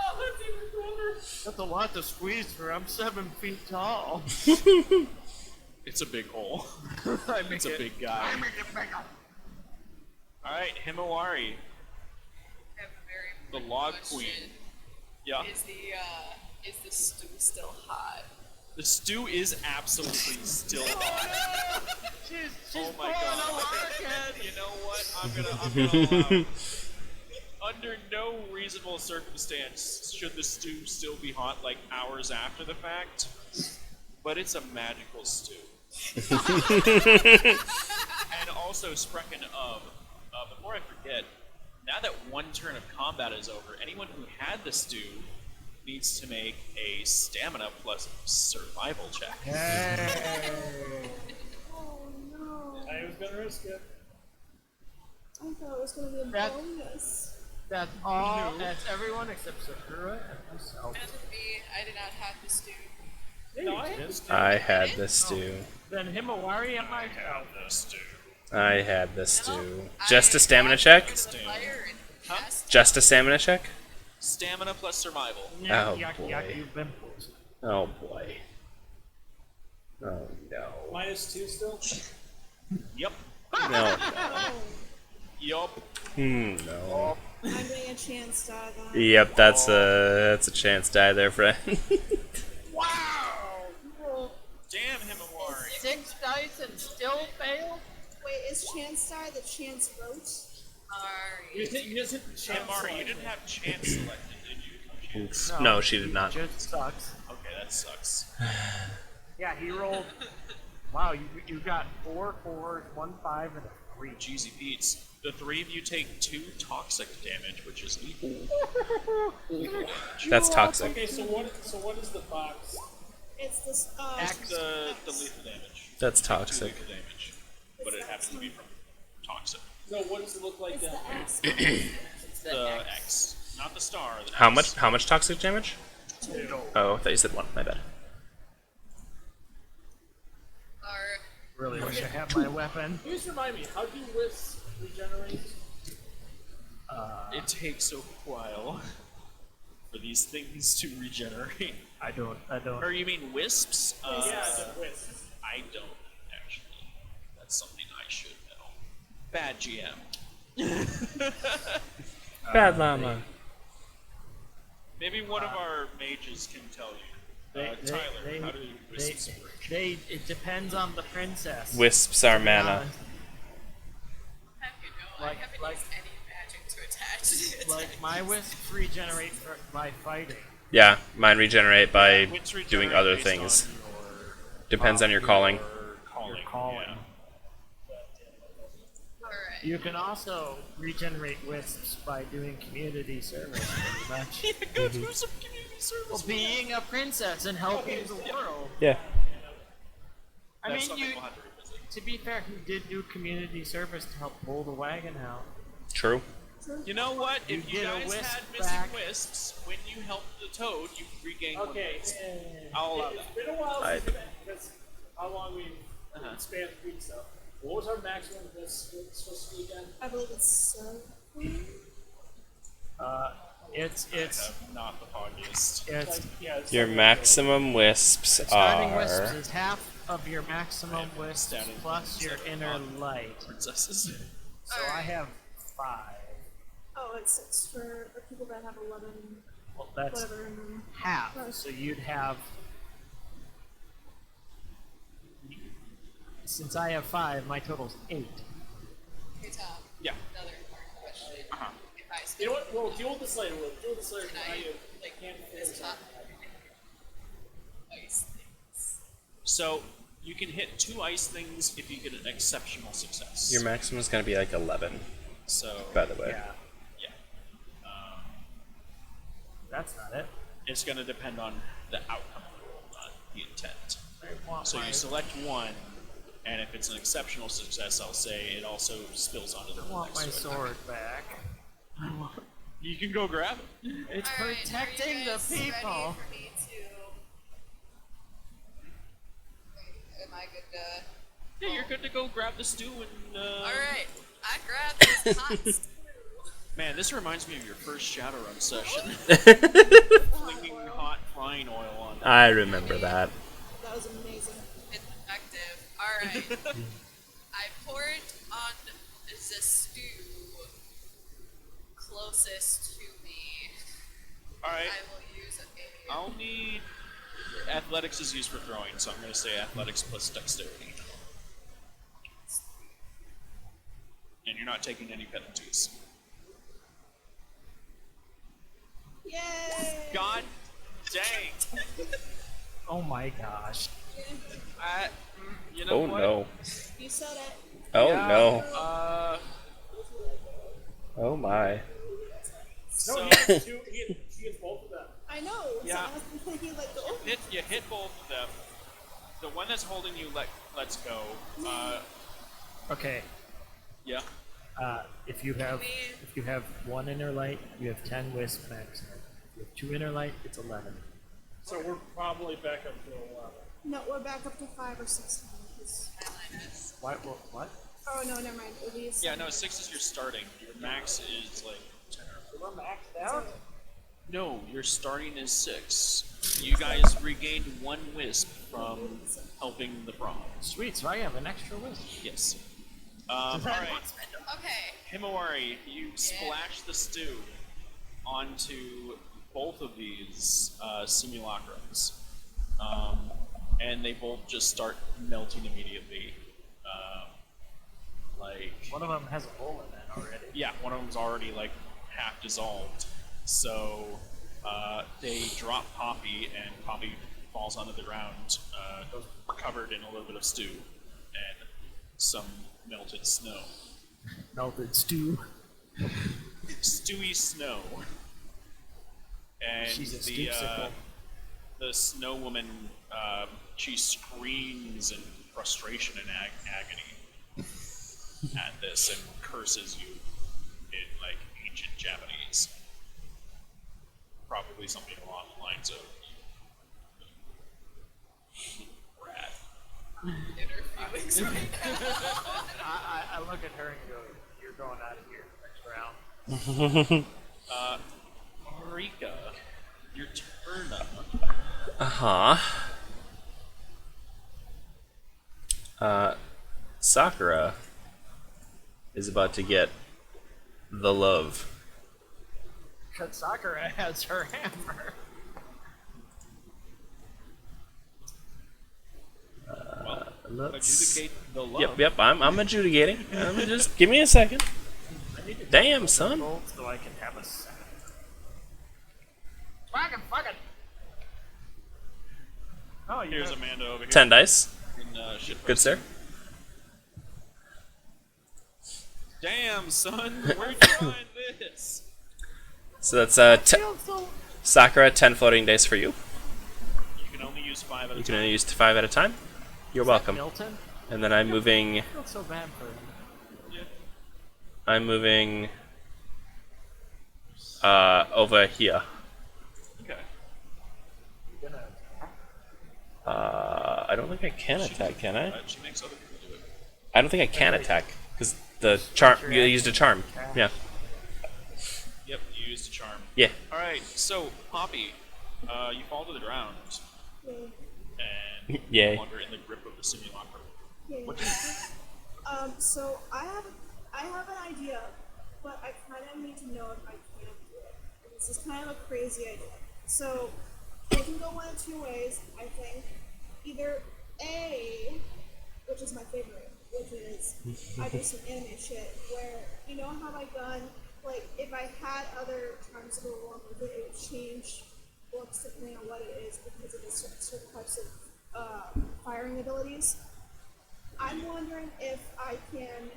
Oh, that's even cooler. That's a lot to squeeze through. I'm 7 feet tall. It's a big hole. I make It's a it- big guy. I make it bigger. Alright, Himawari, I have a very the important log question. queen. Yeah. Is the stew still hot? The stew is absolutely still hot. She's Oh my pulling god. a lark. You know what? I'm gonna allow. Under no reasonable circumstance should the stew still be hot like hours after the fact. But it's a magical stew. And also, Sprechen of, before I forget, now that one turn of combat is over, anyone who had the stew needs to make a stamina plus survival check. Oh no. I was gonna risk it. I thought it was going to be a That- bonus. That's all. That's everyone except Sakura and myself. As for me, I did not have the stew. No, I had this. I had the stew. Then Himawari at my house. The stew. I had the stew. No, Just I a stamina walked check? over to the fire and cast Just a stamina check? Stamina plus survival. Oh, Yuck, boy. yuck, you've been poisoned. Oh boy. Oh no. -2 still. Yep. No. Yup. No. I'm doing a chance die then. Yep, that's a chance die there, friend. Wow! Damn Himawari. 6 dice and still failed? Wait, is chance die the chance vote? You Sorry. just hit the chance. Himawari, you didn't have chance selected, did you? Chance. No, she did not. Just sucks. Okay, that sucks. Yeah, he rolled. Wow, you got 4 4s, 1 5, and a 3 Jeezy Pete's. The 3 of you take 2 toxic damage, which is equal. That's toxic. Okay, so what is the box? It's this. The lethal damage. That's Two toxic. lethal damage, but it happens to be from toxic. No, what does it look like It's then? the X. It's The X, not the star. The How X. much? How much toxic damage? 2. Oh, I thought you said 1. My bad. Our Really wish I had my weapon. Please remind me, how do wisps regenerate? It takes a while for these things to regenerate. I don't. Or you mean wisps? Yeah, the wisps. I don't actually. That's something I should know. Bad GM. Bad llama. Maybe one of our mages can tell you. Tyler, how do wisps work? It depends on the princess. Wisps are mana. have you know, Like- I haven't like- used any magic to attach. Like my wisps regenerate by fighting. Yeah, mine regenerate by Which regenerate doing other based things. on your- Depends on your calling. Calling. calling. Yeah. Alright. You can also regenerate wisps by doing community service, pretty much. Go do some community service. Well, being a princess and helping the world. Yeah. I That's mean, something you. we'll have to revisit. To be fair, he did do community service to help pull the wagon out. True. You know what? If you get a guys wisp had missing back. wisps, when you helped the toad, you regained one Okay, wisp. I'll allow that. it's been a while I- since because how long we've Uh-huh. expanded Greek stuff. What was our maximum wisp supposed to be again? I believe it's 7. It's I have not the foggiest. it's Yeah, it's Your like- maximum wisps starting wisps are. is half of your maximum wisps Standing plus your inner light. Princesses. So I have 5. Oh, it's 6 for people that have 11. Well, that's Whatever. And then half. So you'd have. Since I have 5, my total's 8. Hey Tom, Yeah. another important question. Uh-huh. If I You spend know what? We'll deal with this later. We'll deal with this later. Can Now I, you like, can't this top ice things. So you can hit 2 ice things if you get an exceptional success. Your maximum is gonna be like 11. So By the way. Yeah, yeah, that's not it. it's going to depend on the outcome of the roll, not the intent. I want So my- you select one, and if it's an exceptional success, I'll say it also spills onto the I want my next to it. sword back. You can go grab it. It's Alright, protecting are you the guys people. Ready for me to... Wait, am I good to... Yeah, you're good to go grab the stew and. Alright, I grabbed this hot stew. Man, this reminds me of your first Shadowrun session. Flinging hot frying oil on. I remember that. that was amazing. It's effective. Alright. I pour it on the stew closest to me. All right. I will use a... I'll need. Athletics is used for throwing, so I'm going to say athletics plus dexterity. And you're not taking any penalties. Yay! God dang! Oh my gosh. You know Oh what? no. You said it. Oh Yeah, no. Oh my. No, So he gets two. He gets both of them. I know. Yeah. So I was thinking like, oh, you hit both of them. The one that's holding you lets go. Okay. Yeah. If you have 1 inner light, you have 10 wisp maximum. If you have 2 inner light, it's 11. So we're probably back up to 11. no, we're back up to 5 or 6 now. 'cause- What? Oh no, never mind. It'll be Yeah, no, 6 is your starting. Your max is like 10 or So we're maxed out. No, your starting is 6. You guys regained 1 wisp from helping the frog. Sweet, so I have an extra wisp. Yes. Alright. Okay. Himawari, you splash the stew onto both of these simulacrums. And they both just start melting immediately. One of them has a hole in it already. Yeah, one of them's already like half dissolved. So they drop Poppy, and Poppy falls onto the ground, covered in a little bit of stew and some melted snow. Melted stew. Stewy Snow. And She's a the stoopsicle. the snow woman, she screams in frustration and agony at this and curses you in like ancient Japanese. Probably something along the lines of rat. Inner feelings right now. I look at her and go, "You're going out of here next round." Marika, your turn up. Sakura is about to get the love. Because Sakura has her hammer. Let's... Adjudicate the love. Yep, I'm adjudicating. Just give me a second. I need to Damn, son. so I can have a second. Fucking. Oh, you Here's have- Amanda over here. 10 dice. In, shit Good, sir. Damn, son, where'd you find this? So that's Sakura, 10 floating dice for you. You can only use 5 at a You time. can only use 5 at a time. You're welcome. Milton? And then I'm moving. I feel so bad for him. Yeah. I'm moving. Over here. Okay. You're gonna I don't think I can attack, can I? She makes other people do it. I don't think I can attack because the charm. You used a charm. Yeah. Yep, you used a charm. Yeah. Alright, so, Poppy, you fall to the ground and Yay. no longer in the grip of the simulacrum. Okay. What do you So I have an idea, but I kind of need to know if I can do it. This is kind of a crazy idea. So it can go one of two ways, I think. Either A, which is my favorite, which is I do some anime shit where, you know how my gun, like, if I had other charms to go along with it, it would change looks depending on what it is because of the certain types of firing abilities. I'm wondering if I can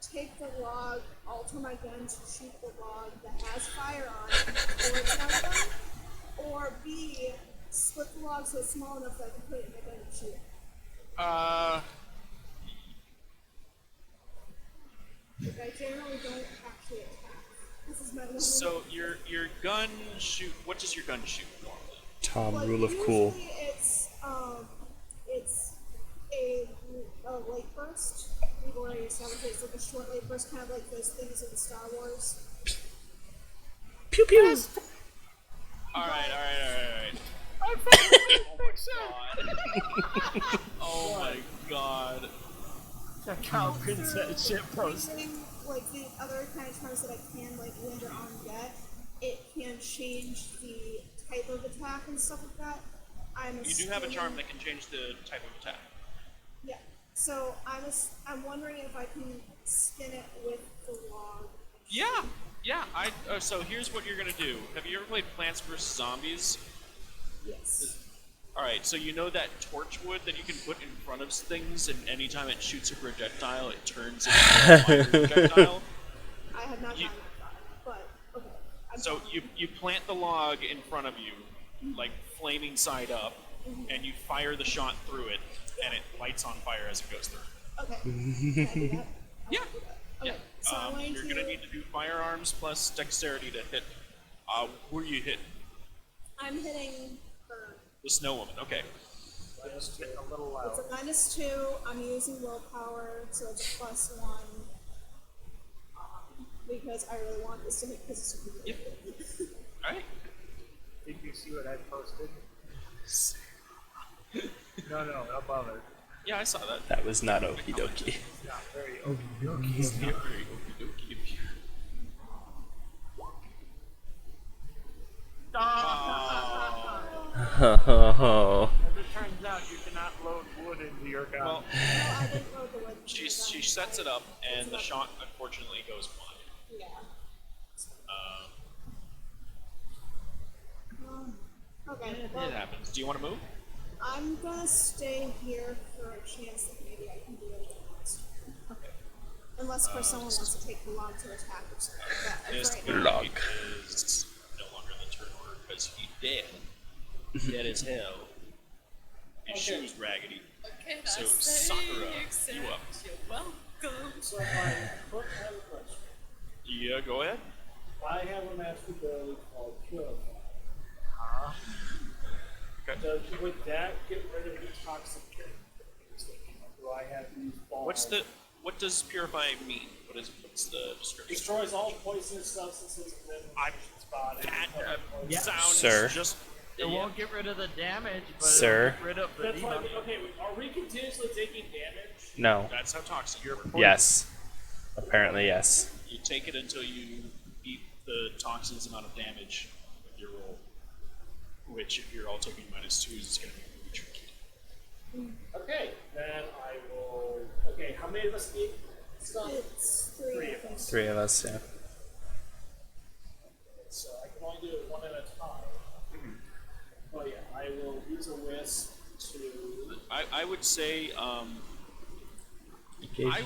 take the log, alter my gun to shoot the log that has fire on it, or it's not gun, or B, split the log so it's small enough that I can put it in my gun and shoot it. Like, I generally don't actually attack. This is my limit. So, your gun shoot... What does your gun shoot normally? Tom, Like, rule of cool. usually it's a light burst. We've already established it's like a short light burst, kind of like those things in Star Wars. Pew pew. Alright. Oh my god. check out Princess shit post. Using, like, the other kind of charms that I can, like, later on get, it can change the type of attack and stuff like that. You do have a charm that can change the type of attack. Yeah. So I'm wondering if I can spin it with the log. Yeah. So here's what you're gonna do. Have you ever played Plants vs. Zombies? Yes. Alright, so you know that torchwood that you can put in front of things, and anytime it shoots a projectile, it turns into a fire projectile? I have not You- gotten that far, but okay. So you plant the log in front of you, like flaming side up, and you fire the shot through it, and it lights on fire as it goes through. Okay. Can I do that? Yeah. Okay. So I'm going You're to. gonna need to do firearms plus dexterity to hit. Who are you hitting? I'm hitting her. The snow woman. Okay. Just getting a little It's loud. a -2. I'm using willpower, so it's a +1. Because I really want this to hit because it's super good. All right. Did you see what I posted? No, above it. Yeah, I saw that. That was not okie dokie. It's not very okie It's not very okey-dokey of you. Oh. As it turns out, you cannot load wood into your gun. Well, No, I didn't load the wood. she sets it up, and the shot unfortunately goes wide. Yeah. Okay. It Well, happens. Do you want to move? I'm gonna stay here for a chance that maybe I can do it next. Okay. Unless, of course, someone wants to take the log to attack or something like that. This Right. guy Log. is no longer the turn order because he's dead. Dead as hell. His Okay. shoes raggedy. Okay, So, that's Sakura, accept. you up. You're welcome. So I have a question. Yeah, go ahead. I have a master ability called Purify. Okay. Would that get rid of the toxic things? Do I have to use balls? What does purify mean? What's the description? Destroys all poisonous substances within the spot. That Yeah. sounds Sir. just. It won't get rid of the damage, but Sir. it'll get rid of the That's why. demon. Okay, are we continuously taking damage? No. That's how toxic you're. Yes. Apparently, yes. You take it until you beat the toxin's amount of damage with your roll. Which, if you're all taking -2s, is going to be really tricky. Okay, then I will. Okay, how many of us need stuff? It's three of us. 3 of us, yeah. So I can only do it one at a time. Oh yeah, I will use a wisp to. I would say I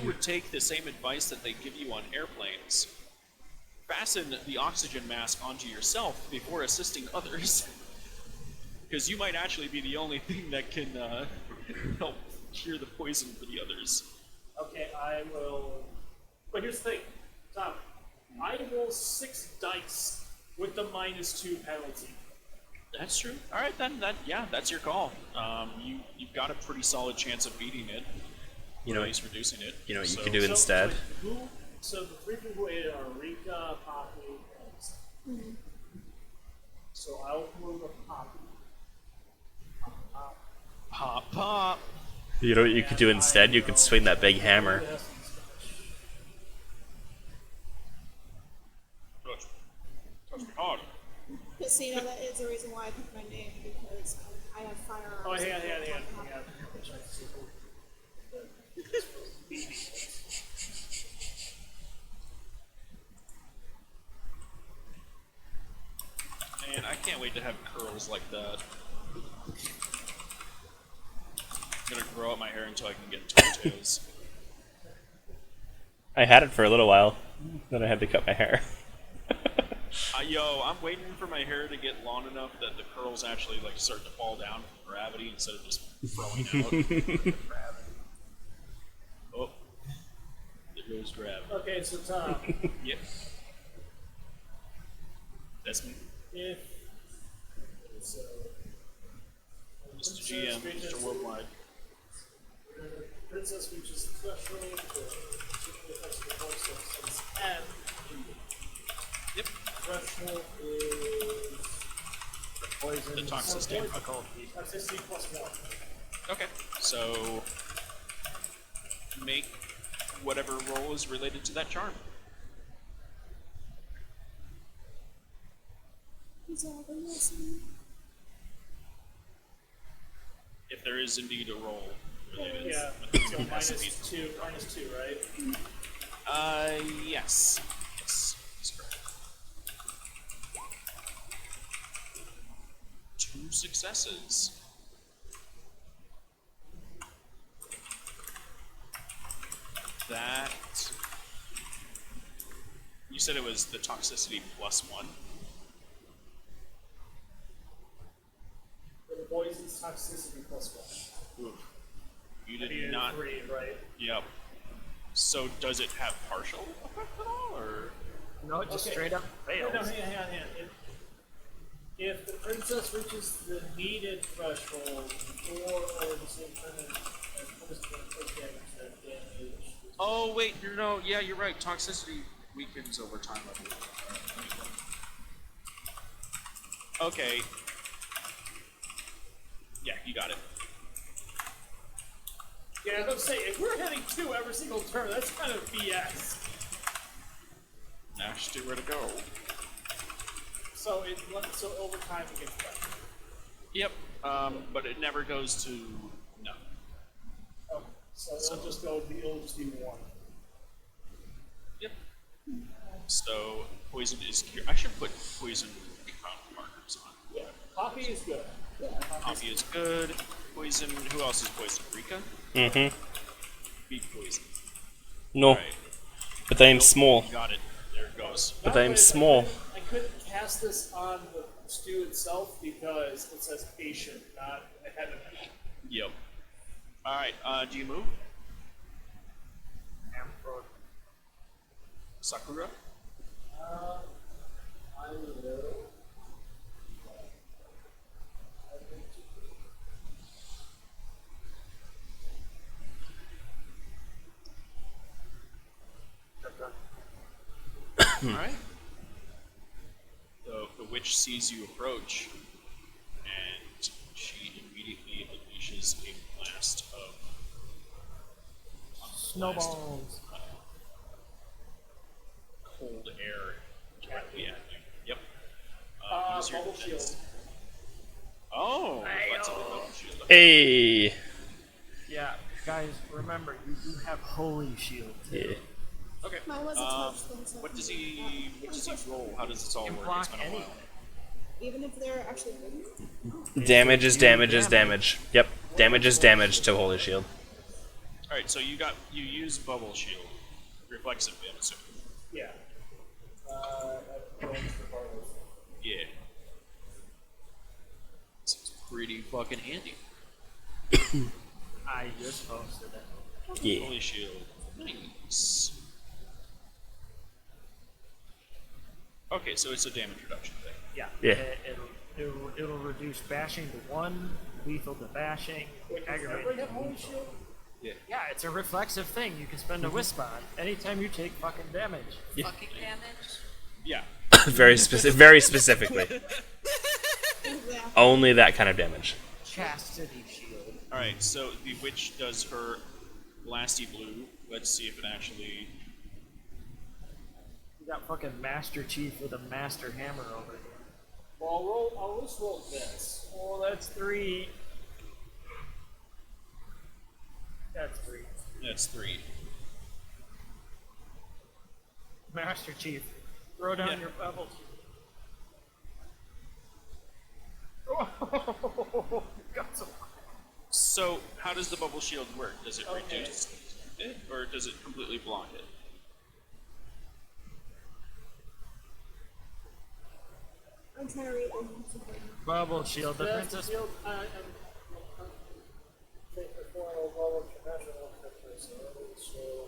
would take the same advice that they give you on airplanes. Fasten the oxygen mask onto yourself before assisting others. Because you might actually be the only thing that can help cure the poison for the others. Okay, I will. But here's the thing, Tom. I roll 6 dice with the -2 penalty. That's true. All right, then. That's your call. You've got a pretty solid chance of beating it. You know, or at least reducing it. you know what you So- can do instead? So the 3 people who ate are Rika, Poppy, and Sam. So I'll move a Poppy. Pop, pop. You know what you could do instead? You could swing that big hammer. Touch me hard. But see, you know, that is the reason why I picked my name, because I have firearms. Oh, hang on. Man, I can't wait to have curls like that. I'm gonna grow out my hair until I can get toenails. I had it for a little while, then I had to cut my hair. Yo, I'm waiting for my hair to get long enough that the curls actually like start to fall down from gravity instead of just throwing out. Oh, there goes gravity. Okay, so Tom, Yep. That's me. if so, Mr. GM, Mr. Worldwide. Princess reaches the threshold and Yep. threshold is Poison. The toxicity. toxicity +1. Okay. So make whatever roll is related to that charm. He's all the listening. If there is indeed a roll related. Yeah, so It has to be- -2, right? Yes. Yes, that's correct. 2 successes. That. You said it was the toxicity +1. For the poison's toxicity +1. Oof. You I did needed not. 3, right? Yep. So does it have partial effect at all, or? No, it just Okay. straight up fails. No, hang on. If the princess reaches the needed threshold before or the same time as poison take damage. Oh wait, no, yeah, you're right. Toxicity weakens over time. I believe. Okay. Yeah, you got it. Yeah, I was gonna say, if we're hitting 2 every single turn, that's kind of BS. Now just where to go. So over time it gets better. Yep. But it never goes to no. Oh, so it'll just be 1. Yep. So poison is cured. I should put poison markers on. Yeah, Poppy is good. Poppy is good. Poison. Who else is poison? Rika. Mm-hmm. Be poison. No. Alright. But I am small. You got it. There it goes. But I am small. I couldn't cast this on the stew itself because it says patient, not ahead of it. Yep. Alright, do you move? Sakura? I will. Alright. The witch sees you approach, and she immediately unleashes a blast of Snowballs. cold air directly at you. Yep. Bubble use your shield. defense. Oh, that's a bubble shield. Hey. Yeah, guys, remember, you do have holy shield. Yeah. Okay. Mine was a touch thing, so What does he roll? How does this all You work? block It's been a while. anything. even if they're actually hidden. Damage is damage is damage. Yep. Damage is damage to Holy Shield. Alright, so you use bubble shield. Reflexive, I'm assuming. Yeah. Regardless. Yeah. Seems pretty fucking handy. I just posted it. Yeah. Holy shield. Nice. Okay, so it's a damage reduction thing. Yeah. Yeah. It'll reduce bashing to 1, lethal to bashing, Everybody aggravating. have holy shield? Yeah, it's a reflexive thing you can spend a wisp on anytime you take fucking damage. Fucking damage. Yeah. Very specific. Very specifically. Yeah. Only that kind of damage. Chastity shield. Alright, so the witch does her blasty blue. Let's see if it actually. You got fucking Master Chief with a Master Hammer over here. Well, I'll just roll this. Oh, that's 3. That's 3. That's 3. Master Chief, throw down Yeah. your bubbles. Oh, got some. So, how does the bubble shield work? Does it reduce it, or does it completely block it? I'm trying to read it. Bubble shield. The That's princess. shield. Take the form of all of your natural characters, so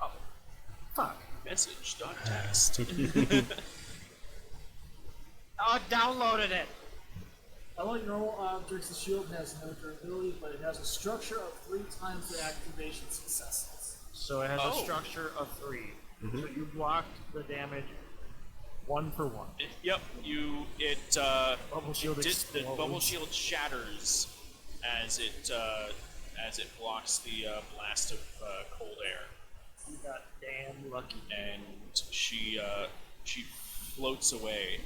Oh, fuck. Message.text. Oh, downloaded it. I'll let you know, Drix's shield has no durability, but it has a structure of 3 times the activation successes. So it has Oh. a structure of 3. So you blocked the damage 1 for 1. Yep, Bubble shield the explodes. bubble shield shatters as it blocks the blast of cold air, You got damn lucky. and she floats away.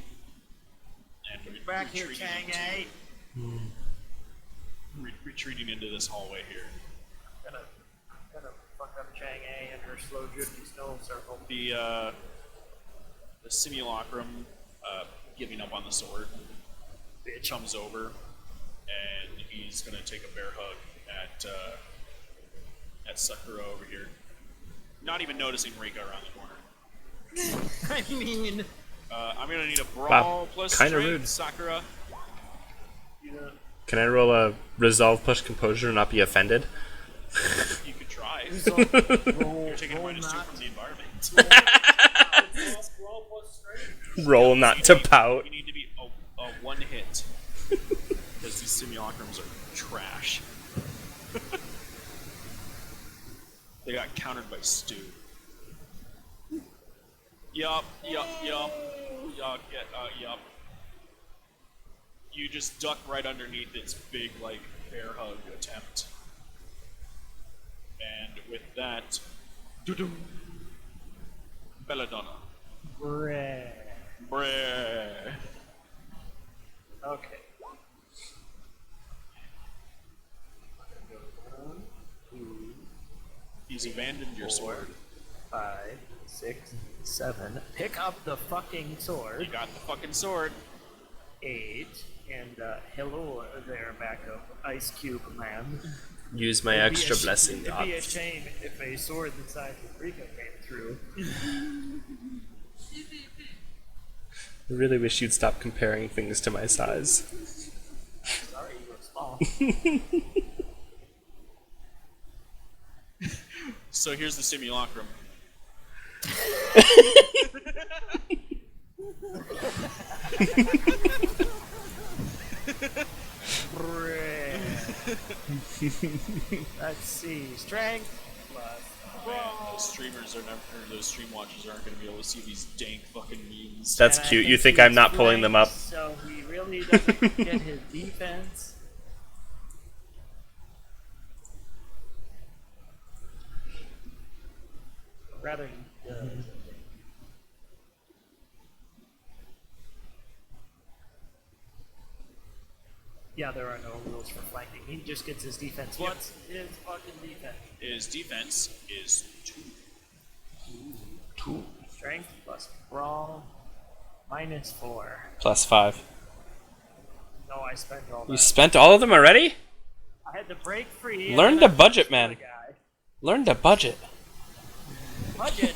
And Back here, Chang-A. retreating into this hallway here. Gonna fuck up Chang-A and her slow drifty snow circle. The simulacrum, giving up on the sword, comes over, and he's gonna take a bear hug at Sakura over here. Not even noticing Rika around the corner. I mean, I'm gonna need a brawl Wow, plus kinda strength, rude. Sakura. Can I roll a resolve plus composure and not be offended? You could try. roll, You're taking roll -2 not. from the environment. Roll plus strength. Roll not to pout. You need to be a one hit. Because these simulacrums are trash. They got countered by Stu. Yup. You just duck right underneath its big, like, bear hug attempt. And with that, doo-doo, Belladonna. Bruh. Breh. Okay. He's abandoned your sword. 5, 6, 7. Pick up the fucking sword. You got the fucking sword. 8. And hello there, back of Ice Cube Man. Use my It'd be extra a sh- blessing. It'd be a shame if a sword the size of Rika came through. I really wish you'd stop comparing things to my size. Sorry, you were small. So here's the simulacrum. Let's see. Strength plus. Man, those streamers are never, or those stream watchers aren't going to be able to see these dank fucking memes. That's And I cute. can You think see I'm his not pulling them up? strength, So he really doesn't get his defense. Rather, he does. Yeah, there are no rules for flanking. He just gets his defense. Yep. What's his fucking defense? His defense is 2. Strength plus brawl minus 4. Plus 5. No, I spent all that. You spent all of them already? I had to break free. and Learn then to I budget, switched man. to the guy. Learn to budget. Budget?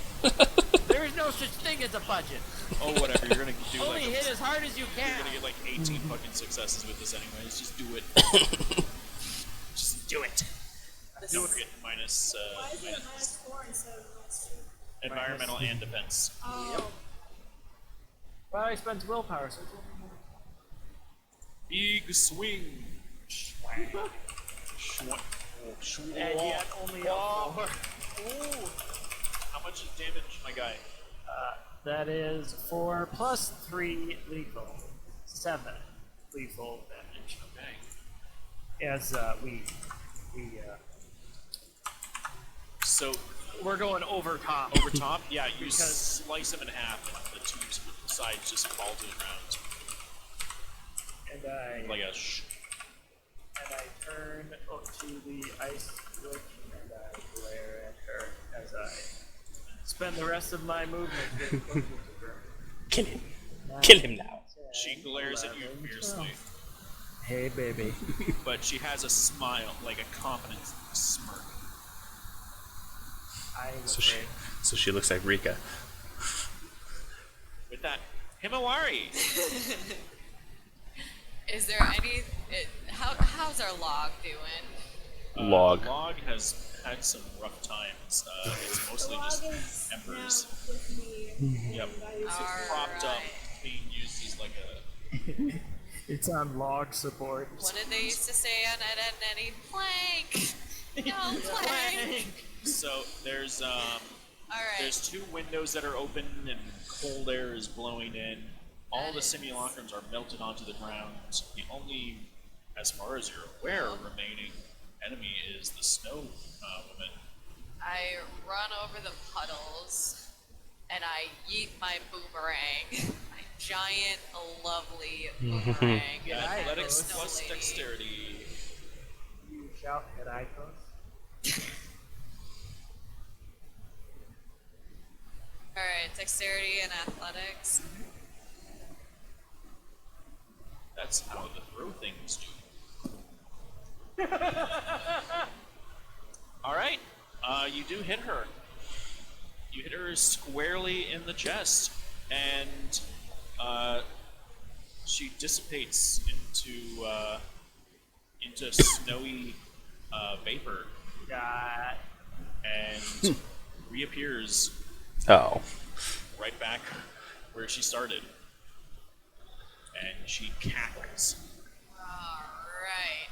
There is no such thing as a budget. Oh, whatever. You're going to do Only like hit as hard as you you're can. going to get like 18 fucking successes with this anyways. Just do it. Just do it. Don't forget minus, Why is it a minus minus 4 instead of minus 2? environmental and defense. Oh, Well, I spent willpower, so it's only more. Big swing. Schwa- And yet only a 4. Ooh. How much is damage, my guy? That is 4 plus 3 lethal. 7 lethal damage. Okay. As So we're going over top. over top, yeah, you Because- slice him in half, and the two sides just fall to the ground And I like a turn up to the ice witch and I glare at her as I spend the rest of my movement getting closer to her. Kill him. Kill him now. She glares at you 11, fiercely, 12. Hey, baby. but she has a smile, like a confident smirk. I'm So afraid. she looks like Rika. With that, Himawari. Is there any? How's our log doing? Log. The log has had some rough times. It's mostly the just log is embers. now with me. Yep. And I use it It's propped up, Alright. being used as like a. It's on log support. What did they used to say on Ed, Ed, and Eddie? Plank. No plank. So there's All right. There's 2 windows that are open and cold air is blowing in. All the simulacrums are melted onto the ground. The only, as far as you're aware, remaining enemy is the snow woman. I run over the puddles and I yeet my boomerang. My giant, lovely boomerang. Athletics Snow plus lady. dexterity. You shout at icons. Alright, dexterity and athletics. That's how the throw things do. Alright, you do hit her. You hit her squarely in the chest, and she dissipates into snowy vapor God. and reappears Oh. right back where she started. And she cackles. Alright.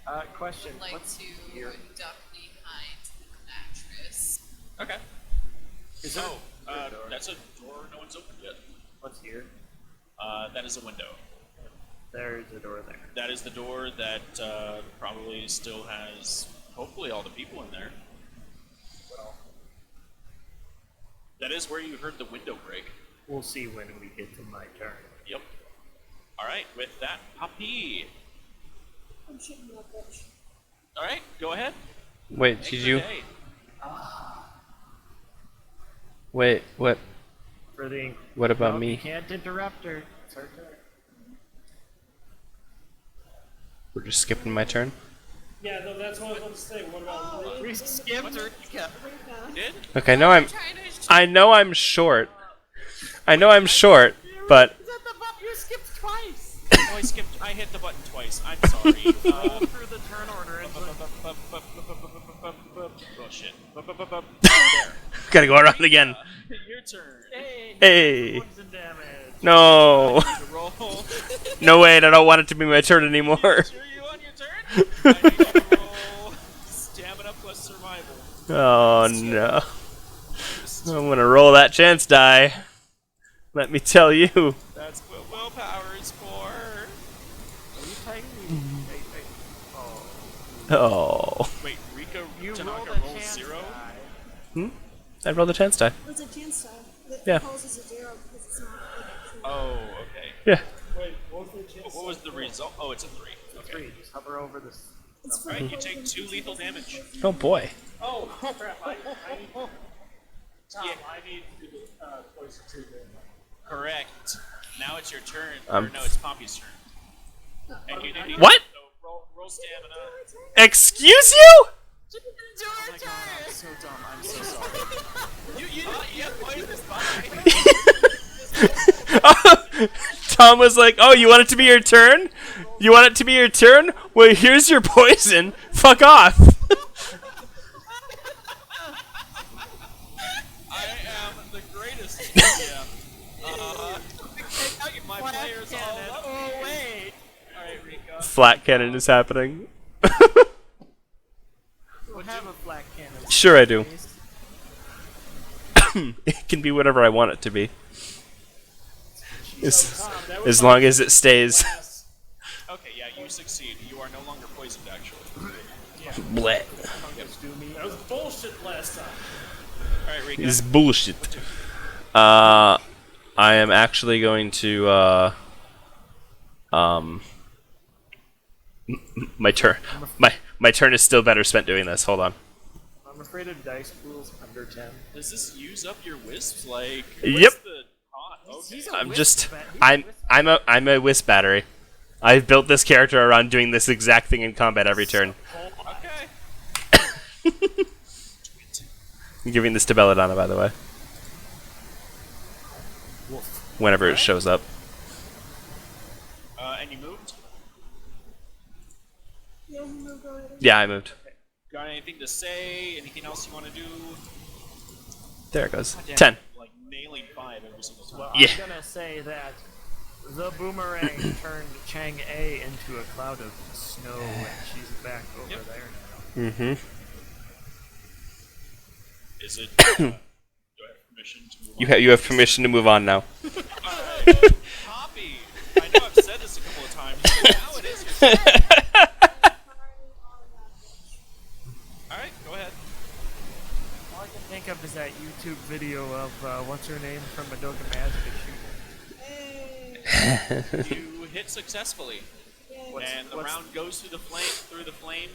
I Question. would like What's to here? duck behind the mattress. Okay. Is there So, a door? that's a door no one's opened yet. What's here? That is a window. There's a door there. That is the door that probably still has, hopefully, all the people in there. Well, That is where you heard the window break. we'll see when we get to my turn. Yep. Alright, with that, Poppy. I'm shooting that bitch. Alright, go ahead. Wait, Make did your you? day. Wait, what? For the. What about No, me? You can't interrupt her. It's her turn. We're just skipping my turn. Yeah, no, that's what I was going to say. What about Oh, We skipped her. Rika. Did? Okay, I know I'm Trying to sh- I know I'm short. I know I'm short, but You skipped twice. Oh, I hit the button twice. I'm sorry. Through the turn order. And Oh shit. gotta go around again. Your turn. Hey. Points and damage. No. To roll. No wait, I don't want it to be my turn anymore. Sure you on your turn? I need you to roll stamina plus survival. Oh no. I'm gonna roll that chance die. Let me tell you. That's what willpower is for. Are you playing me? Oh. Oh. Wait, Rika You Tanaka rolled a rolls chance 0? die. I rolled a chance die. It's a chance die. That Yeah. poses a 0 because it's not like actually. Oh, okay. Yeah. Wait, what was the chance? What was the result? Oh, it's a 3. Okay. 3. Just hover over this. It's for Alright, you poison take 2 because lethal it doesn't damage. poison. Oh boy. Oh, crap. I need. Tom, Yeah. I need to do poison too. Then. Correct. Now it's your turn. Um, Or no, it's Poppy's turn. And you need What? So roll stamina. Excuse you? Oh my god, I'm so dumb. I'm so sorry. you have poison spy. Tom was like, "Oh, you want it to be your turn? You want it to be your turn? Well, here's your poison. Fuck off." I am the greatest. Yeah. My players all love Oh, me. wait. Alright, Rika. Flat cannon is happening. You have a black cannon. Sure I do. It can be whatever I want it to be. As long as it stays. Okay, yeah, you succeed. You are no longer poisoned, actually. Bleh. That was bullshit last time. Alright, Rika. This is bullshit. I am actually going to my turn. My turn is still better spent doing this. Hold on. I'm afraid of dice pools under 10. Does this use up your wisps? Like, Yep. what's the okay. He's a I'm wisp just bat- he's a I'm wisp I'm a wisp battery. I've built this character around doing this exact thing in combat every turn. Okay. I'm giving this to Belladonna, by the way. Whenever it shows up. And you moved? Yeah, he moved already. Yeah, I moved. Got anything to say? Anything else you want to do? There it goes. Damn, 10. Like nailing 5 every single time. Well, Yeah. I'm gonna say that the boomerang turned Chang A into a cloud of snow, and she's back over Yep. there now. Mm-hmm. Is it? Do I have permission to move on? You have permission to move on now. Alright. Poppy! I know I've said this a couple of times, but now it is your turn. Alright, go ahead. All I can think of is that YouTube video of what's her name from Madoka Magica shooting. Hey. You hit successfully. Yay. And the round goes through the flame,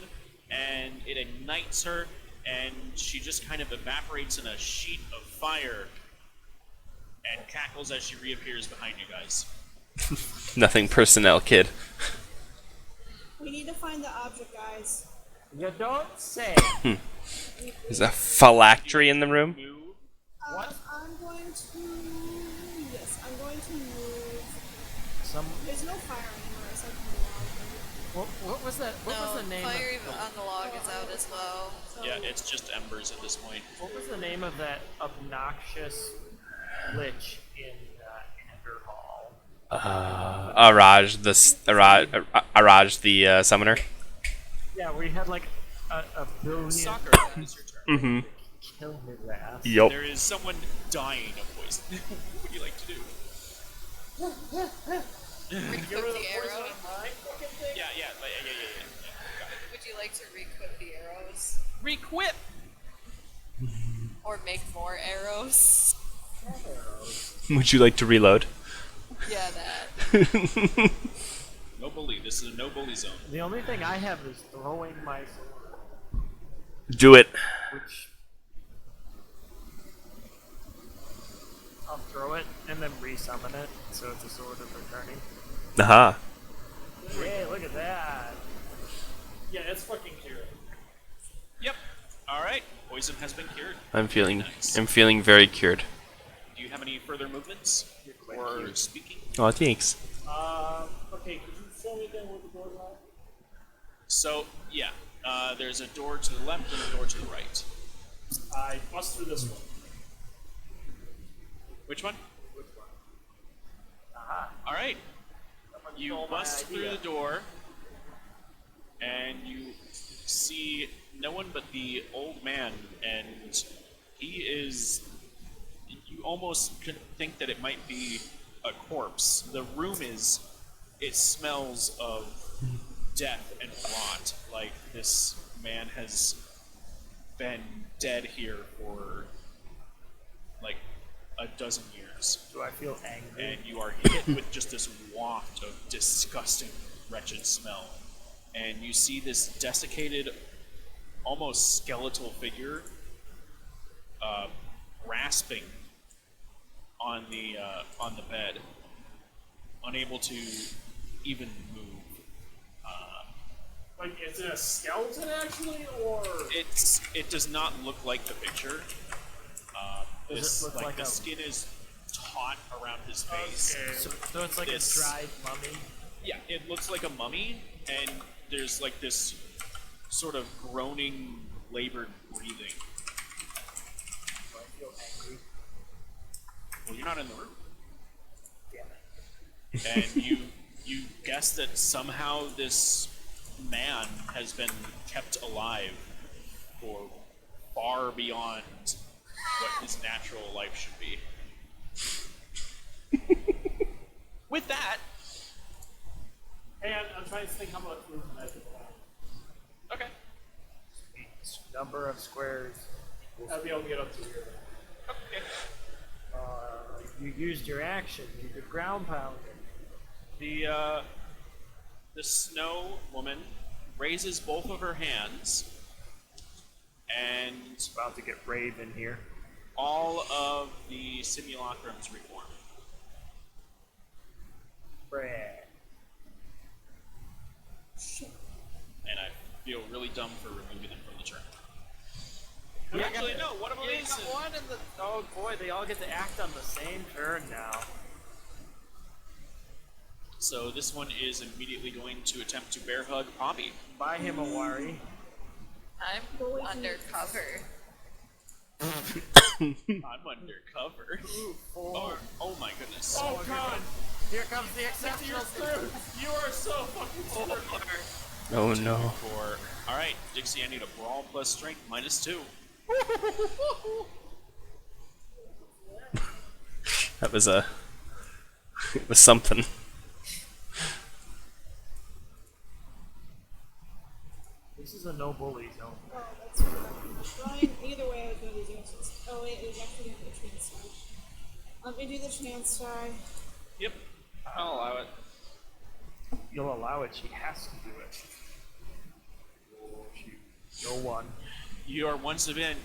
and it ignites her, and she just kind of evaporates in a sheet of fire, and cackles as she reappears behind you guys. Nothing personnel, kid. We need to find the object, guys. You don't say. There's a phylactery in the room. Moo. I'm going to. Yes, I'm going to move. Some. There's no fire anywhere, so I can move. What was that? What was the name? Fire Of, on the log is out as well. So Yeah, it's just embers at this point. what was the name of that obnoxious lich in Ender Hall? Araj, the summoner. Yeah, we had like a billion. Soccer, that is your turn. Mm-hmm. Kill his ass. Yup. There is someone dying of poison. What would you like to do? Recook the arrow. Yeah. Would you like to recook the arrows? Requip! Or make more arrows? Would you like to reload? Yeah, that. No bully. This is a no bully zone. The only thing I have is throwing my sword, Do it. which I'm throwing throw it and then resummon it, so it's a sword of returning. Aha. Hey, look at that! Yeah, it's fucking cute. Yep. All right. Poison has been cured. I'm feeling Nice. very cured. Do you have any further movements quite or cute. speaking? Oh, thanks. Okay, could you show me again where the doors are? So yeah, there's a door to the left and a door to the right. I bust through this one. Which one? Which one? Aha. All right. Someone You stole my bust through idea. the door, and you see no one but the old man, and he is. You almost could think that it might be a corpse. The room is. It smells of death and rot. Like this man has been dead here for like a dozen years. Do I feel angry? And you are hit with just this waft of disgusting, wretched smell. And you see this desiccated, almost skeletal figure rasping on the bed, unable to even move. Like, is it a skeleton actually, or It does not look like the picture. Does it look like the a- skin is taut around his face. Okay. So it's like This- a dried mummy. Yeah, it looks like a mummy, and there's like this sort of groaning, labored breathing. Do I feel angry? Well, you're not in the room, Damn it. and you guess that somehow this man has been kept alive for far beyond what his natural life should be. With that, hey, I'm trying to think how much room I could have. okay. Number of squares. I'll be able to get up to here. Okay. You used your action. You could ground pound it. The snow woman raises both of her hands, and About to get rave in here. all of the simulacrums reform. Brad. And I feel really dumb for removing them from the turn. Yeah, Actually, no, one of them You is. got one in the. Oh boy, they all get to act on the same turn now. So this one is immediately going to attempt to bear hug Poppy. Buy him a worry. I'm undercover. I'm undercover. Oh my goodness. Oh god! Here comes the exceptional. You are so fucking screwed. Oh no. For all right, Dixie, I need a brawl plus strength -2. That was a. It was something. This is a no bully zone. Oh, that's fine. Either way, I was gonna do X's. Oh wait, it was actually gonna be a chance die. Let me do the chance die. Yep, I'll allow it. You'll allow it. She has to do it. Oh, no one. You are once again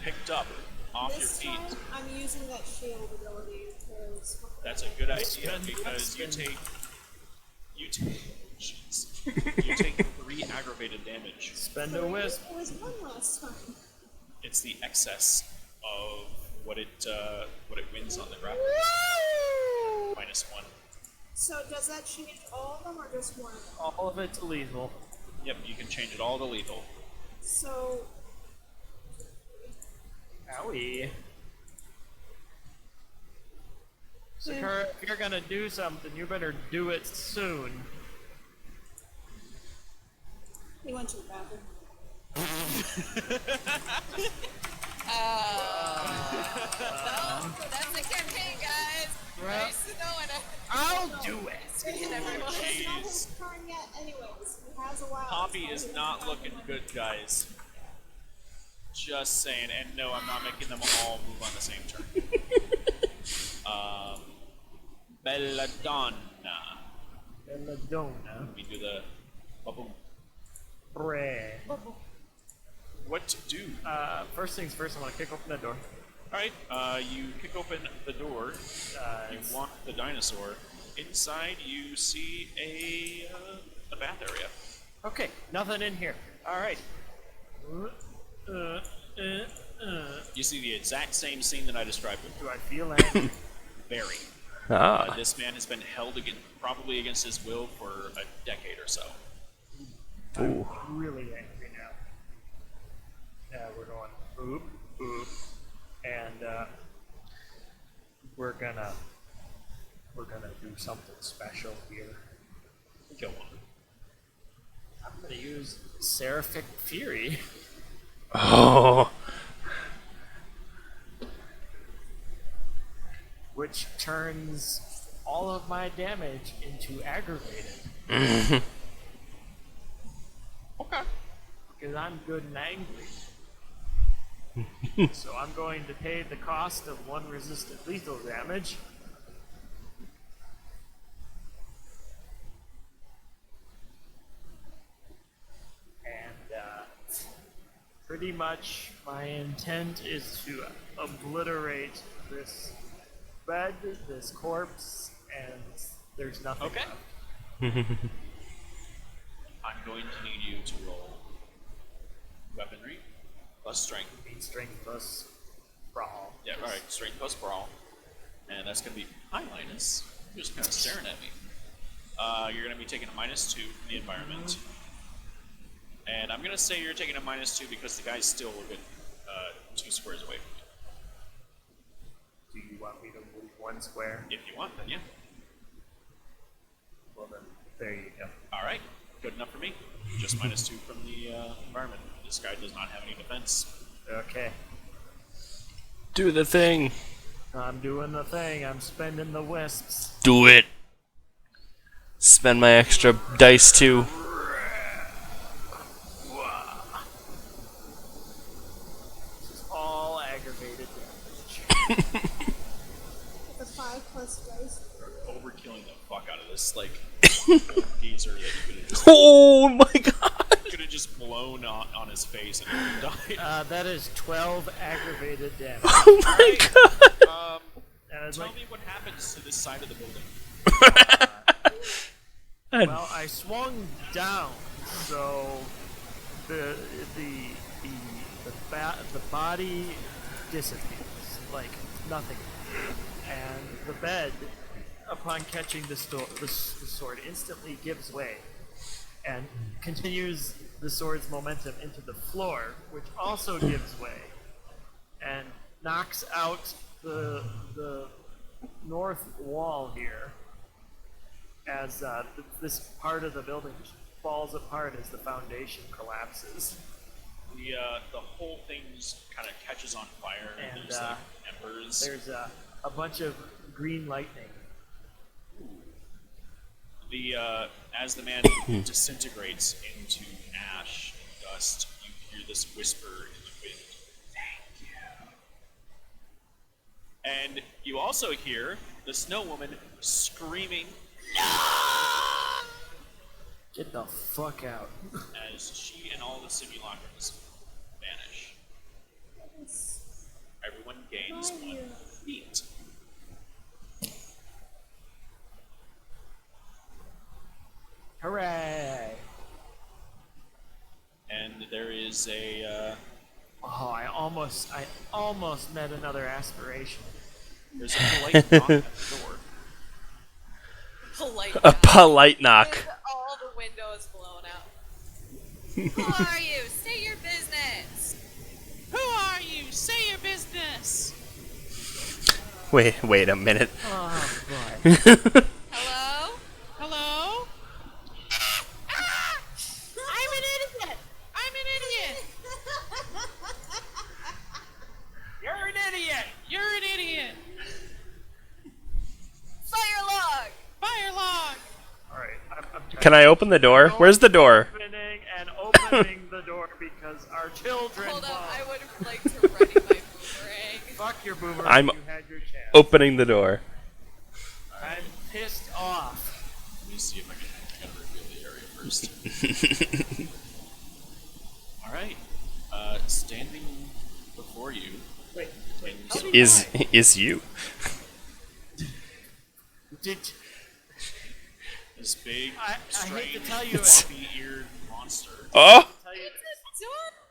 picked up off This your time, feet. I'm using that shield ability because. That's a good idea because you take jeez. You take 3 aggravated damage. Spend a wisp. It was one last time. It's the excess of what it wins on the grapple. -1. So does that change all of them or just one of them? All of it's lethal. Yep, you can change it all to lethal. So Owie. Sakura, if you're gonna do something, you better do it soon. he went to the bathroom. That's the campaign, guys. Nice to know it. I'll do it. It's not his turn yet, anyways. He has a while. Poppy is not looking good, guys. Just saying, and no, I'm not making them all move on the same turn. Belladonna. Belladonna. We do the boom. Bread. What to do? First things first, I want to kick open the door. Alright, you kick open the door. You walk the dinosaur. Inside, you see a bath area. Okay, nothing in here. All right. You see the exact same scene that I described Do before. I feel angry? Very. Ah. This man has been held probably against his will for a decade or so. Ooh. I'm really angry now. We're going boop, boop, and we're gonna do something special here. Go on. I'm gonna use Seraphic Fury, Oh. which turns all of my damage into aggravated. Okay. Because I'm good and angry. So I'm going to pay the cost of 1 resistant lethal damage. And pretty much my intent is to obliterate this bed, this corpse, and there's nothing Okay. left. I'm going to need you to roll weaponry plus strength. Mean strength plus brawl. Yeah, alright, strength plus brawl. And that's going to be hi, Linus. You're just kind of staring at me. You're going to be taking a -2 from the environment. And I'm going to say you're taking a -2 because the guy's still a good 2 squares away from Do you want me to move 1 square? you. If you want, then yeah. Well then, there you go. Alright, good enough for me. Just -2 from the environment. This guy does not have any defense. Okay. Do the thing. I'm doing the thing. I'm spending the wisps. Do it. Spend my extra dice too. This is all aggravated damage. With a 5 plus dice. You're overkilling the fuck out of this, like, geezer that you Oh my god. could have just blown on his face and he would have died. That is 12 aggravated damage. Oh my god. And it's Tell like, me what happens to this side of the building. well, I swung down, so the body disappears like nothing, and the bed, upon catching the sword, instantly gives way and continues the sword's momentum into the floor, which also gives way and knocks out the north wall here as this part of the building falls apart as the foundation collapses. The whole thing kind of catches on fire and And there's like embers. there's a bunch of green lightning. As the man disintegrates into ash and dust, you hear this whisper in the wind. Thank you. And you also hear the snow woman screaming Get the fuck out. as she and all the simulacrums vanish. Everyone gains 1 feet. Hooray! And there is a Oh, I almost met another aspiration. there's a polite knock at the door. Polite. A polite knock. With all the windows blown out. Who are you? Say your business. Who are you? Say your business. Wait a minute. Oh boy. Hello? Hello? Ah! I'm an idiot. I'm an idiot. You're an idiot! You're an idiot. Fire log. Fire log. Alright, I'm Can I open the door? Where's the door? opening and opening the door because our children Hold up. won't. I would have liked to ready my boomerang. Fuck your boomerang, I'm you had your chance. opening the door. I'm pissed off. Let me see if I gotta reveal the area first. Alright. Standing before you Wait, in I'll be fine. is you. Did This big, I hate to strange, tell you it. floppy-eared monster. Oh, tell you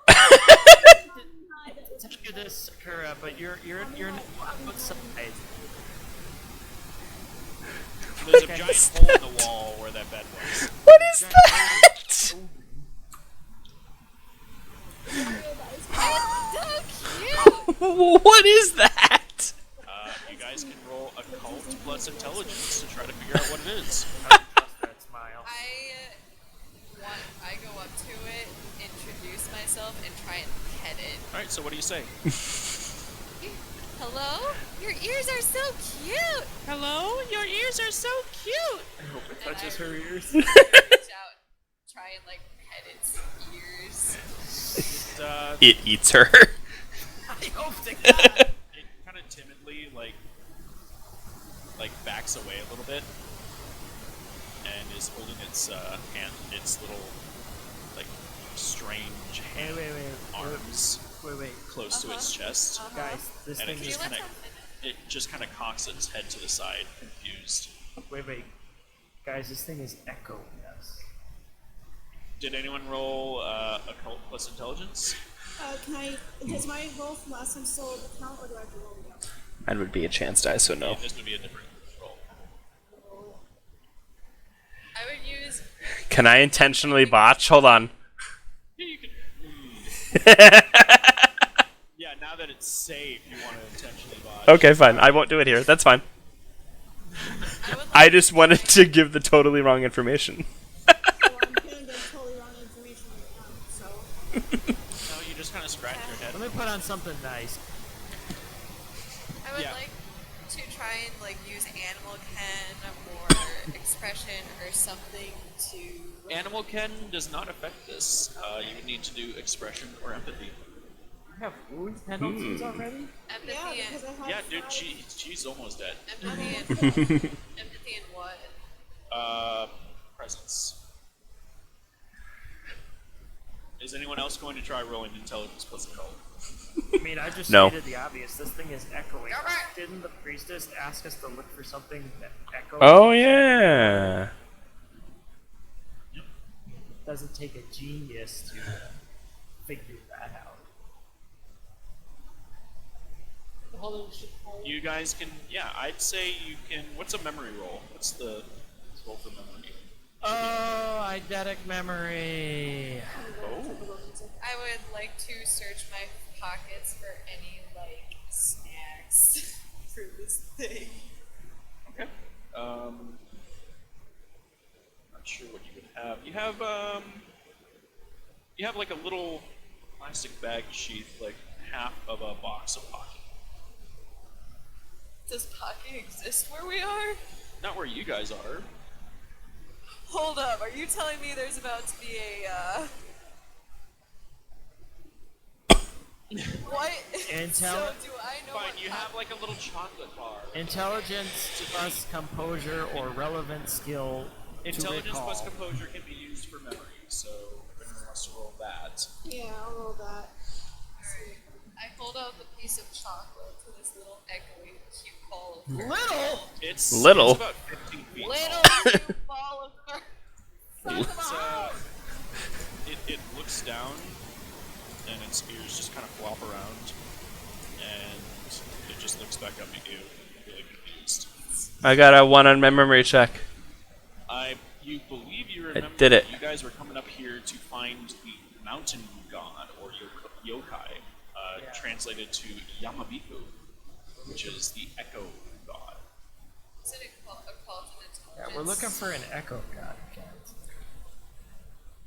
It's tell you this, Kura, but you're not outside. There's a giant hole in the wall where that bed was. what is that? so cute! What is that? You guys can roll occult plus intelligence to try to figure out what it is. That smile. I go up to it, introduce myself, and try and pet it. Alright, so what do you say? Hello? Your ears are so cute! Hello, your ears are so cute. I hope it touches her ears. Reach out, try and like pet its ears. It eats her. I hope to God. It kind of timidly, like backs away a little bit, and is holding its hand, its little, like, strange hand arms Wait. close to its chest, Guys, this and thing it is. just kind of, cocks its head to the side, confused. Wait. Guys, this thing is echo. Yes. Did anyone roll occult plus intelligence? Does my roll from last time still count, or do I have to roll it out? Mine would be a chance die, so no. Yeah, this would be a different roll. I would use. Can I intentionally botch? Hold on. Yeah, you can. Yeah, now that it's saved, you want to intentionally botch. Okay, fine. I won't do it here. That's fine. I just wanted to give the totally wrong information. So I'm gonna get totally wrong information right now, so. No, you just kind of scratch your head. Let me put on something nice. I would Yeah. like to try and like use animal ken or expression or something to. Animal Ken does not affect this. You would need to do expression or empathy. You have wound penalties already? Empathy Yeah, and because I have Yeah, dude, five- she's almost dead. empathy and empathy and what? Presence. Is anyone else going to try rolling intelligence plus occult? I mean, I just No. stated the obvious. This thing is echoing. Alright. Didn't the priestess ask us to look for something that echoes? Oh, yeah. It doesn't take a genius to figure that out. You guys can, yeah, I'd say you can. What's a memory roll? What's the roll for memory? Oh, eidetic memory. Oh, I would like to search my pockets for any like snacks for this thing. okay. Not sure what you would have. You have like a little plastic bag sheath, like half of a box of Pocky. Does Pocky exist where we are? Not where you guys are. Hold up, are you telling me there's about to be a what? So do I know Fine, what you have like a little chocolate bar. Intelligence plus composure or relevant skill to Intelligence recall. plus composure can be used for memory, so if anyone wants to roll that. Yeah, I'll roll that. Alright. I hold out the piece of chocolate to this little echoing cute ball of fur. Little? It's Little. It's about 15 feet Little tall. cute ball of fur. It's, it looks down, and its ears just kind of flop around, and it just looks back up at you, really confused. I got a 1 on my memory check. You believe you remember did it. that you guys were coming up here to find the mountain god, or yokai, Yeah. translated to Yamabiku, which is the echo god. Is it a cult of intelligence? Yeah, we're looking for an echo god, guys.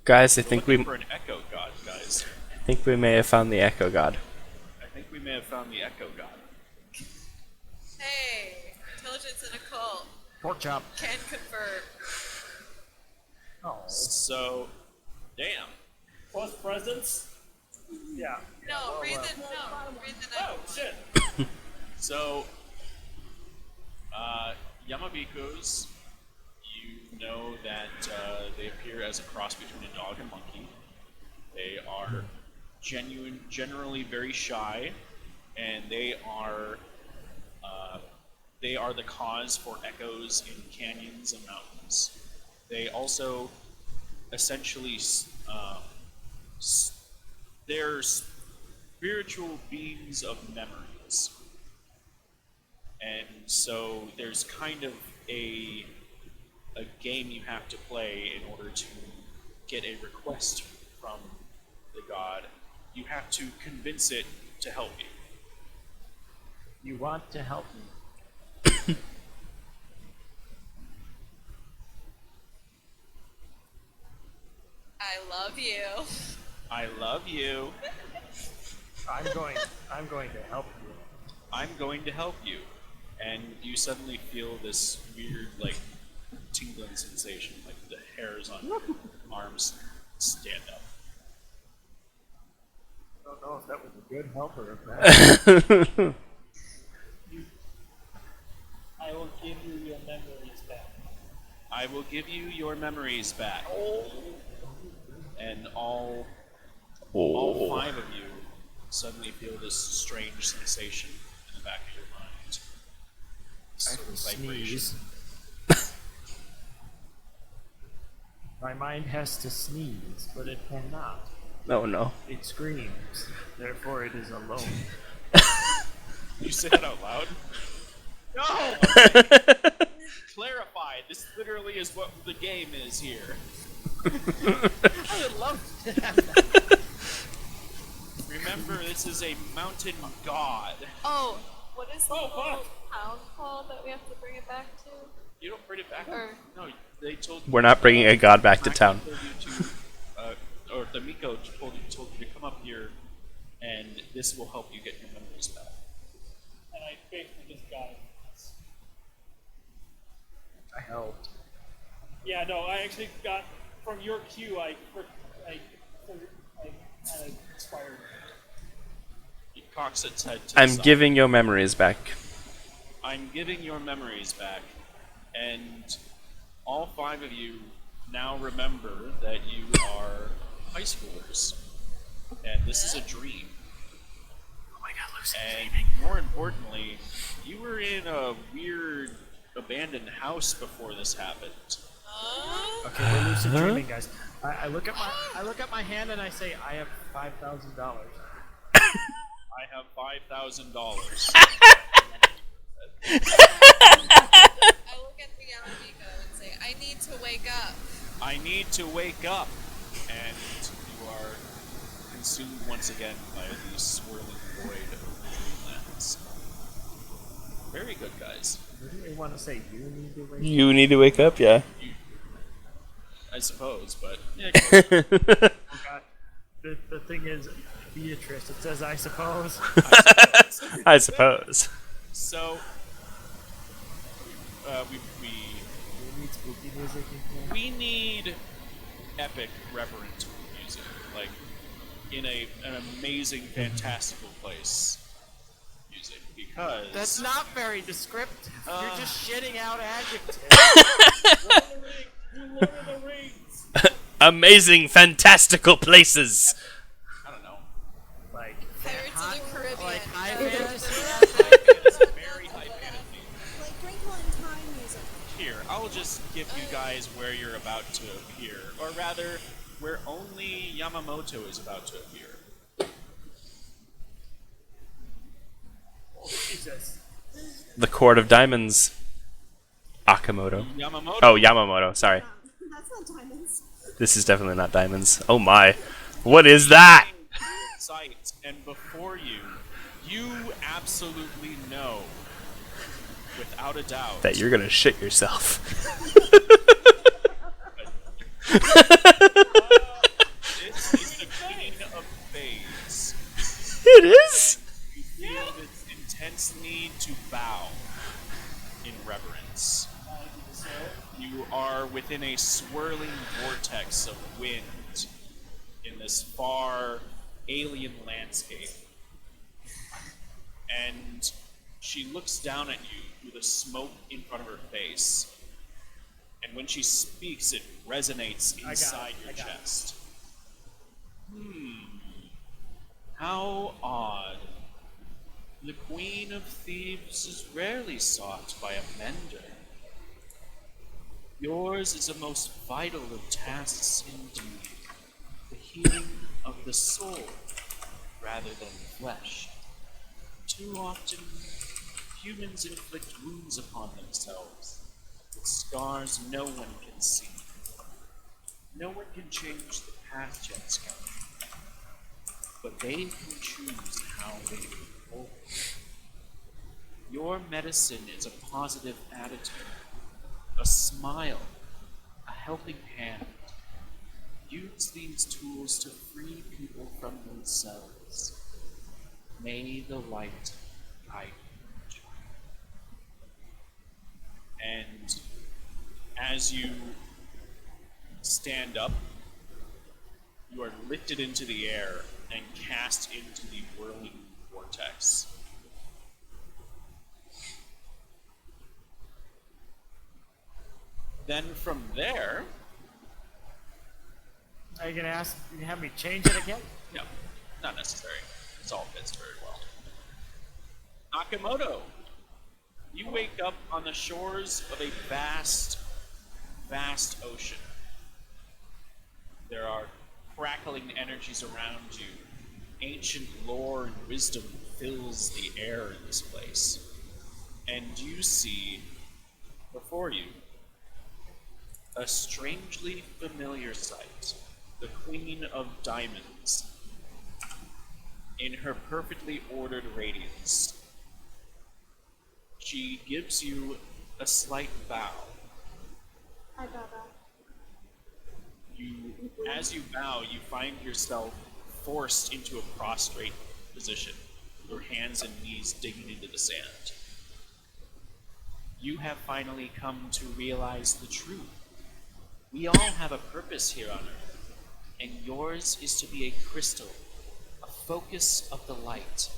Guys, I We're think looking for an echo god, guys. may have found the Echo God. I think we may have found the echo god. Hey, intelligence and occult. Pork chop. Can confirm. Oh. So, damn. Plus presence. Yeah. No, read the Oh shit. So, Yamabikus, you know that they appear as a cross between a dog and monkey. They are generally very shy, and they are the cause for echoes in canyons and mountains. They also essentially they're spiritual beings of memories, and so there's kind of a game you have to play in order to get a request from the god. You have to convince it to help you. You want to help me? I love you. I love you. I'm going to help you. I'm going to help you. And you suddenly feel this weird, like, tingling sensation, like the hairs on your arms stand up. I don't know if that was a good help or a bad. I will give you your memories back. I will give you your memories back. And all five of you suddenly feel this strange sensation in the back of your mind. I Sort can of vibration. sneeze. My mind has to sneeze, but it cannot. Oh no. It screams, therefore it is alone. You say that out loud? No! Clarify. This literally is what the game is here. I would love to have that. Remember, this is a mountain god. Oh, what is the Oh, little fuck. town called that we have to bring it back to? You don't bring it back? Or- No, they told you. We're not bringing a god back to town. Told you to, or the Miko told you to come up here, and this will help you get your memories back. And I basically just got it. I helped. Yeah, no, I actually got from your cue. I kind of inspired. He cocks its head to the I'm side. giving your memories back. I'm giving your memories back, and all five of you now remember that you are high schoolers, and this is a dream. Oh my god, Lucy. And more importantly, you were in a weird abandoned house before this happened. Okay, we're lucid dreaming, guys. I look at my hand and I say, I have $5,000. I have $5,000. I look at the Yamamiko and say, I need to wake up. I need to wake up, and you are consumed once again by the swirling void of dreamlands. Very good, guys. What do you want to say? You need to wake You need to wake up, yeah. I suppose, but yeah. up. Oh god. The thing is, Beatrice, it says I suppose. I suppose. So, We need spooky music in here. we need epic, reverent music, like in an amazing, fantastical place. Music, because That's not very descriptive. You're just shitting out adjectives. Lord of the Rings. Amazing, fantastical places. I don't know, Like Pirates of the Caribbean. like high Uh, fantasy. very high fantasy. Like Twinkle in Time music. Here, I'll just give you guys where you're about to appear, or rather, where only Yamamoto is about to appear. Oh, Jesus. The Court of Diamonds. Akamoto. Yamamoto. Oh, Yamamoto, sorry. That's not diamonds. This is definitely not diamonds. Oh my. What is that? Sight, and before you, you absolutely know, without a doubt, That you're gonna shit yourself. this is the beginning of phase. It is? You feel this intense need to bow in reverence. You are within a swirling vortex of wind in this far alien landscape. And she looks down at you through the smoke in front of her face. And when she speaks, it resonates inside your chest. How odd. The Queen of Thieves is rarely sought by a mender. Yours is a most vital of tasks indeed, the healing of the soul rather than the flesh. Too often, humans inflict wounds upon themselves, with scars no one can see. No one can change the path yet, but they can choose how they move forward. Your medicine is a positive attitude, a smile, a helping hand. Use these tools to free people from themselves. May the light guide you. And as you stand up, you are lifted into the air and cast into the whirling vortex. Then from there, Are you gonna have me change it again? no, not necessary. This all fits very well. Nakamoto, you wake up on the shores of a vast, vast ocean. There are crackling energies around you. Ancient lore and wisdom fills the air in this place. And you see before you a strangely familiar sight. The Queen of Diamonds, in her perfectly ordered radiance. She gives you a slight bow. Hi, Baba. As you bow, you find yourself forced into a prostrate position, your hands and knees digging into the sand. You have finally come to realize the truth. We all have a purpose here on Earth, and yours is to be a crystal, a focus of the light.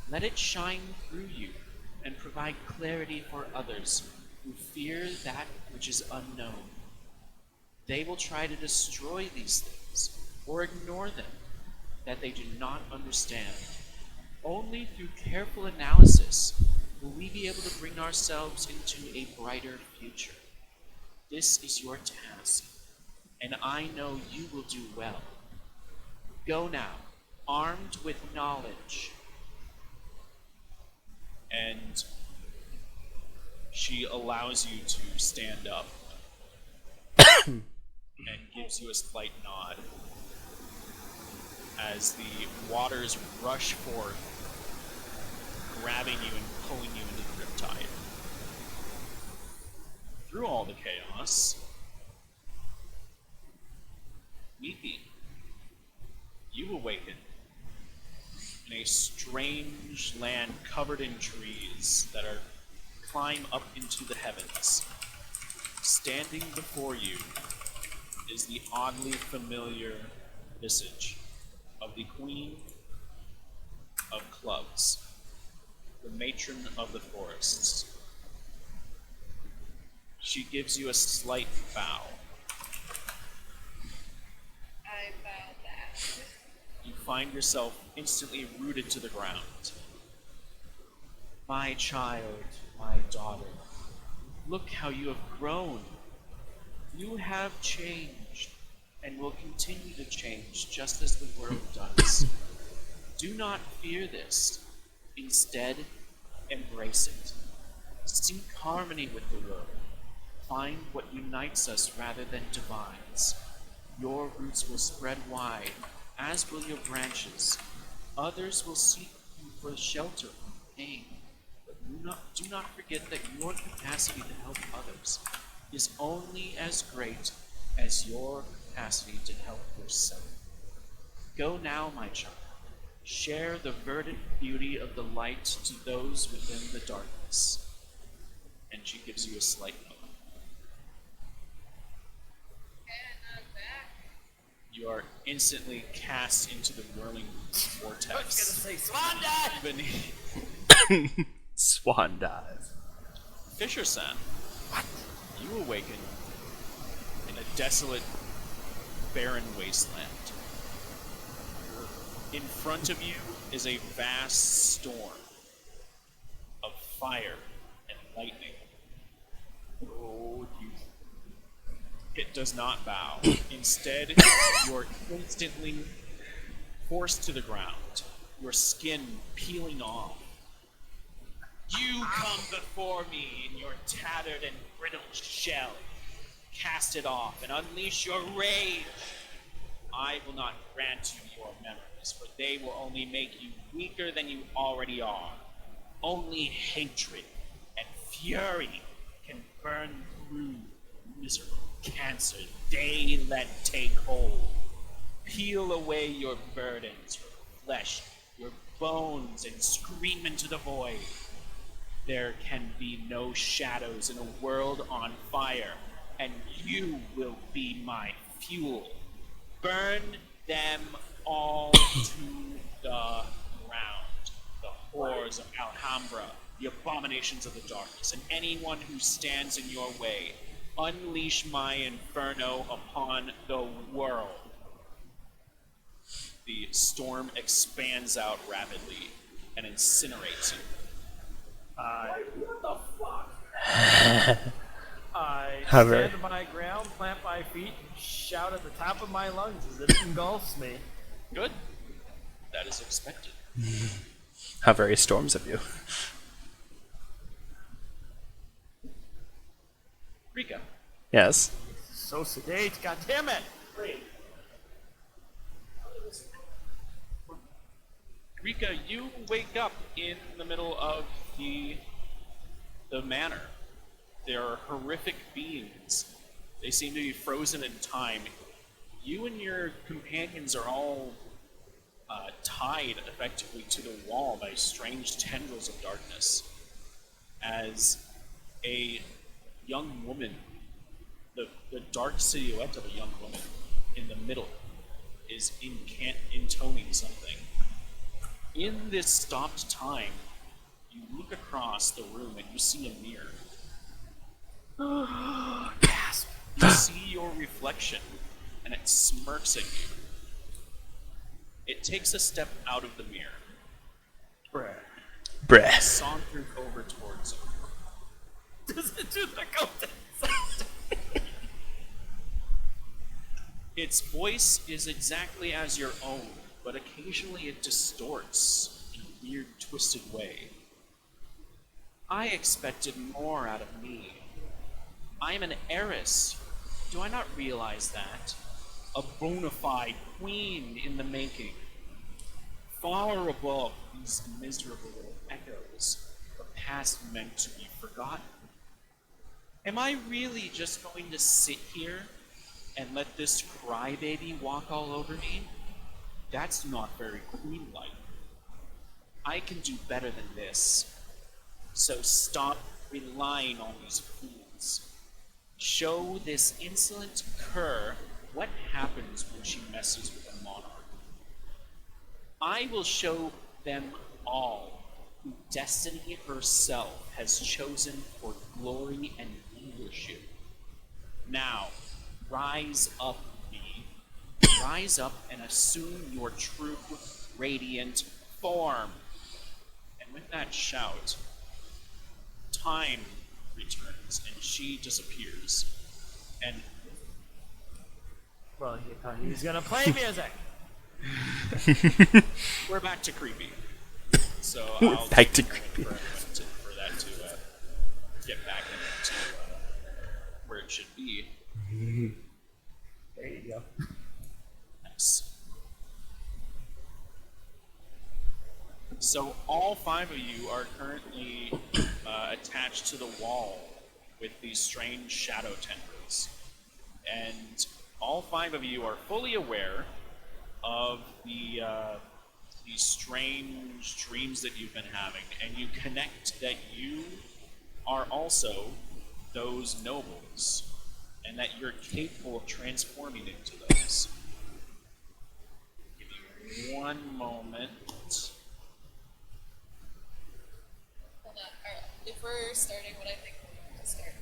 Let it shine through you and provide clarity for others who fear that which is unknown. They will try to destroy these things or ignore them that they do not understand. Only through careful analysis will we be able to bring ourselves into a brighter future. This is your task, and I know you will do well. Go now, armed with knowledge. And she allows you to stand up and gives you a slight nod as the waters rush forth, grabbing you and pulling you into the riptide. Through all the chaos, Mithi, you awaken in a strange land covered in trees that are climb up into the heavens. Standing before you is the oddly familiar visage of the Queen of Clubs, the matron of the forests. She gives you a slight bow. I bow back. You find yourself instantly rooted to the ground. My child, my daughter, look how you have grown. You have changed and will continue to change just as the world does. Do not fear this. Instead, embrace it. Seek harmony with the world. Find what unites us rather than divides. Your roots will spread wide, as will your branches. Others will seek you for shelter from pain. But do not forget that your capacity to help others is only as great as your capacity to help yourself. Go now, my child. Share the verdant beauty of the light to those within the darkness. And she gives you a slight nod. And I'm back. You are instantly cast into the whirling I was gonna vortex say swan dive! beneath. Swan dive. Fisher-san, you awaken in a desolate, barren wasteland. In front of you is a vast storm, fire and lightning. Oh, it does not bow. Instead, you're instantly forced to the ground, your skin peeling off. You come before me in your tattered and brittle shell. Cast it off and unleash your rage. I will not grant you your memories, for they will only make you weaker than you already are. Only hatred and fury can burn through miserable cancer they let take hold. Peel away your burdens, your flesh, your bones, and scream into the void. There can be no shadows in a world on fire, and you will be my fuel. Burn them all to the ground. The horrors of Alhambra, the abominations of the darkness, and anyone who stands in your way. Unleash my inferno upon the world. The storm expands out rapidly and incinerates you. What the fuck? I Hover. stand my ground, plant my feet, and shout at the top of my lungs as it engulfs me. Good. That is expected. How very storms of you. Rika. Yes. So sedate, goddammit! Wait. Rika, you wake up in the middle of the manor. There are horrific beings. They seem to be frozen in time. You and your companions are all tied effectively to the wall by strange tendrils of darkness. As a young woman, the dark silhouette of a young woman in the middle is intoning something. In this stopped time, you look across the room and you see a mirror. Gasp! You see your reflection, and it smirks at you. It takes a step out of the mirror, Breh. saunters over towards you. Does it do the golden? Its voice is exactly as your own, but occasionally it distorts in a weird, twisted way. I expected more out of me. I am an heiress. Do I not realize that? A bona fide queen in the making. Far above these miserable echoes of past meant to be forgotten. Am I really just going to sit here and let this crybaby walk all over me? That's not very queen-like. I can do better than this. So stop relying on these fools. Show this insolent cur what happens when she messes with a monarch. I will show them all who destiny herself has chosen for glory and leadership. Now, rise up, me. Rise up and assume your true, radiant form. And with that shout, time returns and she disappears. And Well, he thought he was gonna play music. we're back to creepy. So We're I'll back to take a moment creepy. for that to get back into where it should be. There you go. Nice. So all five of you are currently attached to the wall with these strange shadow tendrils. And all five of you are fully aware of these strange dreams that you've been having, and you connect that you are also those nobles, and that you're capable of transforming into those. Give me one moment. Hold on. Alright. If we're starting what I think we're going to start,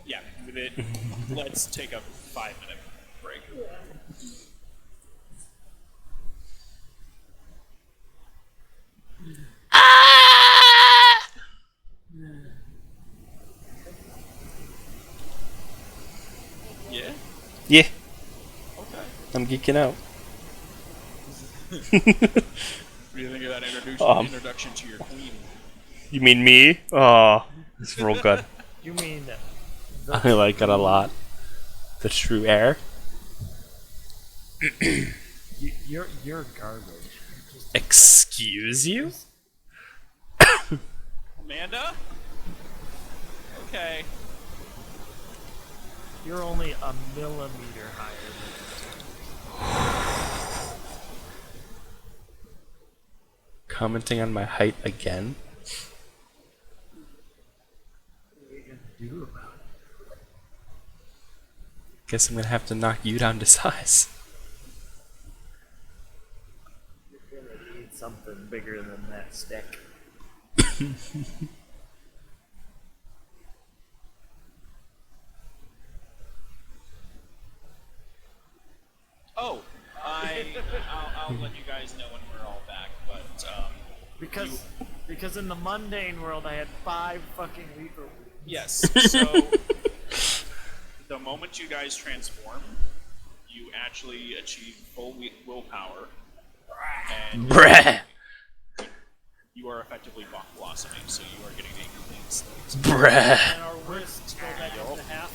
Yeah, with it, let's take a 5-minute break. Yeah, Okay. I'm geeking out. What do you think of that introduction to your queen? You mean me? Oh, it's real good. You mean I like it a lot. The true heir. you're garbage. Excuse you? Amanda? Okay. You're only a millimeter higher Commenting on my height again? than what are you gonna do about it? Guess I'm gonna have to knock you down to size. You're gonna need something bigger than that stick. Oh, I'll let you guys know when we're all back, but Because in the mundane world I had 5 fucking lethal. yes. So the moment you guys transform, you actually achieve full willpower, and Bruh! you are effectively blossoming. So you are getting a clean slate. Bruh! And our wisps go back up to half.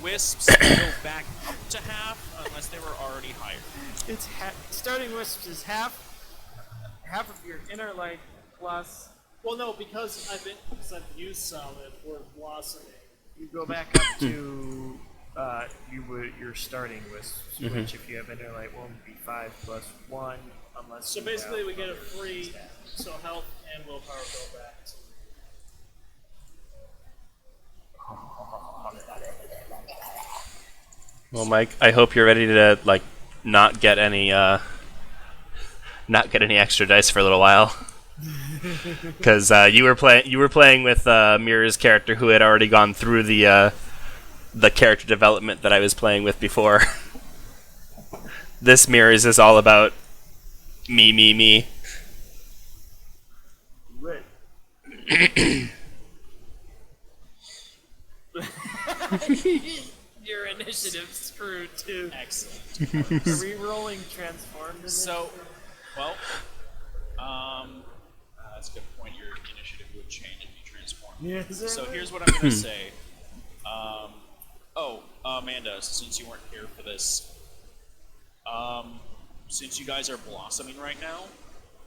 Wisps go back up to half unless they were already higher. It's starting wisps is half of your inner light plus Well, no, because I've used some and we're blossoming. you go back up to your starting wisps, which if you have inner light will be 5 plus 1 unless. So you basically, have we get a other free. stats. So health and willpower go back. Well, Mike, I hope you're ready to like not get any extra dice for a little while. Because you were playing with Mira's character, who had already gone through the character development that I was playing with before. This Mira's is all about me. Right. Your initiative's screwed too. Excellent. Are we rolling transformed? So, well, that's a good point. Your initiative would change if you transform. Yeah. So here's what I'm gonna say. Amanda, since you weren't here for this, since you guys are blossoming right now,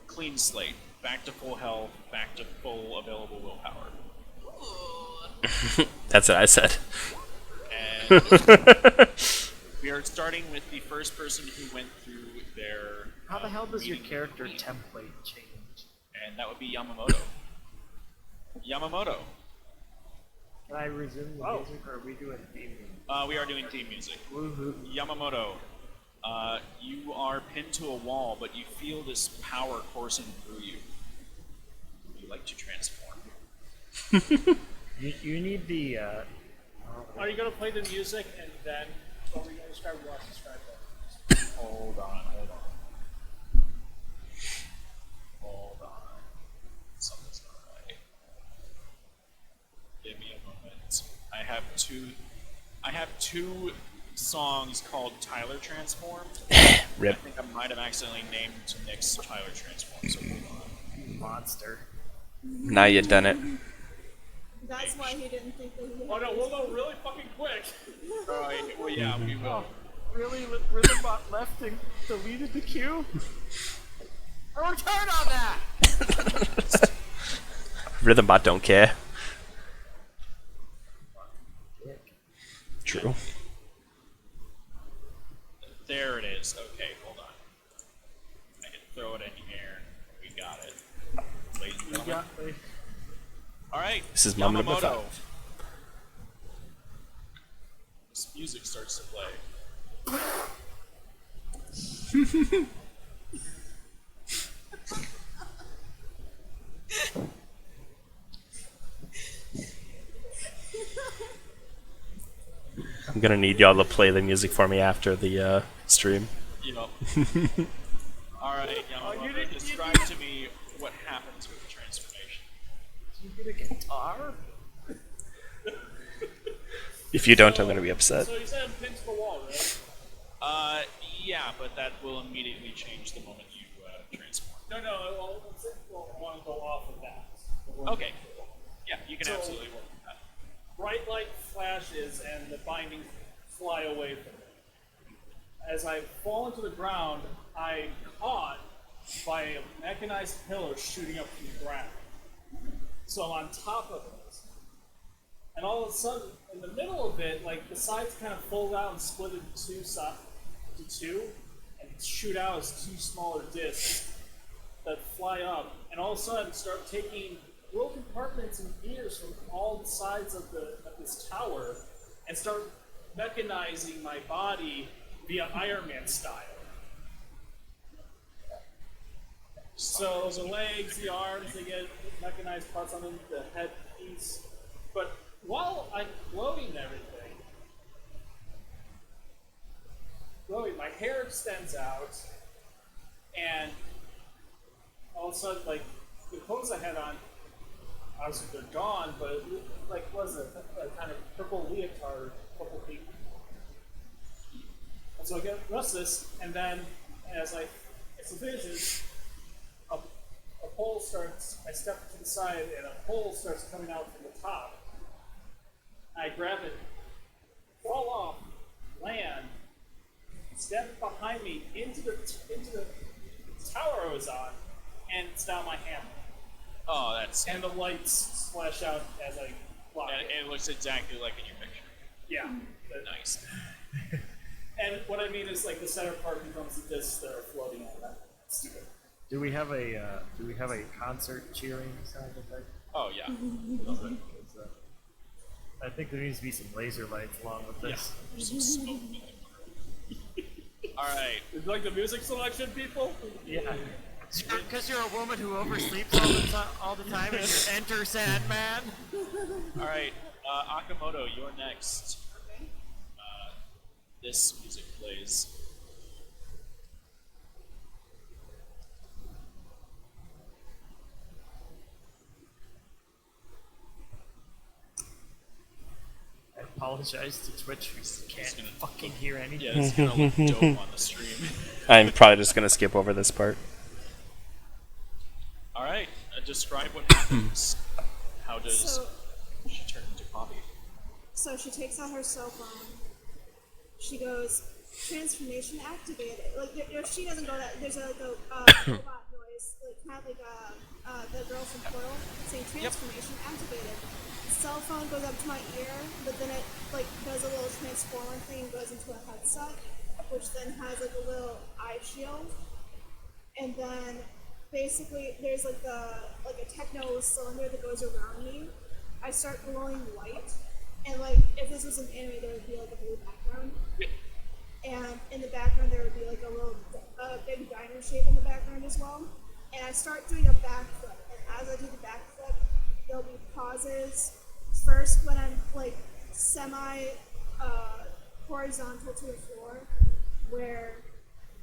clean slate, back to full health, back to full available willpower. That's what I said. And we are starting with the first person who went through their. How the hell does your reading character reading, template change? And that would be Yamamoto. Yamamoto. Can I resume the music, or are we doing theme music? We are doing theme music. Woohoo. Yamamoto, you are pinned to a wall, but you feel this power coursing through you. Would you like to transform? You need the. Are you gonna play the music and then? Or are we gonna describe what else describe that? Hold on. Something's not right. Give me a moment. I have two songs called Tyler Transformed. Rip. I think I might have accidentally named Nick's Tyler Transformed, so hold on. Monster. Now you done it. That's why he didn't think that he Oh no, we'll go really fucking quick. Well, yeah, we will. Really, Rhythmbot left and deleted the queue? A return on that! Rhythmbot don't care. True. There it is. Okay, hold on. I can throw it in here. We got it. Ladies and gentlemen. All right. This is moment number Yamamoto. 5. This music starts to play. I'm gonna need y'all to play the music for me after the stream. Yep. All right, Yamamoto, you describe to me what happens with the transformation. Did you get a guitar? If you don't, I'm going to be upset. So you said pin to the wall, right? Yeah, but that will immediately change the moment you transform. No, well, I want to go off of that. Okay. Yeah, you can So- absolutely work with that. Bright light flashes and the bindings fly away from me. As I fall into the ground, I'm caught by a mechanized pillar shooting up from the ground. So I'm on top of it. And all of a sudden, in the middle of it, like the sides kind of fold out and split into two, and shoot out as two smaller discs that fly up, and all of a sudden start taking little compartments and gears from all the sides of this tower, and start mechanizing my body via Iron Man style. So the legs, the arms, they get mechanized parts on them, the headpiece. But while I'm floating and everything, my hair extends out, and all of a sudden, like, the clothes I had on, obviously they're gone, but it like was a kind of purple leotard, purple pink. And so I get the rest of this, and then as it finishes, a pole starts, I step to the side, and a pole starts coming out from the top. I grab it, fall off, land, step behind me into the tower I was on, and it's down my hammer. Oh, that's... And the lights flash out as I block And it. it looks exactly like in your picture. Yeah. Nice. And what I mean is, like, the center part becomes the discs that are floating on that. Stupid. Do we have a concert cheering sound effect? Oh, yeah. Because, I think there needs to be some laser lights along with this. There's some smoke in it. Alright. Would you like the music selection, people? Yeah. Because you're a woman who oversleeps all the time and you enter Sandman. Alright. Akamoto, you're next. This music plays. I apologize to Twitch who can't gonna- fucking hear anything. Yeah, it's gonna look dope on the stream. I'm probably just going to skip over this part. Alright, describe what happens. How does So, she turn into Poppy? so she takes out her cell phone. She goes, transformation activated. Like, she doesn't go that. There's a robot noise, like kind of like the girl from Portal saying transformation activated. Cell phone goes up to my ear, but then it like does a little transformer thing and goes into a headset, which then has like a little eye shield, and then basically there's like a techno cylinder that goes around me. I start glowing white, and like if this was an anime, there would be like a blue background, and in the background there would be like a big diner shape in the background as well. And I start doing a backflip, and as I do the backflip, there'll be pauses. First, when I'm like semi horizontal to the floor, where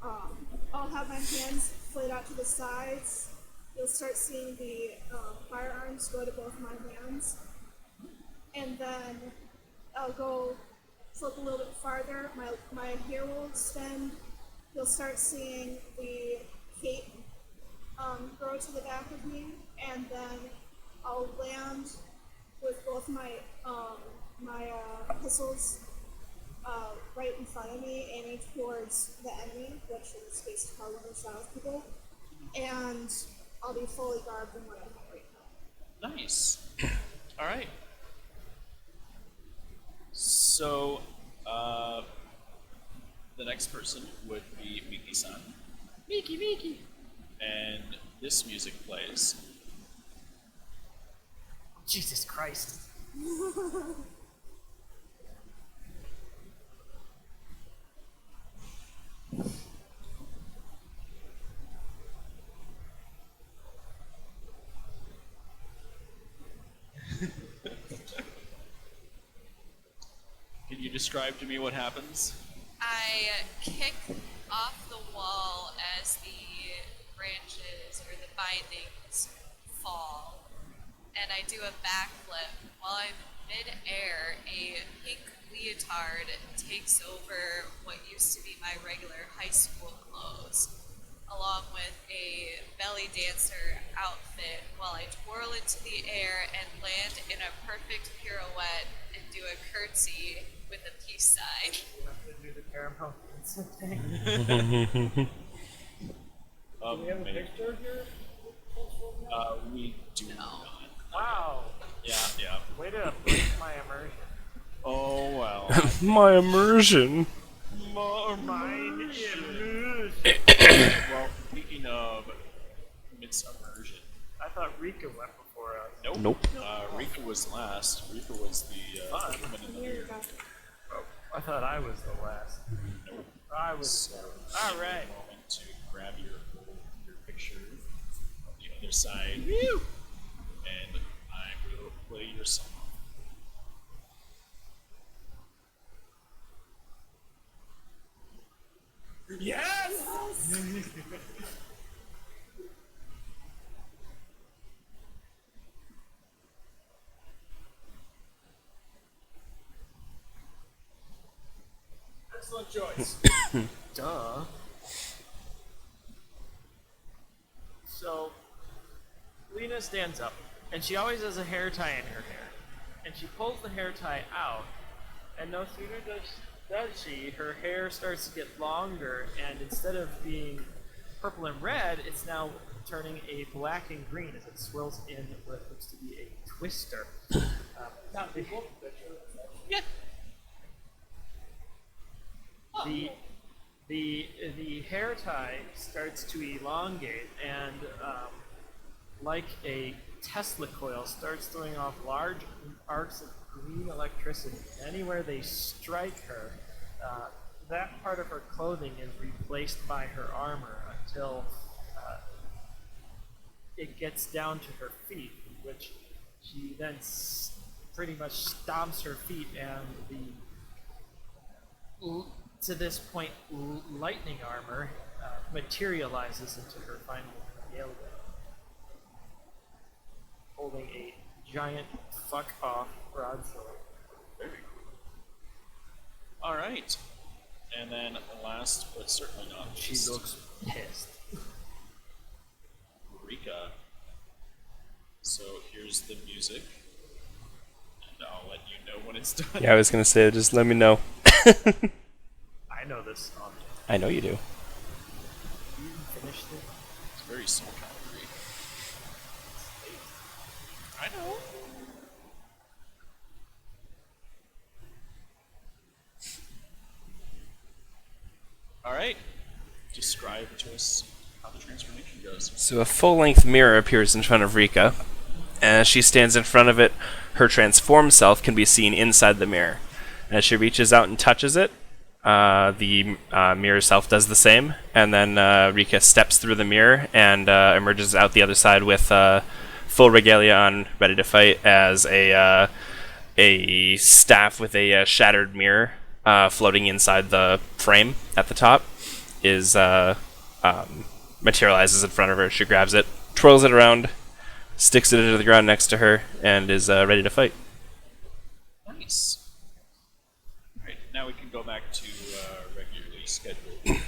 I'll have my hands flayed out to the sides. You'll start seeing the firearms go to both my hands, and then I'll go flip a little bit farther. My hair will extend. You'll start seeing the cape grow to the back of me, and then I'll land with both my pistols right in front of me, aiming towards the enemy, which is basically how one of the shadows people, and I'll be fully garbed in what I have right now. Nice. Alright. So, the next person would be Miki-san. Miki! And this music plays. Jesus Christ. Can you describe to me what happens? I kick off the wall as the branches or the bindings fall, and I do a backflip. While I'm mid-air, a pink guard takes over what used to be my regular high school clothes, along with a belly dancer outfit, while I twirl into the air and land in a perfect pirouette and do a curtsy with a peace sign. You have to do the caramel thing. Do we have a picture here? We do No. not. Wow. Yeah. Way to break my immersion. Oh, well. My immersion. Mine immersion. Well, speaking of midsubmersion, I thought Rika went before us. nope. Rika was last. Rika was the woman in the Here you mirror. go. I thought I was the last. Nope. I was. So, All right. take a moment to grab your picture on the other side, and I will play your song. Yes! Excellent choice. Duh. So, Lena stands up, and she always has a hair tie in her hair. And she pulls the hair tie out, and no sooner does she, her hair starts to get longer, and instead of being purple and red, it's now turning a black and green as it swirls in what looks to be a twister. Not people. Picture. Yeah. The hair tie starts to elongate and, like a Tesla coil, starts throwing off large arcs of green electricity. Anywhere they strike her, that part of her clothing is replaced by her armor until it gets down to her feet, which she then pretty much stomps her feet, and to this point, lightning armor materializes into her final nail gun, holding a giant fuck off broadsword. Very cool. All right, and then last but certainly not She least, looks pissed. Rika. So here's the music, and I'll let you know when it's done. Yeah, I was gonna say, just let me know. I know this song. I know you do. You finished it? It's very soul Calvary. I know. All right. Describe to us how the transformation goes. So a full-length mirror appears in front of Rika. As she stands in front of it, her transformed self can be seen inside the mirror. As she reaches out and touches it, the mirror self does the same, and then Rika steps through the mirror and emerges out the other side with full regalia on, ready to fight, as a staff with a shattered mirror floating inside the frame at the top is materializes in front of her. She grabs it, twirls it around, sticks it into the ground next to her, and is ready to fight. Nice. All right. Now we can go back to regularly scheduled and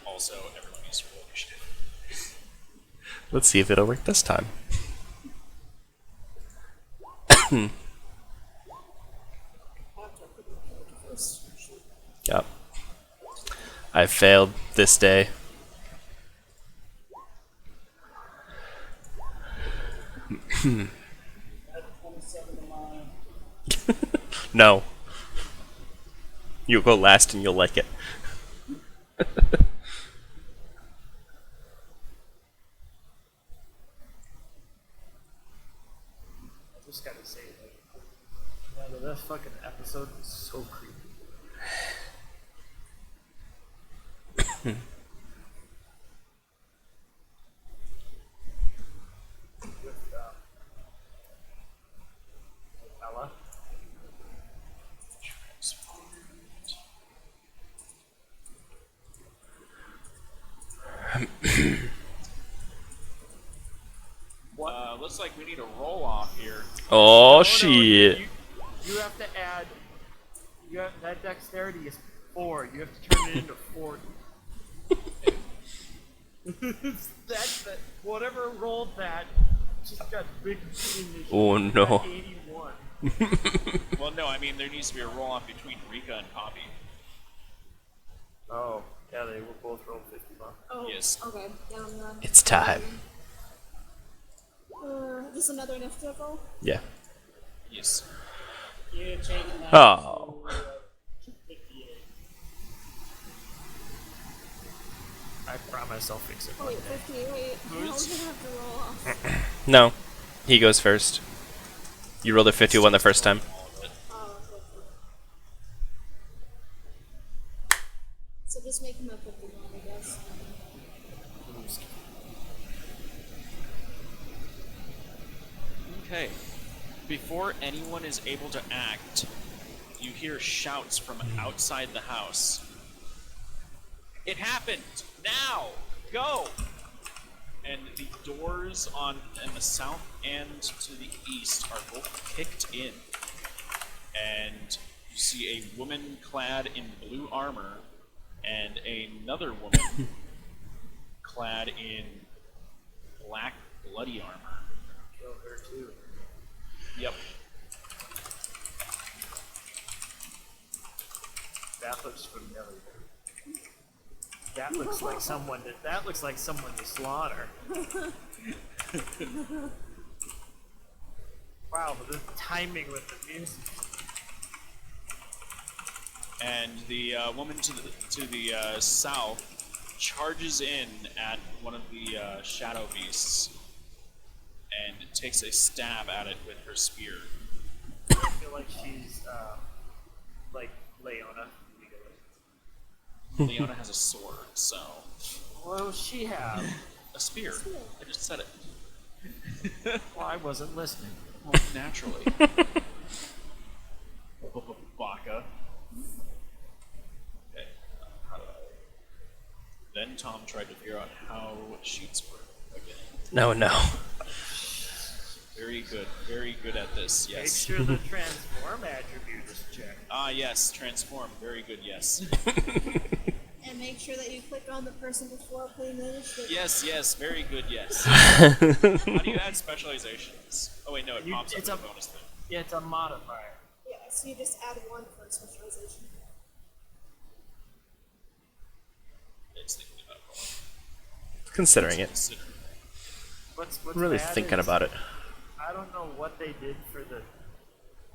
also everyone needs to roll initiative. Let's see if it'll work this time. Yep. I failed this day. No. You'll go last and you'll like it. I just gotta say, like, that fucking episode was so creepy. With Ella. Looks like we need a roll off here. Oh No, shit! you have to add. That dexterity is 4. You have to turn it into 40. Whatever rolled that just got big. Oh, no. 81. Well, no, I mean there needs to be a roll off between Rika and Poppy. Oh, yeah, they were both rolled 51. Oh, Yes. okay. Down then. It's time. Just another initiative roll? Yeah. Yes. Yeah, change that Oh. to 58. I promise I'll fix it Oh, one wait, day. 50. Wait, now we're gonna have to roll off. No, he goes first. You rolled a 51 the first time. Oh, okay. So just make him a 51, I guess. Okay. Before anyone is able to act, you hear shouts from outside the house. It happened! Now! Go! And the doors in the south and to the east are both kicked in. And you see a woman clad in blue armor and another woman clad in black bloody armor. Kill her too. Yep. That looks familiar. That looks like someone to slaughter. Wow, the timing with the music. And the woman to the south charges in at one of the shadow beasts and takes a stab at it with her spear. I feel like she's like Leona. Leona has a sword, so What does she have? a spear. I just said it. Well, I wasn't listening. Well, naturally. Baka. Okay. How do I... Then Tom tried to figure out how sheets work again. No, no. Very good at this. Make Yes. sure the transform attribute is checked. Ah, yes. Transform. Very good. Yes. And make sure that you click on the person before playing the initiative. Yes. Very good. Yes. How do you add specializations? Oh wait, no. It You- pops up it's as a- a bonus thing. Yeah, it's a modifier. Yeah, so you just add 1 for specialization. It's thinking about it. Considering it. Consider. What's I'm really bad thinking is, about it. I don't know what they did for the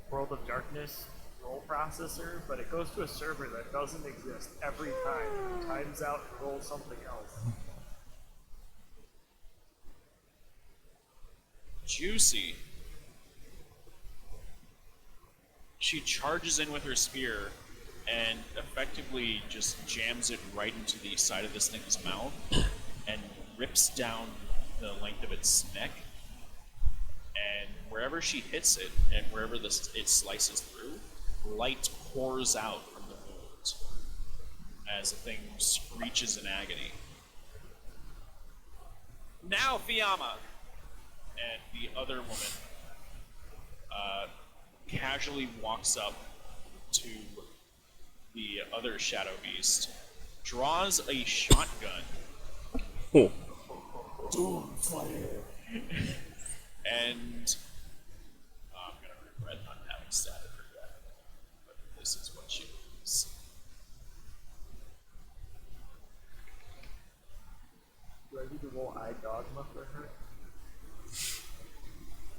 World of Darkness roll processor, but it goes to a server that doesn't exist every time. It times out and rolls something else. Juicy. She charges in with her spear and effectively just jams it right into the side of this thing's mouth and rips down the length of its neck. And wherever she hits it and wherever it slices through, light pours out from the wound as the thing screeches in agony. Now, Fiamma! And the other woman casually walks up to the other shadow beast, draws a shotgun, Oh. and I'm gonna regret not having started for that, but this is what she is. Do I need to roll eye dogma for her?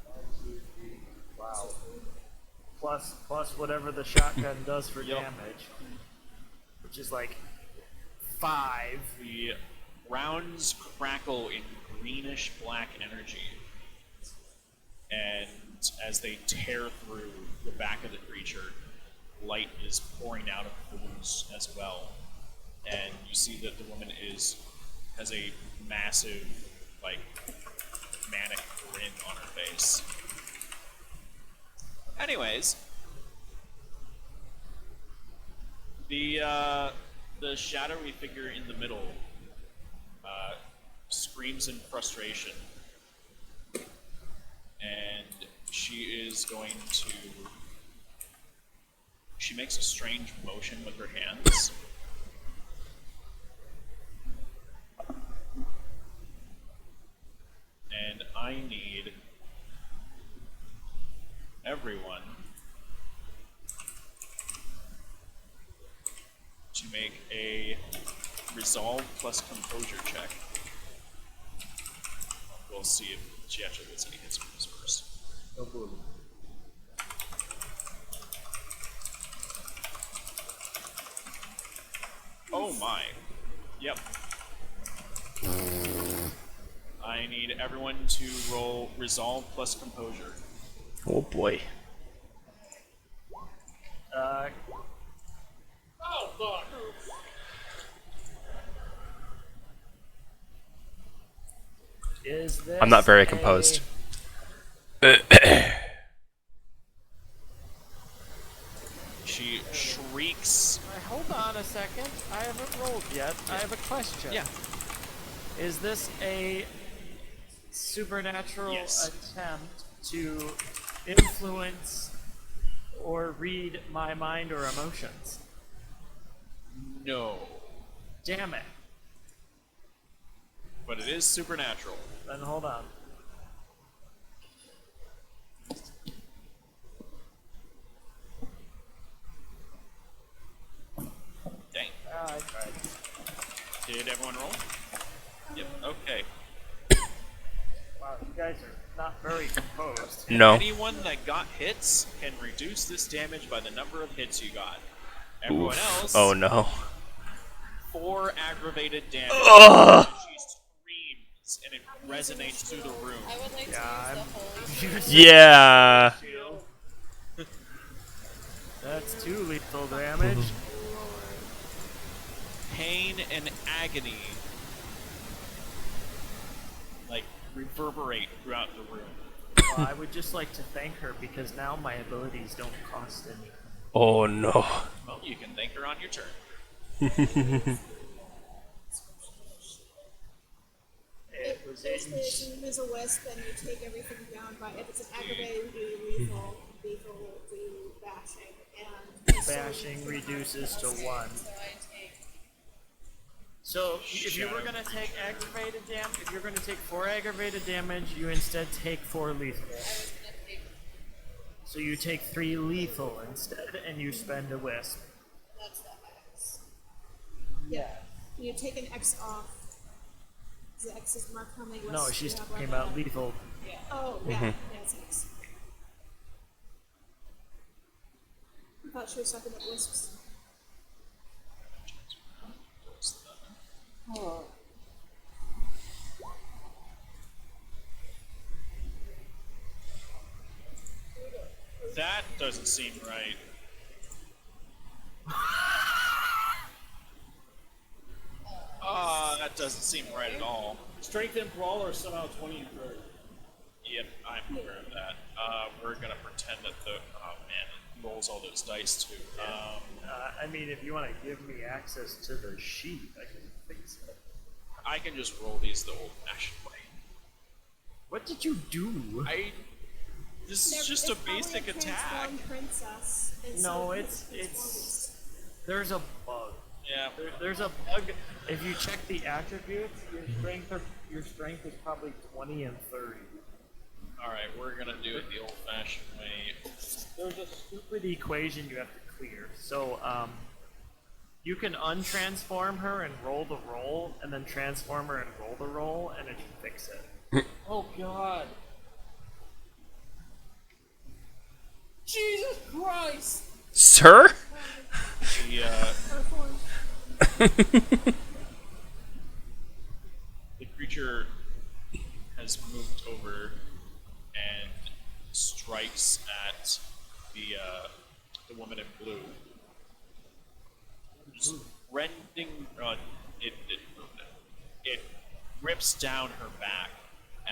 1, 2, 3. Wow. Plus whatever the shotgun does for Yep. damage, which is like 5. The rounds crackle in greenish black energy, and as they tear through the back of the creature, light is pouring out of the wounds as well. And you see that the woman has a massive, like, manic grin on her face. Anyways, the shadowy figure in the middle screams in frustration is going to. She makes a strange motion with her hands. And I need everyone to make a resolve plus composure check. We'll see if she actually gets any hits from this first. No problem. Oh my. Yep. I need everyone to roll resolve plus composure. Oh boy. Oh, fuck. Is this I'm not very a- composed. She shrieks. Hold on a second. I haven't rolled yet. I have a question. Yeah. Is this a supernatural Yes. attempt to influence or read my mind or emotions? No. Damn it. But it is supernatural. Then hold on. Dang. I tried. Did everyone roll? Yep. Okay. Wow, you guys are not very composed. No. Anyone that got hits can reduce this damage by the number of hits you got. Everyone else, Oh no. 4 aggravated damage. Ugh. She screams and it resonates through the room. I would like to Yeah, use the holy Yeah. That's 2 lethal damage. Pain and agony like reverberate throughout the room. Well, I would just like to thank her because now my abilities don't cost any. Oh no. Well, you can thank her on your turn. It was Basically, as soon as a wisp, then you take everything down by. If it's an aggravated, you do lethal. Lethal will do bashing, and bashing reduces to 1. so I take. So if you were gonna take aggravated damage, if you're gonna take 4 aggravated damage, you instead take 4 lethal. I was gonna take. So you take 3 lethal instead, and you spend a wisp. That's the X. Yeah. you take an X off. The X is marked how many wisps No, you she's have talking left. about lethal. Oh, yeah, yeah, it's X. I thought she was talking about wisps. That doesn't seem right. That doesn't seem right at all. Strength and brawl are somehow 20 and 30. Yep, I'm aware of that. We're gonna pretend that the man rolls all those dice too. I mean, if you want to give me access to the sheet, I can fix it. I can just roll these the old-fashioned way. What did you do? This is There- just a it's probably basic attack. transformed princess. and so No, it's it's there's a bug. Yeah. There's a bug. If you check the attributes, your strength is probably 20 and 30. All right, we're gonna do it the old-fashioned way. There's a stupid equation you have to clear. So you can untransform her and roll the roll, and then transform her and roll the roll, and it should fix it. Oh god. Jesus Christ! Sir? The creature has moved over and strikes at the woman in blue. Just rending, it rips down her back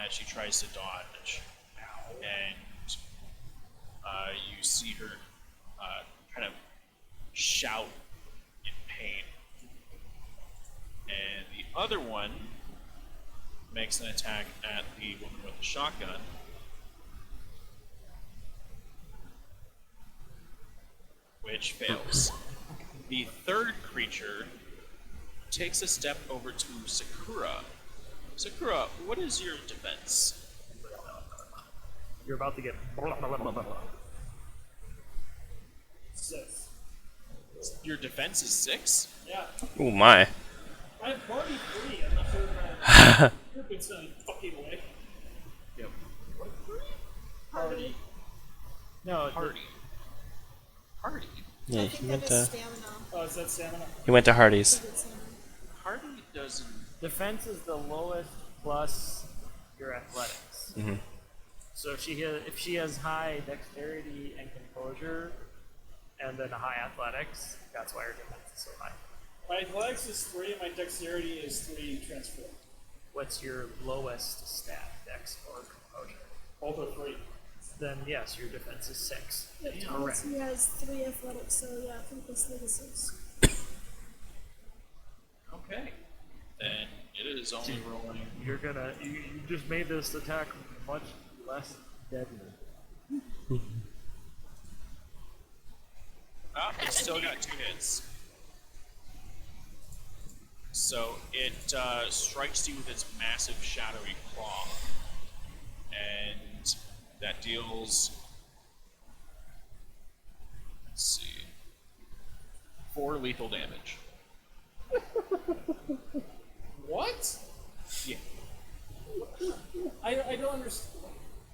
as she tries to dodge, and you see her kind of shout in pain. And the other one makes an attack at the woman with the shotgun. which fails. The third creature takes a step over to Sakura. Sakura, what is your defense? You're about to get. 6. Your defense is 6? Yeah. Oh my. I have party 3. I'm not sure that your bit's gonna fucking way. Yep. Party. No, Party. Party. Yeah, I think that is stamina. Oh, is that stamina? he went to Hardee's. Party doesn't. defense is the lowest plus your athletics. Mhm. So if she has high dexterity and composure, and then a high athletics, that's why her defense is so high. My athletics is 3, and my dexterity is 3 transform. What's your lowest stat, dex or composure? Both are 3. Then yes, your defense is 6. Correct. He has 3 athletics, so yeah, I think this is 6. Okay. Then it is only rolling. You just made this attack much less deadly. Ah, it's still got 2 hits. So it strikes you with its massive shadowy claw. And that deals. Let's see. 4 lethal damage. What? Yeah. I don't understand.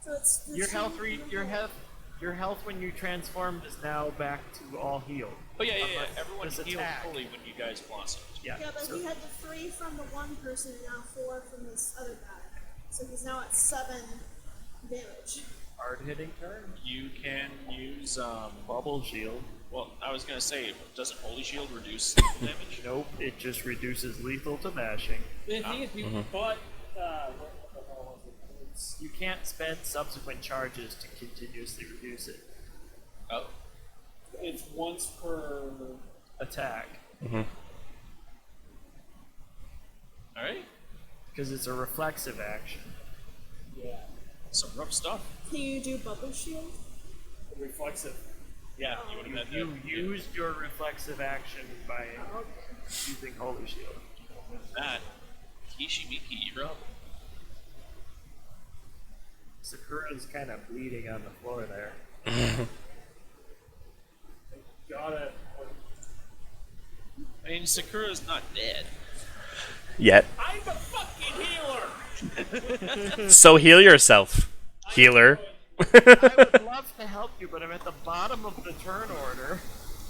So it's the Your health same- your health when you transformed is now back to all healed. Oh yeah, Unless Everyone this healed attack- fully when you guys blossomed. Yeah. Yeah, but so he had the 3 from the one person and now 4 from this other guy. So he's now at 7 damage. hard hitting turn. You can use Bubble shield. well, I was gonna say, doesn't Holy Shield reduce lethal damage? Nope, it just reduces lethal to mashing. The thing is, you but what the hell was it? You can't spend subsequent charges to continuously reduce it. Oh. It's once per. Attack. Alright. Because it's a reflexive action. Yeah. Some rough stuff. Can you do bubble shield? Reflexive. Yeah, you would have had You that. used your reflexive action by using Holy Shield. That. Kishimiki, you're up. Sakura's kind of bleeding on the floor there. Got it. I mean, Sakura's not dead. Yet. I'm a fucking healer! So heal yourself, healer. I would love to help you, but I'm at the bottom of the turn order.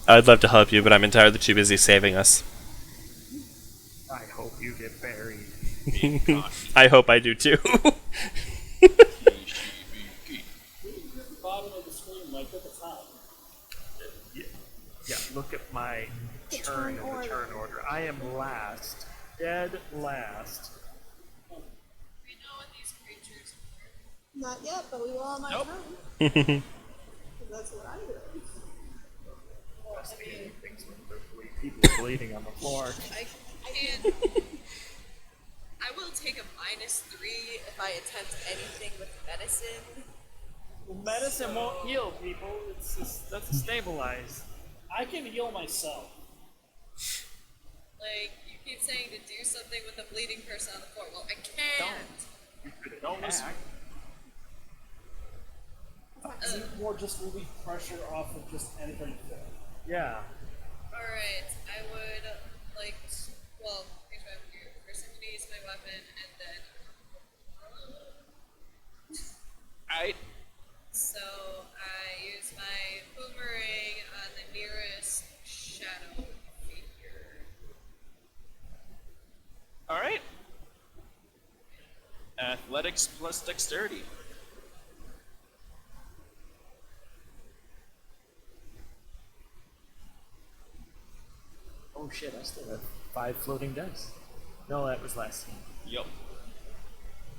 I'd love to help you, but I'm entirely too busy saving us. I hope you get buried. Being cocky. I hope I do too. Kishimiki. At the bottom of the screen, like at the top. Yeah, look at my turn in the turn order. I am last. Dead last. We know what these creatures are. Not yet, but we will on my Nope. turn. 'Cause that's what I'm doing. Investigating things with people bleeding on the floor. I can. I will take a -3 if I attempt anything with medicine. Medicine won't heal people. That's a stabilize. I can heal myself. Like, you keep saying to do something with a bleeding person on the floor. Well, I can't. Don't attack. Or just relieve pressure off of just anybody. Yeah. Alright, I would like. Well, here's what I'm gonna do. First, I'm gonna use my weapon, and then. Alright. So, I use my boomerang on the nearest shadow figure. Alright. Athletics plus dexterity. Oh shit, I still have 5 floating dice. No, that was last scene. Yup.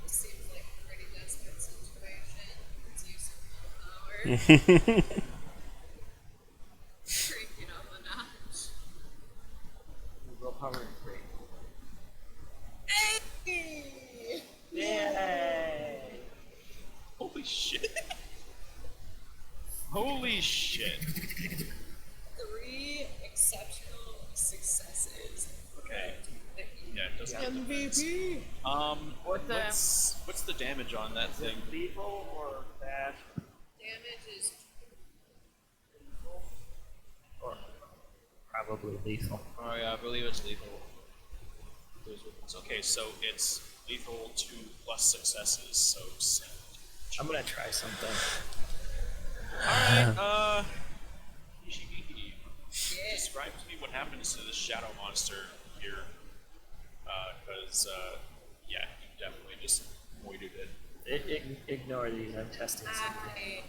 This seems like a pretty desperate situation. Let's use some willpower. Cranking up a notch. Willpower is great. Hey! Yay! Holy shit. Holy shit. exceptional successes. Okay. Yeah, it doesn't. MVP. What's the damage on that thing? Lethal or bad? Damage is Or probably lethal. Oh yeah, I believe it's lethal. Those weapons. Okay, so it's lethal 2 plus successes, so 7. I'm gonna try something. Alright, describe to me what happens to this shadow monster here. Because, yeah, you definitely just voided it. Ignore these. I'm testing something. I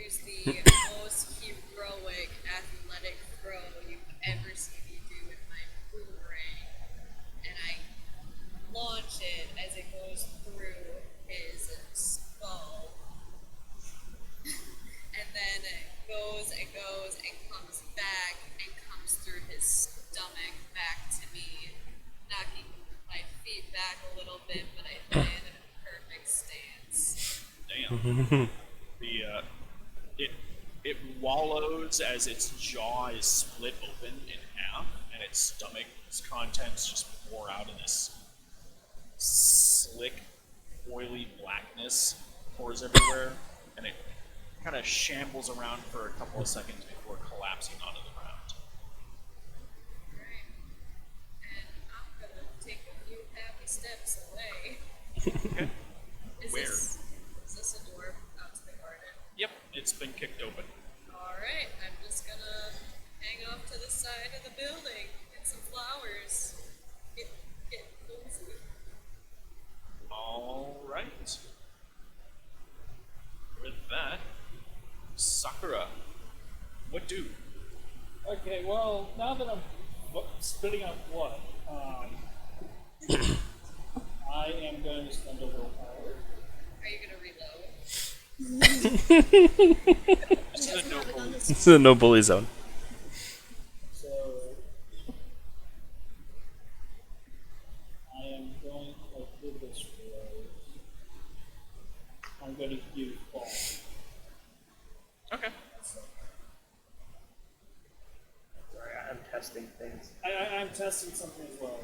use the most heroic athletic throw you've ever seen me do with my boomerang, and I launch it as it goes through his skull, and then it goes and goes and comes back and comes through his stomach back to me, knocking my feet back a little bit, but I land in a perfect stance. Damn. It wallows as its jaw is split open in half, and its stomach's contents just pour out in this slick, oily blackness, pours everywhere, and it kind of shambles around for a couple of seconds before collapsing onto the ground. Right. And I'm gonna take a few happy steps away. Okay. Is Where? This, is this a door out to the garden? Yep, it's been kicked open. Alright, I'm just gonna hang off to the side of the building, get some flowers, get cozy. Alright. With that, Sakura, what do? Okay, well, now that I'm spitting out blood, I am going to spend a little power. Are you gonna reload? This is a no bully. This is a no bully zone. So I am going to do this way. I'm going to use ball. Okay. Sorry, I'm testing things. I'm testing something as well.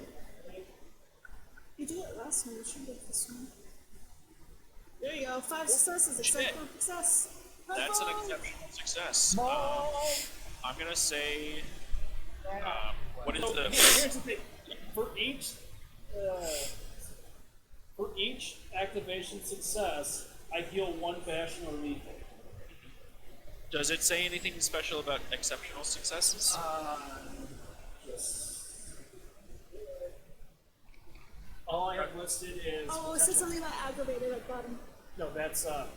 You did it last time. You should do it this one. There you go. 5 successes. Exceptional success. That's an exceptional success. I'm gonna say, what is So the? here's the thing. For each activation success, I heal 1 passion or lethal. Does it say anything special about exceptional successes? Just all I have listed is. Oh, it said something about aggravated at bottom. No, that's an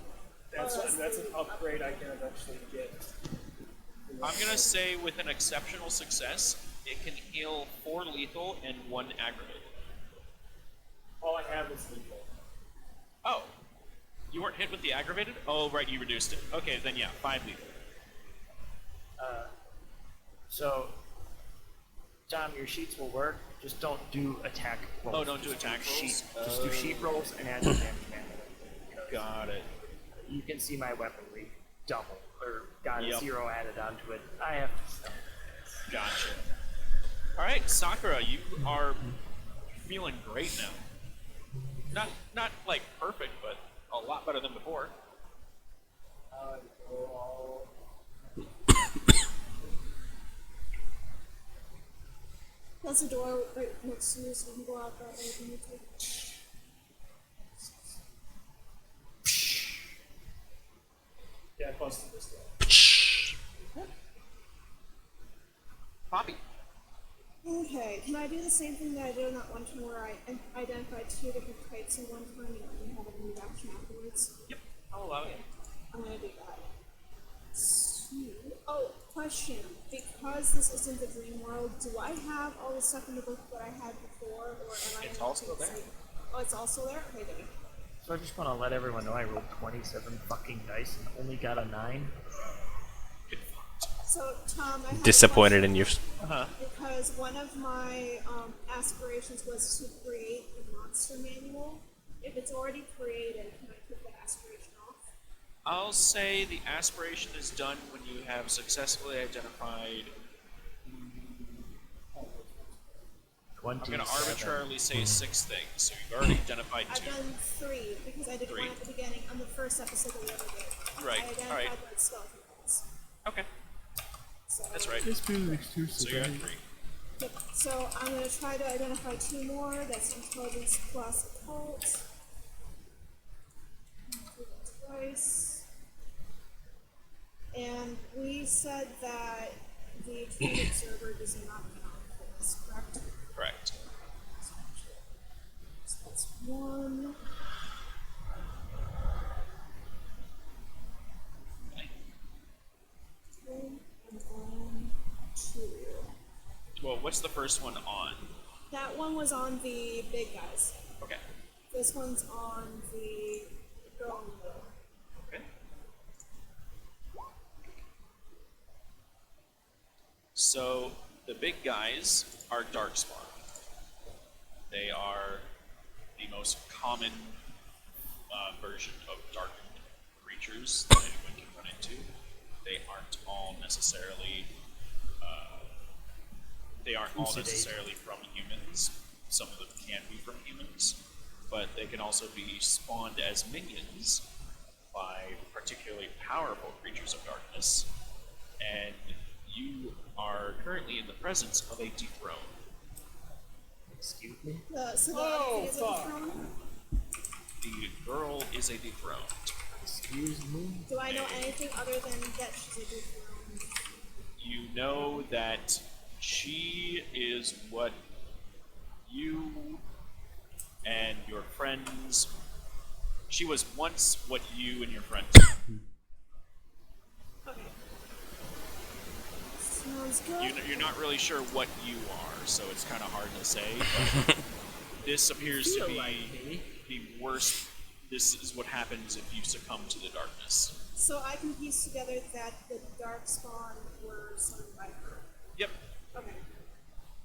upgrade I can eventually get. I'm gonna say with an exceptional success, it can heal 4 lethal and 1 aggravated. All I have is lethal. Oh, you weren't hit with the aggravated? Oh, right, you reduced it. Okay, then yeah, 5 lethal. So, Tom, your sheets will work. Just don't do attack rolls. Oh, don't do Just attack rolls? Sheet, just do sheet rolls and add your damage manually. Got it. You can see my weaponry double or got Yep. a 0 added onto it. I have to stop. Gotcha. All right, Sakura, you are feeling great now. Not like perfect, but a lot better than before. That's a door right next to you, so you can go out that way if you need to. Yeah, I busted this guy. Poppy. Okay, can I do the same thing that I did on that one turn where I identified 2 different types in one turn and then have a new action afterwards? Yep, I'll allow it. I'm gonna do that. Oh, question. Because this isn't the dream world, do I have all the stuff in the book that I had before, or am I? It's gonna also have to there. see- Oh, it's also there. Okay, good. So I just want to let everyone know I rolled 27 fucking dice and only got a 9. Get fucked. So, Tom, I have a Disappointed in question, you. because one of my aspirations was to create a monster manual. If it's already created, can I take the aspiration off? I'll say the aspiration is done when you have successfully identified 1, I'm 2, going to 7. arbitrarily say 6 things. So you've already identified I've 2. done 3 because I did 3. one at the beginning on the first episode that we ever did. Right, I identified alright. like skeleton ones. Okay, So, that's right. This feels exclusive. So you're at 3. Yep. So I'm going to try to identify 2 more. That's intelligence plus occult. Do that twice. And we said that the trade observer does not count for this, correct? Correct. So that's 1. Okay. And then 2. Well, what's the first one on? That one was on the big guys. Okay. This one's on the girl in the middle. Okay. So the big guys are Darkspawn. They are the most common version of darkened creatures that anyone can run into. They aren't all necessarily. They aren't all necessarily from humans. Some of them can be from humans, but they can also be spawned as minions by particularly powerful creatures of darkness. And you are currently in the presence of a dethroned. Excuse me? So Oh, the is fuck. a throne. The girl is a dethroned. Excuse me? Do I know anything other than that she's a dethrone? You know that she is what you and your friends. She was once what you and your friends. Okay. Sounds good. You're not really sure what you are, so it's kind of hard to say. But this appears to Feel be like me. the worst. This is what happens if you succumb to the darkness. So I can piece together that the dark spawn were summoned by her. Yep. Okay.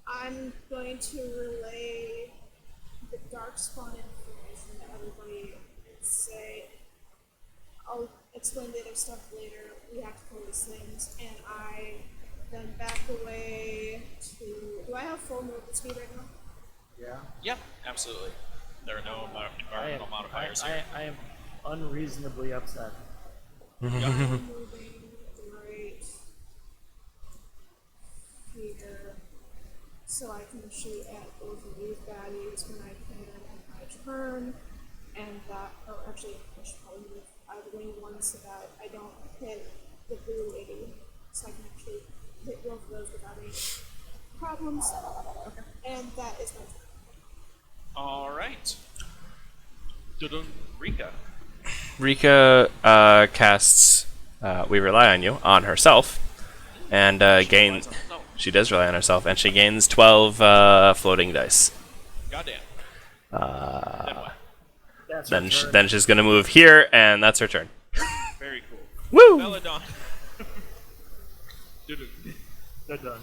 I'm going to relay the dark spawn information to everybody and say, I'll explain the other stuff later. We have to pull these things, and I then back away to. Do I have full movement speed right now? Yeah. Yep. Absolutely. There are no environmental modifiers here. I am unreasonably upset. I'm moving right here, so I can shoot at both of these baddies when I can in my turn, and that. Oh, actually, I should probably move out of the way one so that I don't hit the blue lady, so I can actually hit both of those without any problems. Okay. And that is my turn. All right. Dun-dun. Rika. Rika casts We Rely on You on herself, and gains. Relies on herself. She does rely on herself, and she gains 12 floating dice. Goddamn. Then what? That's Then her sh- turn. then she's gonna move here, and that's her turn. Very cool. Woo! Belladon. Dun-dun. They're done.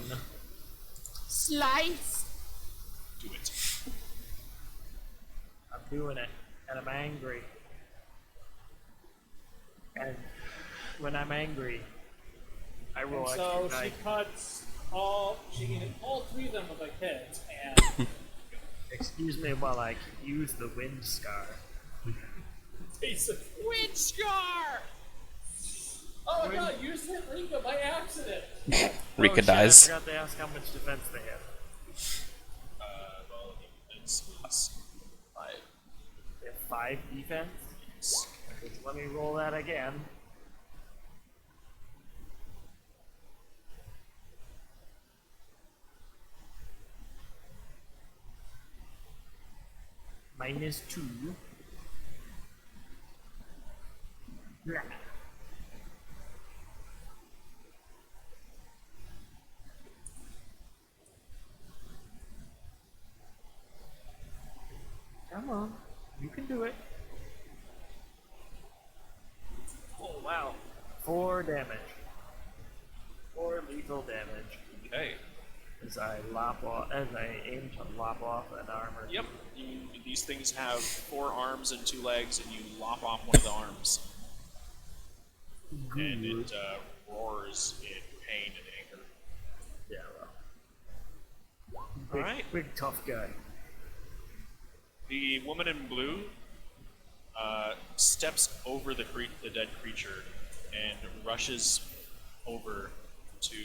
Slice! Do it. I'm doing it, and I'm angry. And when I'm angry, I roll And extra so she dice. cuts all. She can hit all 3 of them with a hit, and Excuse me while I use the wind scar. basically. Wind scar. Oh no! You just hit Rika by accident. Rika Oh, shit, dies. I forgot to ask how much defense they have. Well, it's 5. They have 5 defense? Okay, so let me roll that again. -2. Blah. Come on, you can do it. Oh wow, 4 damage. 4 lethal damage Okay. as I aim to lop off an armor. Yep. These things have 4 arms and 2 legs, and you lop off one of the arms, and it roars in pain and anger. Yeah, well. Alright. Big tough guy. The woman in blue steps over the dead creature and rushes over to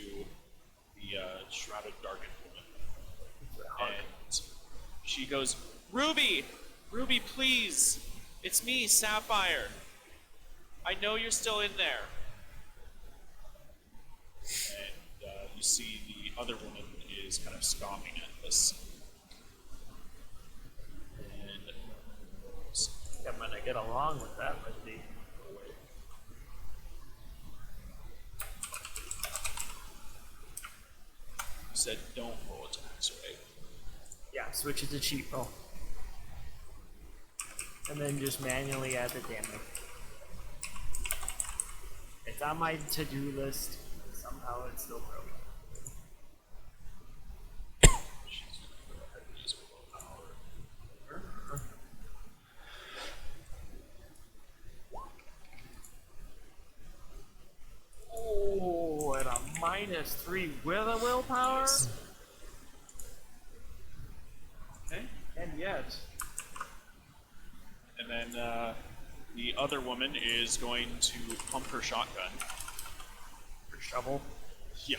the shrouded, darkened woman. And she goes, Ruby! Ruby, please! It's me, Sapphire! I know you're still in there. And you see the other woman is kind of scoffing at this. And I'm gonna get along with that, Lindy. you said don't roll attacks, right? Yeah, switch it to cheat roll. And then just manually add the damage. It's on my to-do list. Somehow it's still broken. Oh, and a -3 with a willpower? Okay. And yet, And then the other woman is going to pump her shotgun. Her shovel. Yeah.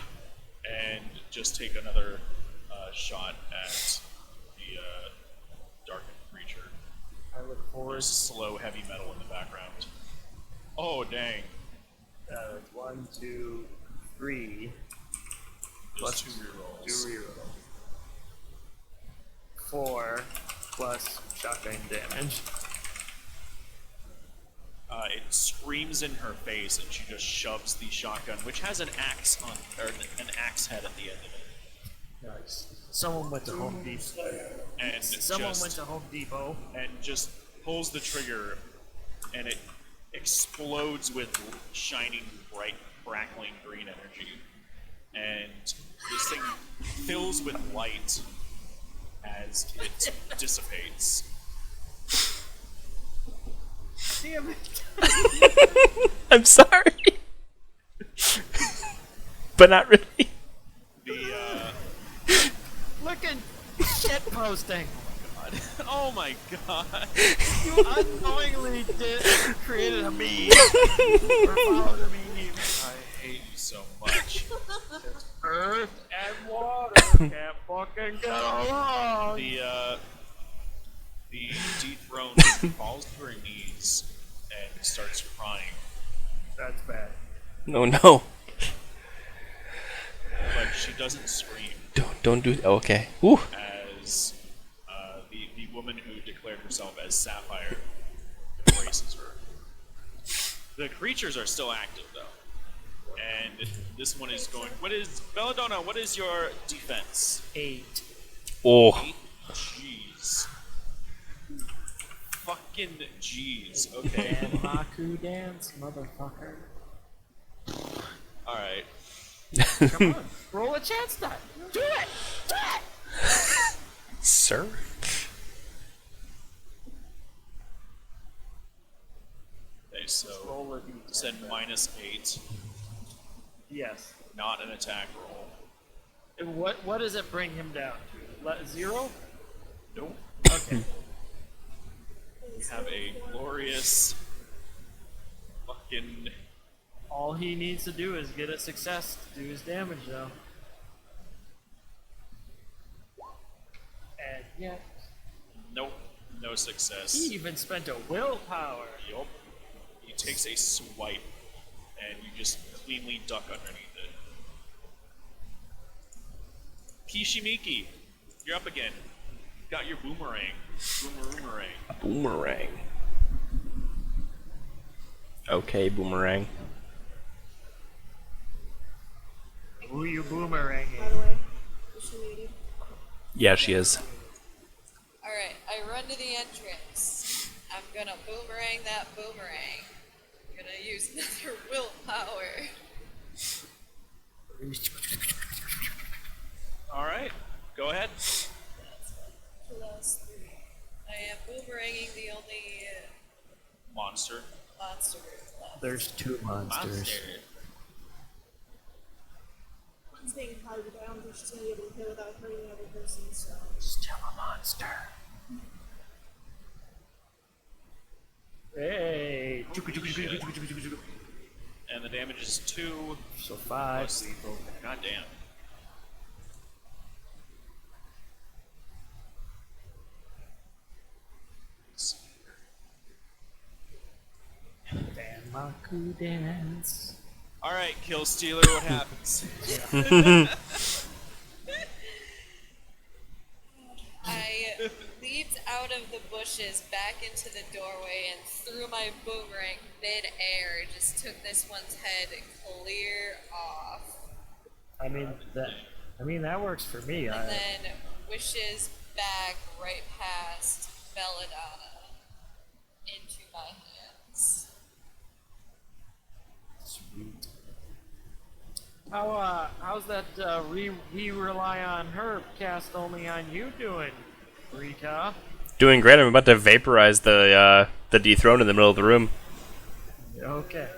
And just take another shot at the darkened creature. I look forward. There's slow heavy metal in the background. Oh, dang. 1, 2, 3. Plus 2 rerolls. 2 reroll. 4 plus shotgun damage. It screams in her face, and she just shoves the shotgun, which has an axe on, or an axe head at the end of it, Nice. Someone went to Home Depot. and Someone just went to Home Depot. and just pulls the trigger, and it explodes with shining, bright, crackling green energy, and this thing fills with light as it dissipates. Damn it. I'm sorry. But not really. The Looking shit posting. oh my god! You unknowingly created a meme. Or followed a meme. I hate you so much. Earth and water can't fucking get along. The dethroned falls to her knees and starts crying, That's bad. No, no. but she doesn't scream. Don't do. Okay. Ooh. As the woman who declared herself as Sapphire embraces her. The creatures are still active though, and this one is going. What is Belladonna? What is your defense? 8. Oh. Jeez. Fucking jeez. Okay. And Haku dance, motherfucker. All right. Come on, roll a chance die. Do it! Do it! Sir. Okay, so Roll a d10. said -8, Yes. not an attack roll. And what does it bring him down to? 0? Nope. Okay. We have a glorious fucking. All he needs to do is get a success to do his damage, though. And yet, Nope. No success. he even spent a willpower. Yup. He takes a swipe, and you just cleanly duck underneath it. Kishimiki, you're up again. Got your boomerang. Boomerang. Boomerang. Okay, boomerang. Who you By the boomeranging? way, is she muted? Yeah, she is. Alright, I run to the entrance. I'm gonna boomerang that boomerang. I'm gonna use another willpower. Alright, go ahead. Plus 3. I am boomeranging the only Monster. monster left. There's 2 monsters. Monster. She's being hugged, but I don't think she's gonna be able to hit without hurting the other person, so. Still a monster. Hey! And the damage is 2 So 5. plus lethal. God damn. Danmaku dance. Alright, Kill Stealer, what happens? I leaped out of the bushes back into the doorway and threw my boomerang mid-air. Just took this one's head clear off. I mean that works for me. And then wishes back right past Belladonna into my hands. Sweet. How's that we rely on her cast only on you doing, Rika? Doing great. I'm about to vaporize the dethrone in the middle of the room. Okay.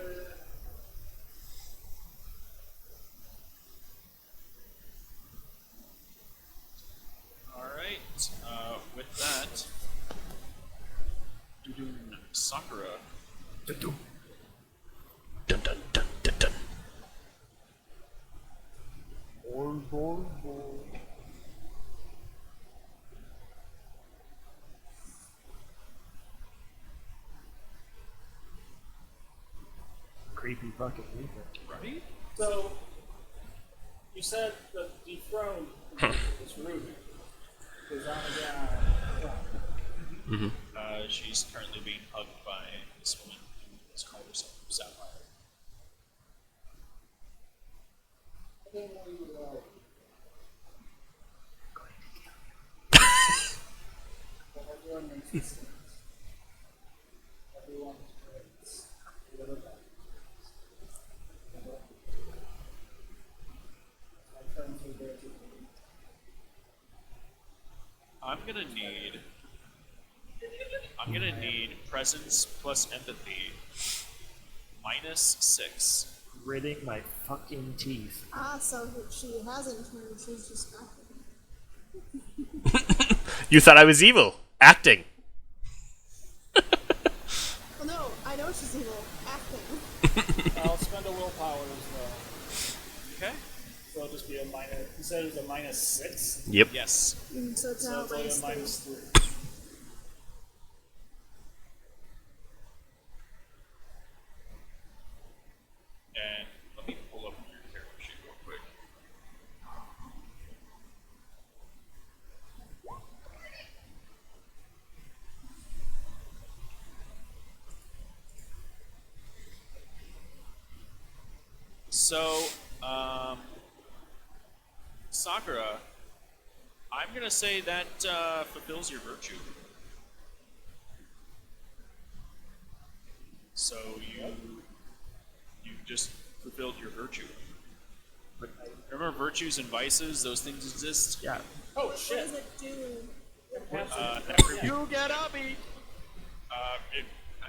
Alright, with that, Sakura. Dun dun dun dun dun. Creepy fucking Rika. Right? So, you said the dethroned is Ruby. Is on the ground. She's currently being hugged by this woman who has called herself Sapphire. I didn't know you would like. But everyone makes mistakes. Everyone is great. Little bit. My friends are there to me. I'm gonna need presence plus empathy -6. Gritting my fucking teeth. Ah, so she hasn't turned, she's just acting. You thought I was evil. Acting. Well, no, I know she's evil. Acting. I'll spend a willpower as well. Okay. So it'll just be a minus. You said it was a -6? Yep. Yes. So it's So now it's like a -3. -3. And let me pull up your character sheet real quick. So, Sakura, I'm gonna say that fulfills your virtue. So you just fulfilled your virtue. But remember virtues and vices; those things exist. Yeah. Oh What shit! does it do? You get a beat. I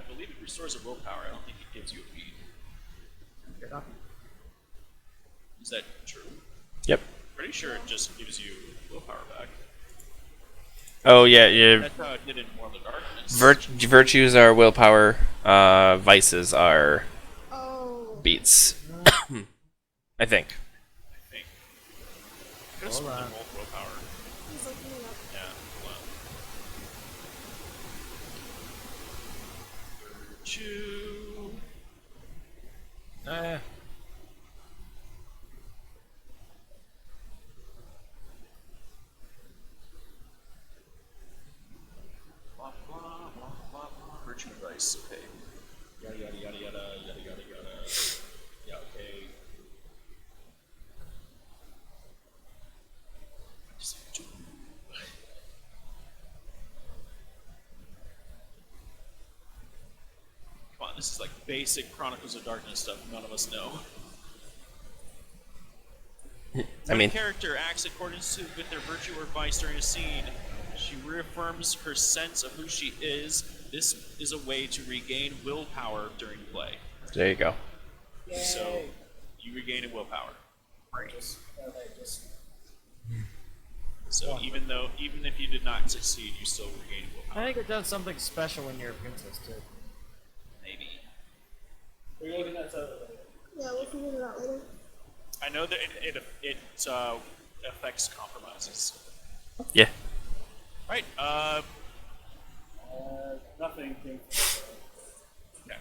believe it restores a willpower. I don't think it gives you a beat. Get up. Is that true? Yep. Pretty sure it just gives you willpower back. Oh yeah, yeah. That's how it did in More of the Darkness. Virtues are willpower. Vices are Oh. beats. I think. I think. Could have sworn they're both willpower. He's looking it up. Yeah. Well. Virtue. Blah, blah, blah, blah, blah. Virtue and vice. Okay. Yada yada yada yada yada yada yada. Yeah. Okay. Come on, this is like basic Chronicles of Darkness stuff none of us know. I mean, When a character acts according to with their virtue or vice during a scene, she reaffirms her sense of who she is. This is a way to regain willpower during play. there you go. So, you regain a willpower. breaks. They just So even if you did not succeed, you still regain I willpower. think it does something special when you're a princess too. Maybe. we're looking at Yeah, we'll figure it out later. I know that it affects compromises. Yeah. Right. nothing came from Okay.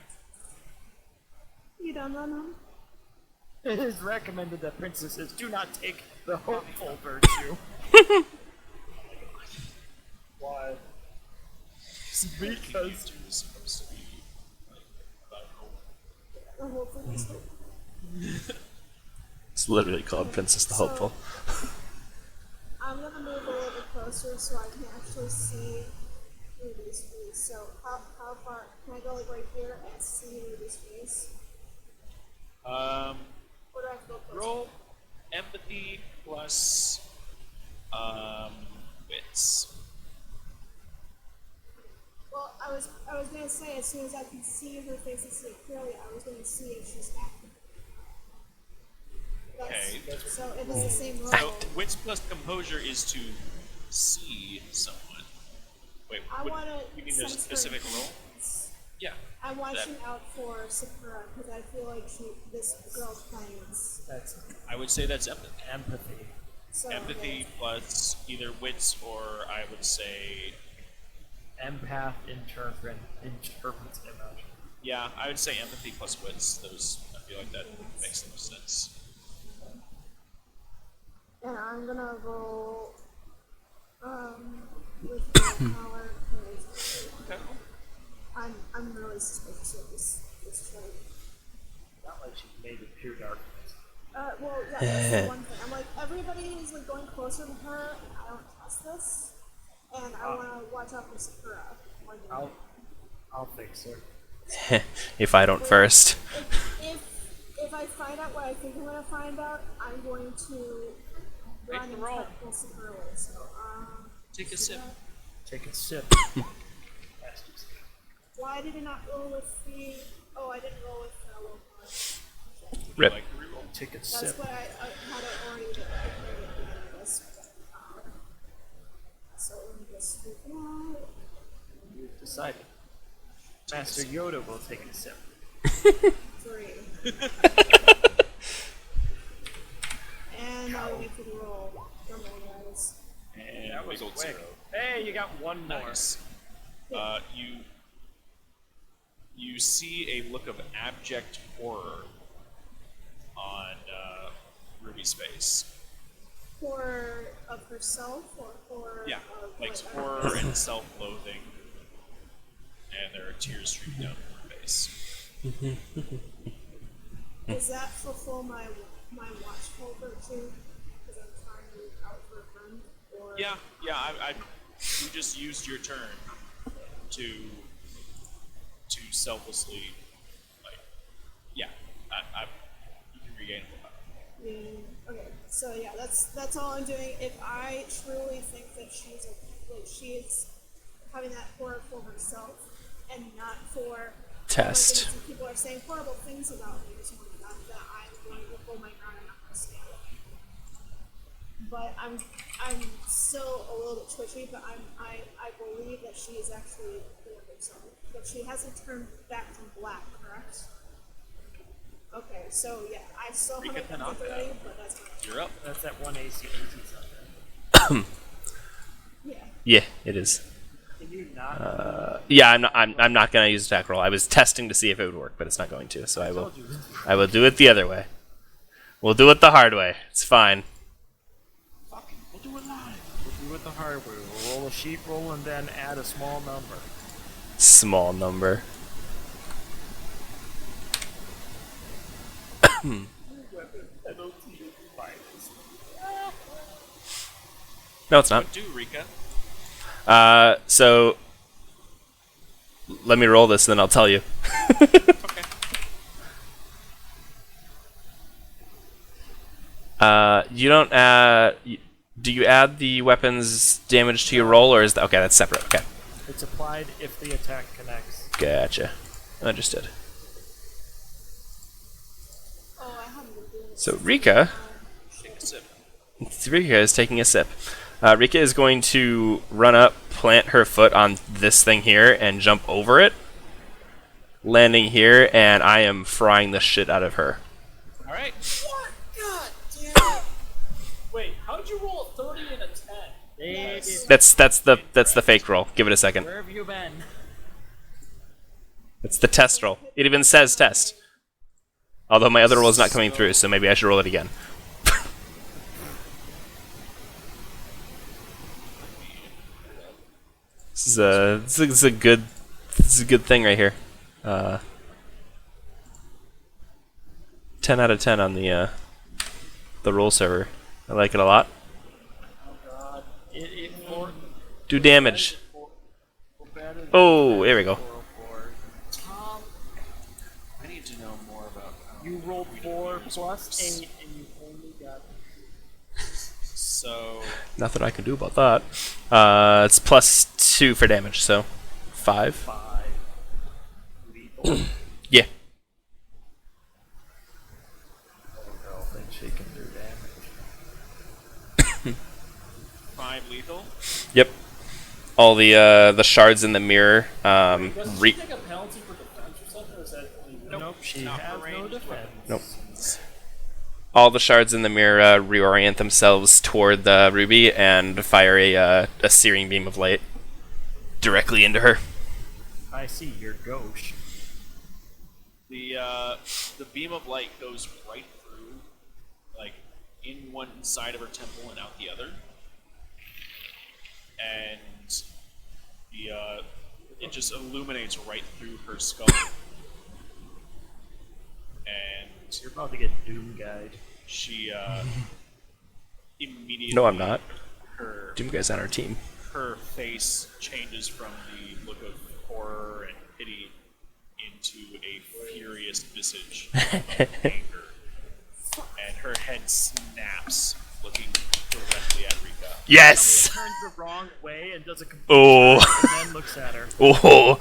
You done, Ron? It is recommended that princesses do not take the hopeful virtue. why. Because It's supposed to be like about hope. The whole thing is hope. It's literally called Princess the Hopeful. I'm gonna move a little bit closer so I can actually see Ruby's face. So how far can I go like right here and see Ruby's face? Or do I have to go closer? Roll empathy plus wits. Well, I was gonna say as soon as I can see her face and see it clearly, I was gonna see if she's acting. Okay. So if it's the same roll, So wits plus composure is to see someone. Wait, I what, wanna you mean there's a sense her specific roll? face. Yeah. I'm watching That- out for Sakura because I feel like this girl's playing this. that's I would say that's empathy. empathy. So Empathy plus either wits or I would say, Empath interprets emotion. yeah, I would say empathy plus wits. I feel like that makes the most sense. And I'm gonna roll with my power because Okay. I'm really suspicious of this trait. Not like she made it pure darkness. Well, yeah, that's the one thing. I'm like, everybody is like going closer to her, and I don't trust this, and I want to watch out for Sakura. more than I'll fix her. If I don't first. if I find out what I think I'm gonna find out, I'm going to run the and roll. try to pull Sakura away. So, Take a sip. Take a sip. Bastards. why did it not roll with the? Oh, I didn't roll with the low power. Rip. Like the reroll. Take a That's sip. what I had it already prepared at the end of this. So let me just sweep it out. You've decided. Master Yoda will take a sip. 3. And I'll wait for the roll. Drum roll, guys. And That was wiggled quick. 0. Hey, you got one more. Nice. You see a look of abject horror on Ruby's face. For of herself or for Yeah, of like what- horror and self-loathing, and there are tears streaming down her face. Does that fulfill my watchful virtue? Because I'm trying to look out for a friend? Or Yeah, you just used your turn to selflessly, like, yeah, you can regain willpower. Okay, so yeah, that's all I'm doing. If I truly think that she is having that horror for herself and not for Test. oh my goodness, and people are saying horrible things about me or something like that, that I'm going to hold my ground and not going to stand it. But I'm still a little bit twitchy, but I believe that she is actually doing herself. But she hasn't turned back from black, correct? Okay, so yeah, I still Rika haven't cannot picked it already, but that's fine. You're up. That's that one AC on Yeah. Yeah, it is. there. Can you not? Yeah, I'm not gonna use attack roll. I was testing to see if it would work, but it's not going to. So I will do it the other way. We'll do it the hard way. It's fine. We'll do it live. We'll do it the hard way. We'll roll a sheet roll and then add a small number. Small number. No, it's not. Do Rika. So let me roll this, and then I'll tell you. Okay. You don't add. Do you add the weapon's damage to your roll, or is that okay? That's separate. Okay, It's applied if the attack connects. gotcha. Understood. Oh, I haven't been doing this. So Rika sip. Rika is taking a sip. Rika is going to run up, plant her foot on this thing here, and jump over it. Landing here, and I am frying the shit out of her. All right. What? God damn it! Wait, how'd you roll a 30 and a 10? Yes. That's the fake roll. Give it a second. Where have you been? It's the test roll. It even says test. Although my other roll is not coming through, so maybe I should roll it again. This is a good thing right here. 10 out of 10 on the roll server. I like it a lot. Oh god. Do damage. We're better than Oh, there we go. 404. Tom, I need to know more about how you rolled we 4 use plus works. 8 and you only got. So Nothing I can do about that. It's plus 2 for damage, so 5. 5. Lethal. Yeah. Little girl thinks she can do damage. 5 lethal. Yep. All the shards in the mirror. Does she take a penalty for defense or something? Or is that only Nope, she not has for no ranged defense. Nope. All the shards in the mirror reorient themselves toward the ruby and fire a searing beam of light directly into her. I see your gauche. The beam of light goes right through, like in one side of her temple and out the other, and it just illuminates right through her skull. And You're about to get Doom Guide. she immediately. No, I'm not. Her Doom Guy's on our team. her face changes from the look of horror and pity into a furious visage of anger. And her head snaps, looking directly at Rika. Yes! Turns the wrong way and does a complete Oh. turn and then looks at her. Oh.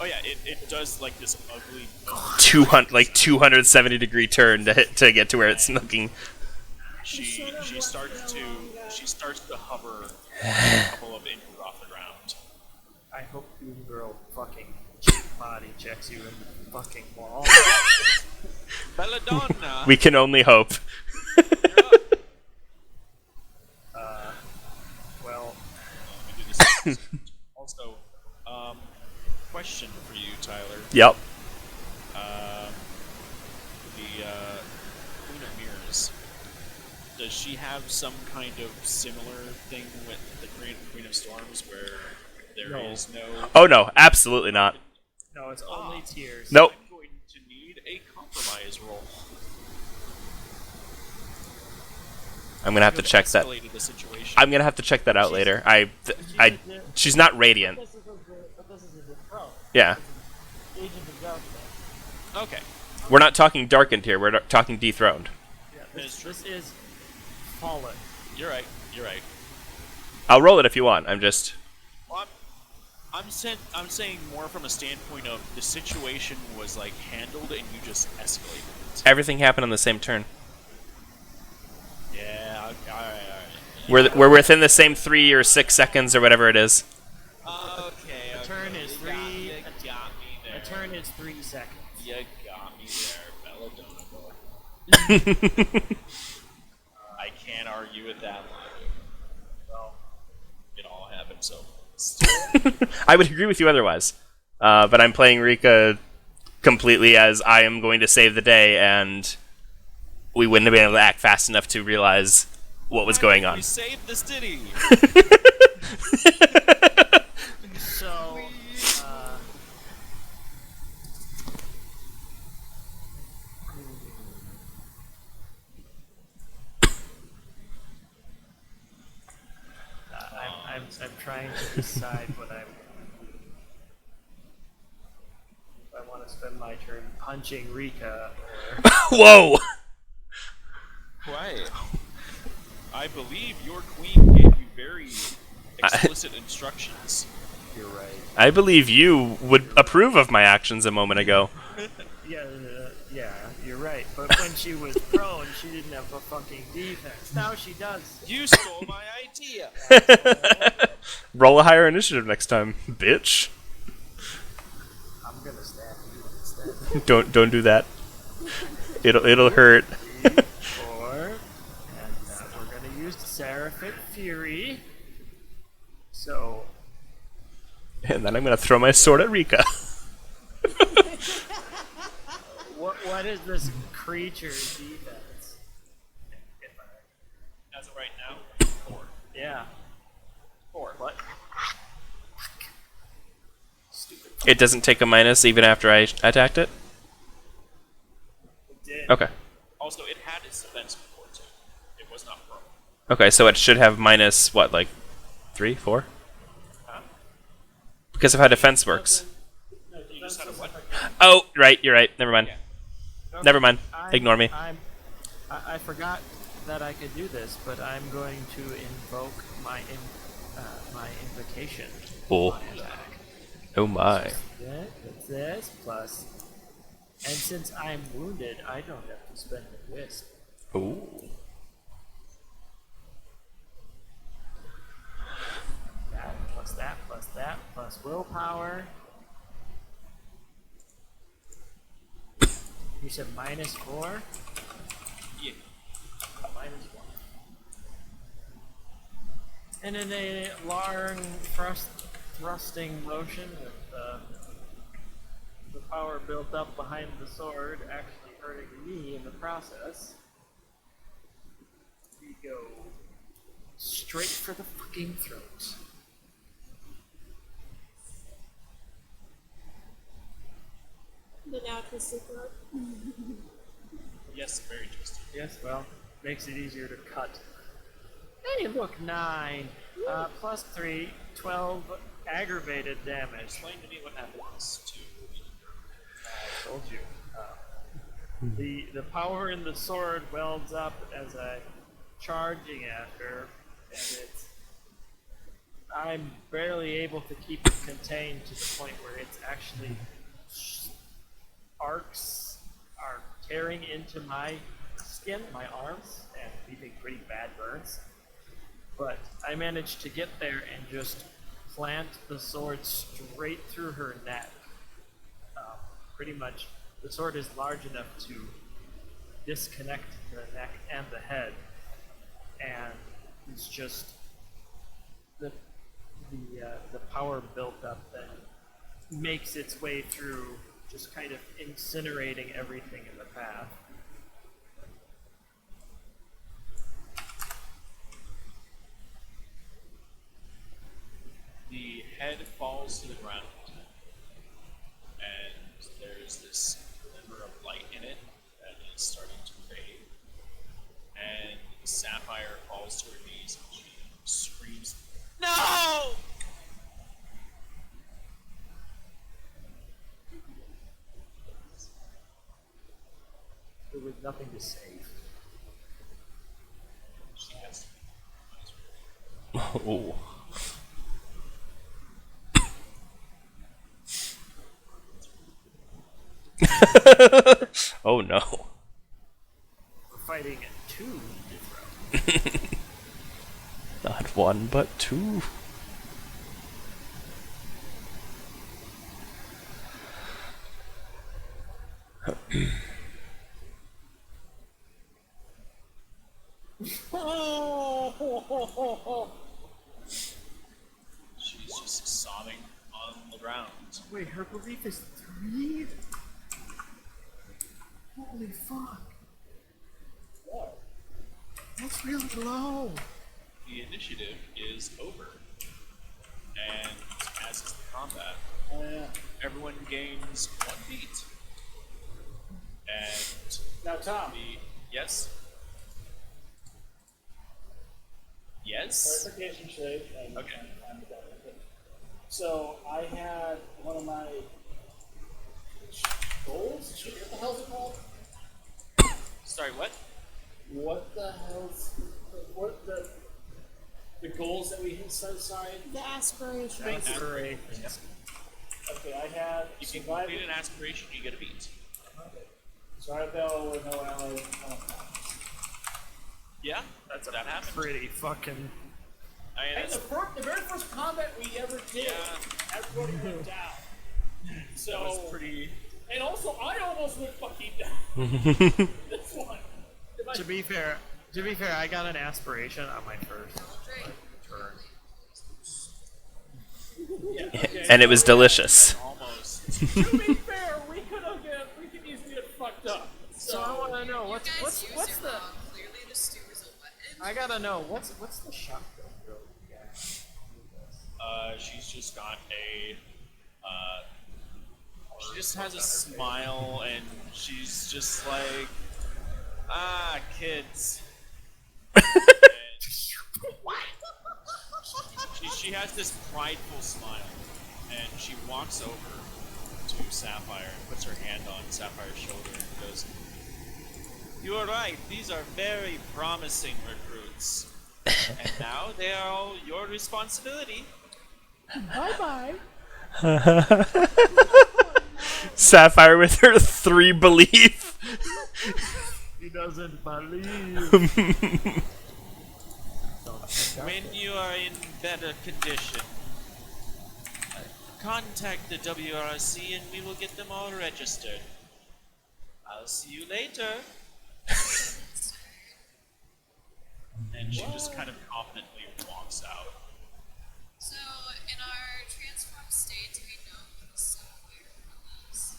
Oh yeah, it does like this ugly 270-degree turn to get to where it's looking. she starts to hover a couple of inches off the ground. I hope Doom Girl fucking body checks you in the fucking wall. Belladonna! We can only hope. You're up. Well, Let me do this. Also, question for you, Tyler. Yep. The Queen of Mirrors. Does she have some kind of similar thing with the Queen of Storms, where there is No. no? Oh no, absolutely not. no, it's only tears. Nope. I'm going to need a compromise roll. I'm gonna have to check that. Escalated the situation. I'm gonna have to check that out later. She's not radiant. This is a pro. Yeah. Agent of Darkness. Okay. We're not talking darkened here. We're talking dethroned. Yeah, It's true. this is fallen. You're right. You're right. I'll roll it if you want. I'm just. Well, I'm saying more from a standpoint of the situation was like handled and you just escalated it. Everything happened on the same turn. Yeah. All right. We're within the same 3 or 6 seconds or whatever it is. Okay. A turn is You got me there. A turn is 3 seconds. You got me there, Belladonna. I can't argue with that logic. Well, it all happened so. I would agree with you otherwise. But I'm playing Rika completely as I am going to save the day, and we wouldn't have been able to act fast enough to realize what was going on. We saved the city. So, I'm trying to decide what if I want to spend my turn punching Rika or Whoa! Right. I believe your queen gave you very explicit instructions. you're right. I believe you would approve of my actions a moment ago. Yeah, Yeah, you're right. But when she was prone, she didn't have a fucking defense. Now she does. You stole my idea. Roll a higher initiative next time, bitch. I'm gonna stab you instead. Don't do that. It'll hurt. 4, and we're gonna use Seraphic Fury. So And then I'm gonna throw my sword at Rika. what is this creature's defense? As of right now, 4. Yeah. 4. What? Stupid. It doesn't take a minus even after I attacked it? It did. Okay. Also, it had its defense before too. It was not pro. Okay, so it should have minus, what, like 3, 4? Huh? Because of how defense works. No, you just had a what? Oh, right, you're right. Never mind. Yeah. Never mind. I'm- Ignore me. I forgot that I could do this, but I'm going to invoke my my invocation. Oh. My attack. Oh my. That's this plus, and since I'm wounded, I don't have to spend the wisp. Ooh. That plus willpower. You said -4. Yeah. -1. And in a long thrusting motion with the power built up behind the sword actually hurting me in the process, we go straight for the fucking throat. The now twisted throat. Yes, very interesting. Yes, well, makes it easier to cut. Hey, look, 9 plus 3, 12 aggravated damage. Explain to me what happens to I told you. The power in the sword welds up as I'm charging at her, and I'm barely able to keep it contained to the point where it's actually arcs are tearing into my skin, my arms, and leaving pretty bad burns. But I managed to get there and just plant the sword straight through her neck. Pretty much, the sword is large enough to disconnect the neck and the head, and it's just the power built up that makes its way through, just kind of incinerating everything in the path. the head falls to the ground, and there's this glimmer of light in it that is starting to fade. And Sapphire falls to her knees and she screams, "No!" There was nothing to save. She has Oh. Oh no. We're fighting 2 Nithro. Not 1, but 2. She's just sobbing on the ground. Wait, her belief is 3? Holy fuck. That's really low. The initiative is over. And as is the combat, everyone gains 1 beat. And Now, Tom, yes? Yes? clarification shade. And Okay. I'm done with it. So I had one of my goals. What the hell's it called? Sorry, what? What the hell's what the goals that we had set aside? The aspiration. Aspirations. Okay, I had If you survival. complete an aspiration, you get a beat. Start battle with no allies. Yeah, that happened. Pretty fucking. I mean, And the very first combat we ever did, Yeah. everybody went down. So, that was pretty. and also, I almost went fucking down. This one. To be fair, I got an aspiration on my first turn. Yeah, okay. And it was delicious. Almost. To be fair, we could easily get fucked up. So I want to know You what's guys use what's it the. wrong. Clearly the stew is a weapon. I gotta know what's the shotgun build you guys? She's just got a. She just has a smile, and she's just like, kids. She has this prideful smile, and she walks over to Sapphire and puts her hand on Sapphire's shoulder and goes, "You are right, these are very promising recruits. And now they are all your responsibility." Sapphire with her 3 belief. He doesn't believe. When you are in better condition, contact the WRC and we will get them all registered. I'll see you later. And she just kind of confidently walks out. So, in our transformed state, do we know who's somewhere from us?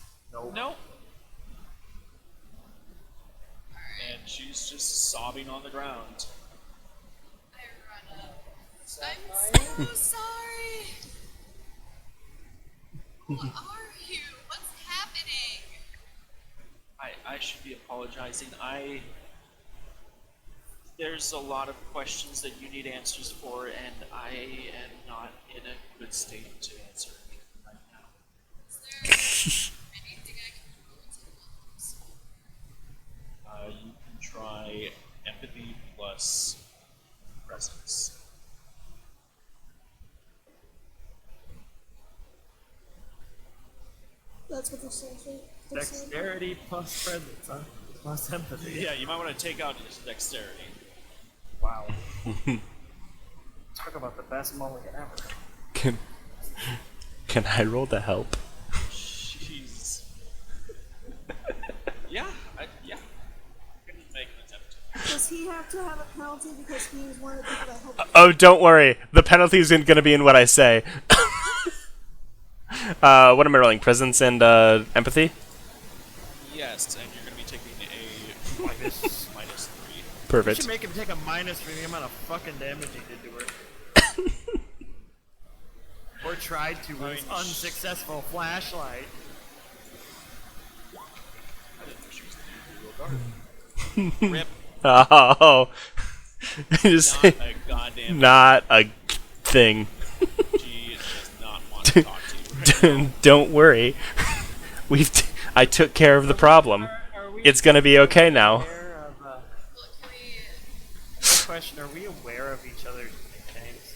Nope. And she's just sobbing on the ground. I run up. I'm so sorry. Who are you? What's happening? I should be apologizing. There's a lot of questions that you need answers for, and I am not in a good state to answer right now. Is there anything I can roll to help us? You can try empathy plus presence. That's what they're saying. Dexterity plus presence, huh? Plus empathy. Yeah, you might want to take out his dexterity. Wow. Talk about the best mulligan ever. Can I roll to help? Jeez. Yeah. You can make an attempt. Does he have to have a penalty because he was one of the people that helped? Oh, don't worry. The penalty is going to be in what I say. What am I rolling? Presence and empathy? Yes, and you're going to be taking a minus 3. You Perfect. should make him take a minus for the amount of fucking damage he did to her. Or tried to with his unsuccessful flashlight. I didn't know she was the real guard. Rip. Oh. Just Not a goddamn. not a thing. She does not want to talk to you. Right Don't worry. I took care of the problem. Are we It's gonna be okay now. aware of, Well, can we... question, are we aware of each other's nicknames?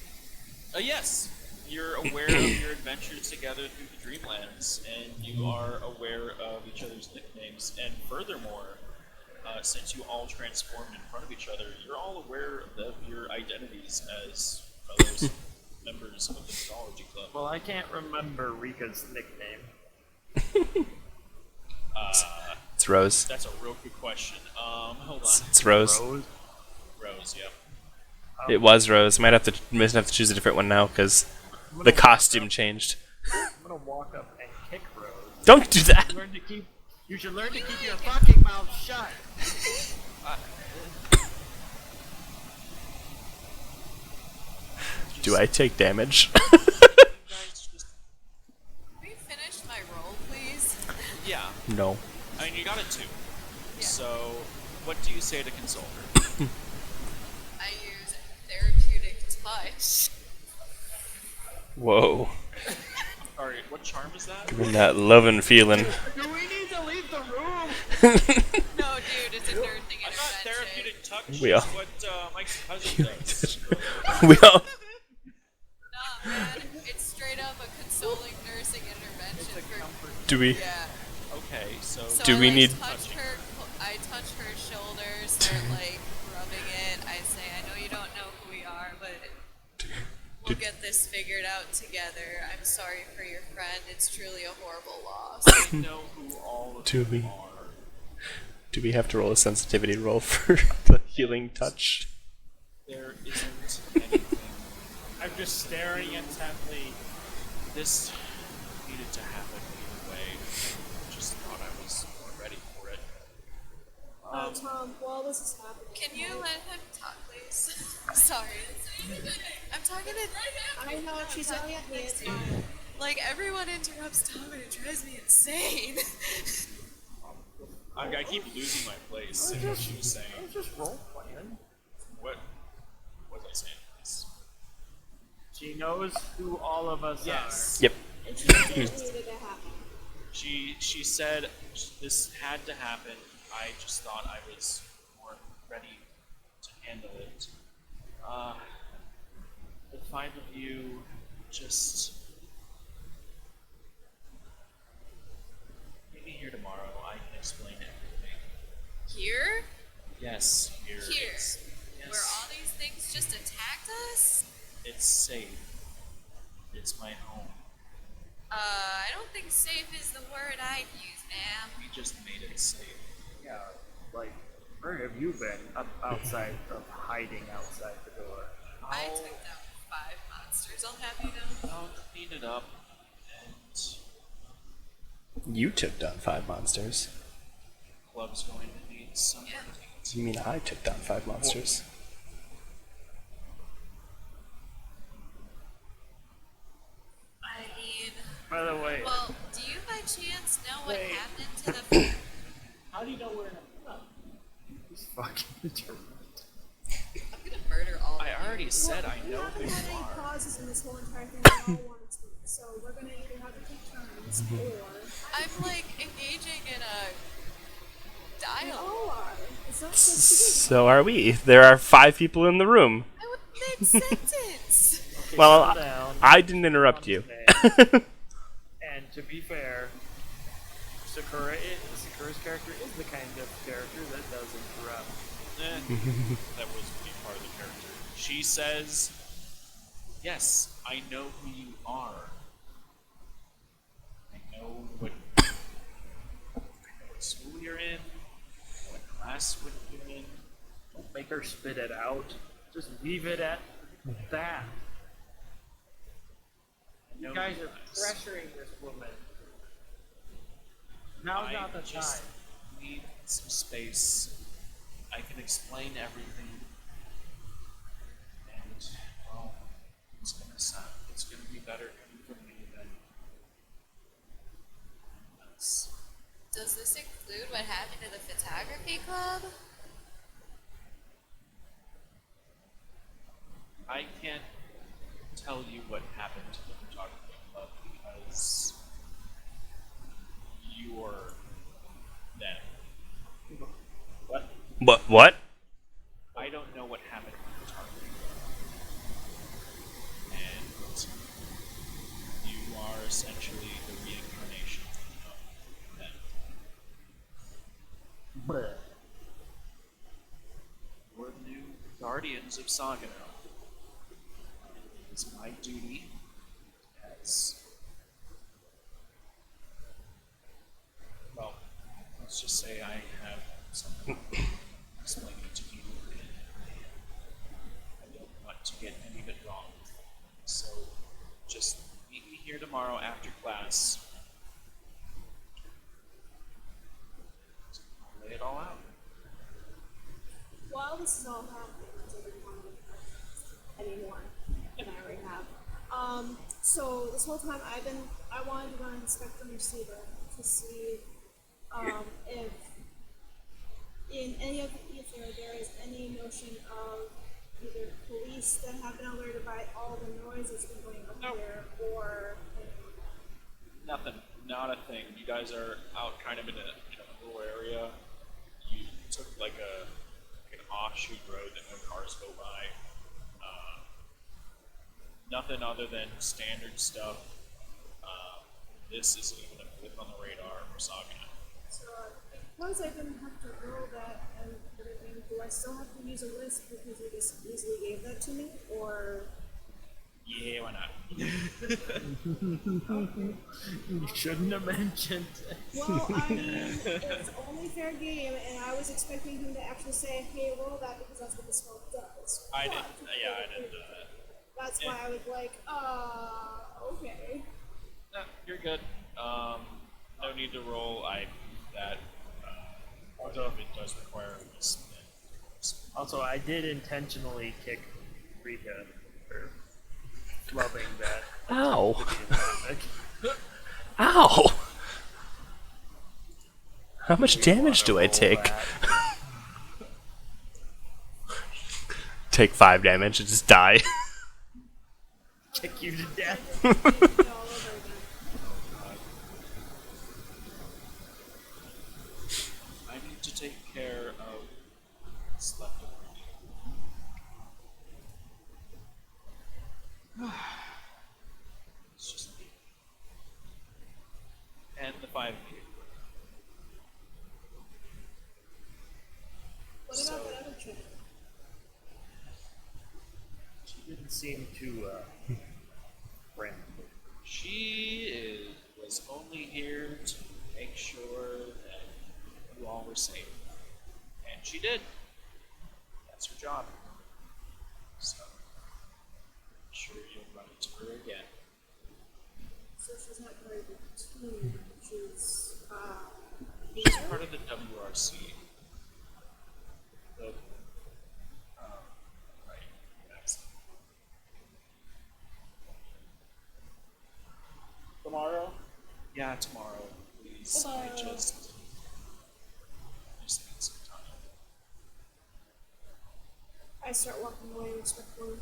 Yes, you're aware of your adventures together through the Dreamlands, and you are aware of each other's nicknames. And furthermore, since you all transformed in front of each other, you're all aware of your identities as fellow members of the Mythology Club. Well, I can't remember Rika's nickname. It's Rose. That's a real good question. Hold on. It's Rose. Rose? Rose, yeah. It was Rose. Might have to choose a different one now because the costume changed. I'm gonna walk up and kick Rose. Don't do that. You should learn to keep your fucking mouth shut. Do I take damage? You guys just, Can we finish my roll, please? yeah. No. I mean, you got a 2. Yeah. So, what do you say to console her? I use therapeutic touch. Whoa. Sorry, what charm is that? Giving that loving feeling. Do we need to leave the room? No, dude, it's a nerd thing I thought therapeutic touch We is all- what Mike's cousin does. We all. Nah, man, it's straight up a consoling nursing intervention for... Do we? Yeah. Okay, so So Do I, we like, need- touch her We'll get this figured out together. I'm sorry for your friend. It's truly a horrible loss. I know who all of Do you we? are. Do we have to roll a sensitivity roll for the healing touch? There isn't anything. I'm just staring intently. This needed to happen either way. I just thought I was more ready for it. Tom, while this is happening, Can you let him talk, please? Sorry. I'm talking to. I know she's yelling at me. It's fine. Like, everyone interrupts Tom and it drives me insane. I keep losing my place in what she was saying. I was just role playing. What was I saying? Yes. She knows who all of us Yes. Yep. And she said it needed to happen. She said this had to happen. I just thought I was more ready to handle it. The 5 of you just maybe here tomorrow. I can explain everything. Here? Yes, here. Here. Yes. Where all these things just attacked us? It's safe. It's my home. I don't think safe is the word I'd use, ma'am. We just made it safe. Yeah, like, where have you been? Up outside of hiding outside the door. I took down 5 monsters, I'll have you know. I'll clean it up and You took down 5 monsters. club's going to need some Yeah. routines. You mean I took down 5 monsters? I mean, By the way, well, do you by chance know what Wait. happened to the. How do you know we're in a club? he's fucking interrupted. I'm gonna murder all of I you. already said I We know haven't who had you any are. pauses in this whole entire thing. We all want to speak. So we're gonna either have to take turns or I'm like engaging in a we dialogue. all are. It's not just So are we. There are 5 people in the room. I would mid-sentence. Okay, Well, settle down. I didn't interrupt you. And to be fair, Sakura's character is the kind of character that does interrupt. That was be part of the character. She says, "Yes, I know who you are. I know what school you're in, what class you're in." Don't make her spit it out. Just leave it at that. I know You guys you are pressuring this woman. Now's I not the just time. need some space. I can explain everything, and well, it's gonna sound. It's gonna be better coming from me than else. Does this include what happened to the photography club? I can't tell you what happened to the photography club because you're them. What? What? I don't know what happened to the photography club. And you are essentially the reincarnation of them. Bleh. We're the new guardians of Sagano. It's my duty as well, let's just say I have something explaining to you and I don't want to get any of it wrong. So just meet me here tomorrow after class. I'll lay it all out. while this is all happening, I didn't want to anymore than I already have. So this whole time I wanted to run the spectrum receiver to see if in any of the ether there is any notion of either police that have been alerted by all the noise that's been going up Nope. there, or Nothing, not a thing. You guys are out kind of in a little area. You took like an offshoot road that no cars go by. Nothing other than standard stuff. This isn't even a blip on the radar for Sagana. so because I didn't have to roll that and everything, do I still have to use a list because you just easily gave that to me, or Yeah, why not? You shouldn't have mentioned it. Well, I mean, it's only fair game, and I was expecting him to actually say, "Hey, roll that," because that's what the smoke does. I But didn't. Yeah, I didn't do that. That's why I was like, okay. No, you're good. No need to roll. That. Although if it does require a miss, then. Also, I did intentionally kick Rika for clubbing that. Ow! to be in traffic. Ow! How much We damage wanna do I roll take? that. Take 5 damage and just die. Kick you to death. I need to take care of what's left of me. It's just me. And the 5 of you. What about that other chick? She didn't seem too friendly. Was only here to make sure that you all were safe. And she did. That's her job. So, I'm sure you'll run into her again. So she's not very good team. She's She's part of the WRC. The, right, that's Tomorrow? yeah, tomorrow, please. I just need some time. I start walking away respectfully.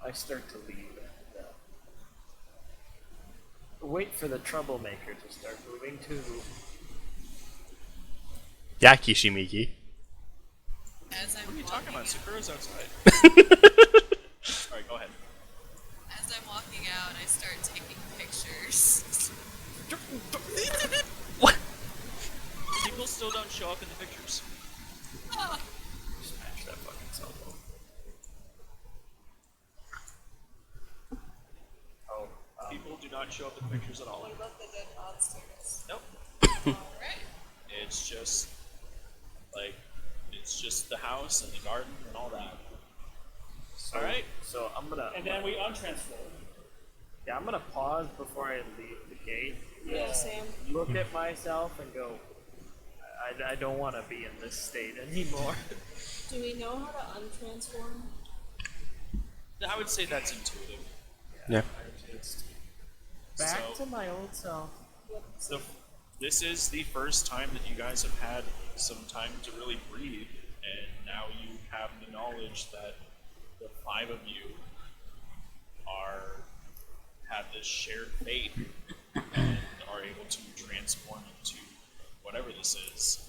I start to leave and wait for the troublemaker to start moving too. Yakishimiki. As I'm What are you walking talking about? out- Sakura's outside. Sorry, go ahead. As I'm walking out, I start taking pictures. What? People still don't show up in the pictures. Ah, Smash that fucking cell phone. Oh, People do not show up in the pictures at all. what about the dead monsters? Nope. Alright. It's just it's just the house and the garden and all that. so, Alright. So I'm gonna. And then we untransform. Yeah, I'm gonna pause before I leave the gate. Yeah, same. Look at myself and go. I don't want to be in this state anymore. Do we know how to untransform? I would say that's intuitive. Yeah. Back So- to my old self. So this is the first time that you guys have had some time to really breathe, and now you have the knowledge that the 5 of you have this shared fate and are able to transform into whatever this is.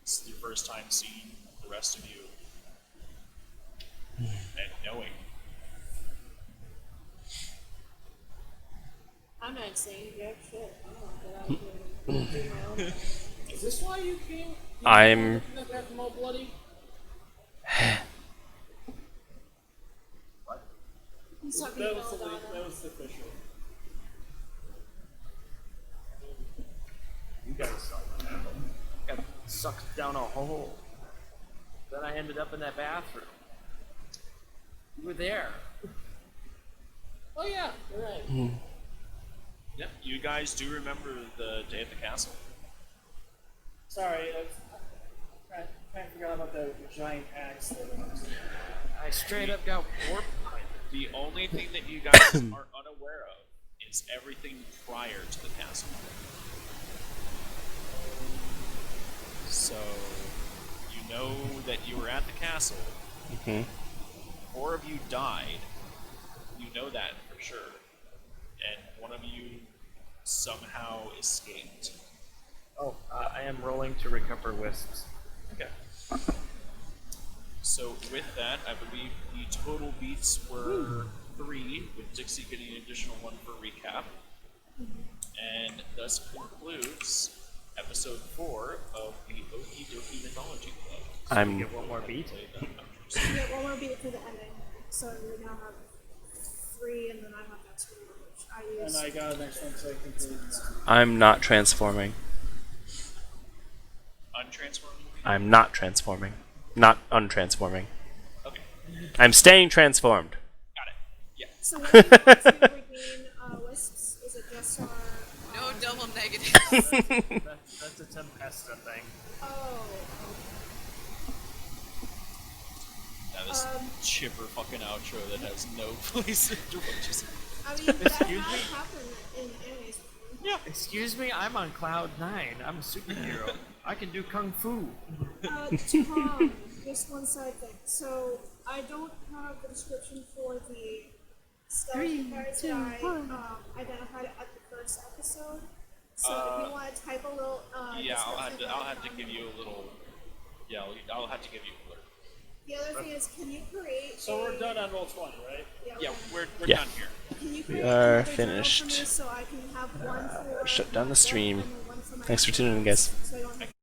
This is your first time seeing the rest of you and knowing. I'm not saying jack shit. I'm gonna get out of here and do my own thing. Is this why you came? I'm- That back from all bloody? He's talking That about was the Madonna. that was the official. You guys saw what happened. Got sucked down a hole. Then I ended up in that bathroom. You were there. Oh yeah, you're right. Yep, you guys do remember the day at the castle. Sorry, I kind of forgot about the giant axe that I straight up got warped. The only thing that you guys are unaware of is everything prior to the castle. So, you know that you were at the castle. Hmm. 4 of you died. You know that for sure. And one of you somehow escaped. Oh, I am rolling to recover wisps. Okay. So with that, I believe the total beats were 3, with Dixie getting an additional 1 for recap. And thus concludes episode 4 of the Okie Doki Mythology Club. I'm Get one more beat. We get one more beat for the ending. So we now have 3, and then I have that 2, which I use. And I got an next one so I can complete that. I'm not transforming. Untransforming? I'm not transforming. Not untransforming. Okay, I'm staying transformed. got it. Yeah. So when we want to regain wisps, is it just our... No double negative. That's a Tempesta thing. Oh. Now this chipper fucking outro that has no place to just... I mean, that Excuse has me? happened in animes before. Yeah. Excuse me, I'm on cloud 9. I'm a superhero. I can do kung fu. Tom, just one side thing. So, I don't have the description for the skeleton guards that I identified at the first episode. So, if you want to type a little Yeah, description I'll have to down. give you a little... Yeah, I'll have to give you a blurb. The other thing is, can you create So we're done on roll 20, right? Yeah, we're Yeah. done here. Can you We create are another journal finished. For me so I can have one for Shut down the my book stream. and then one for my Thanks for tuning in, guys. so I don't have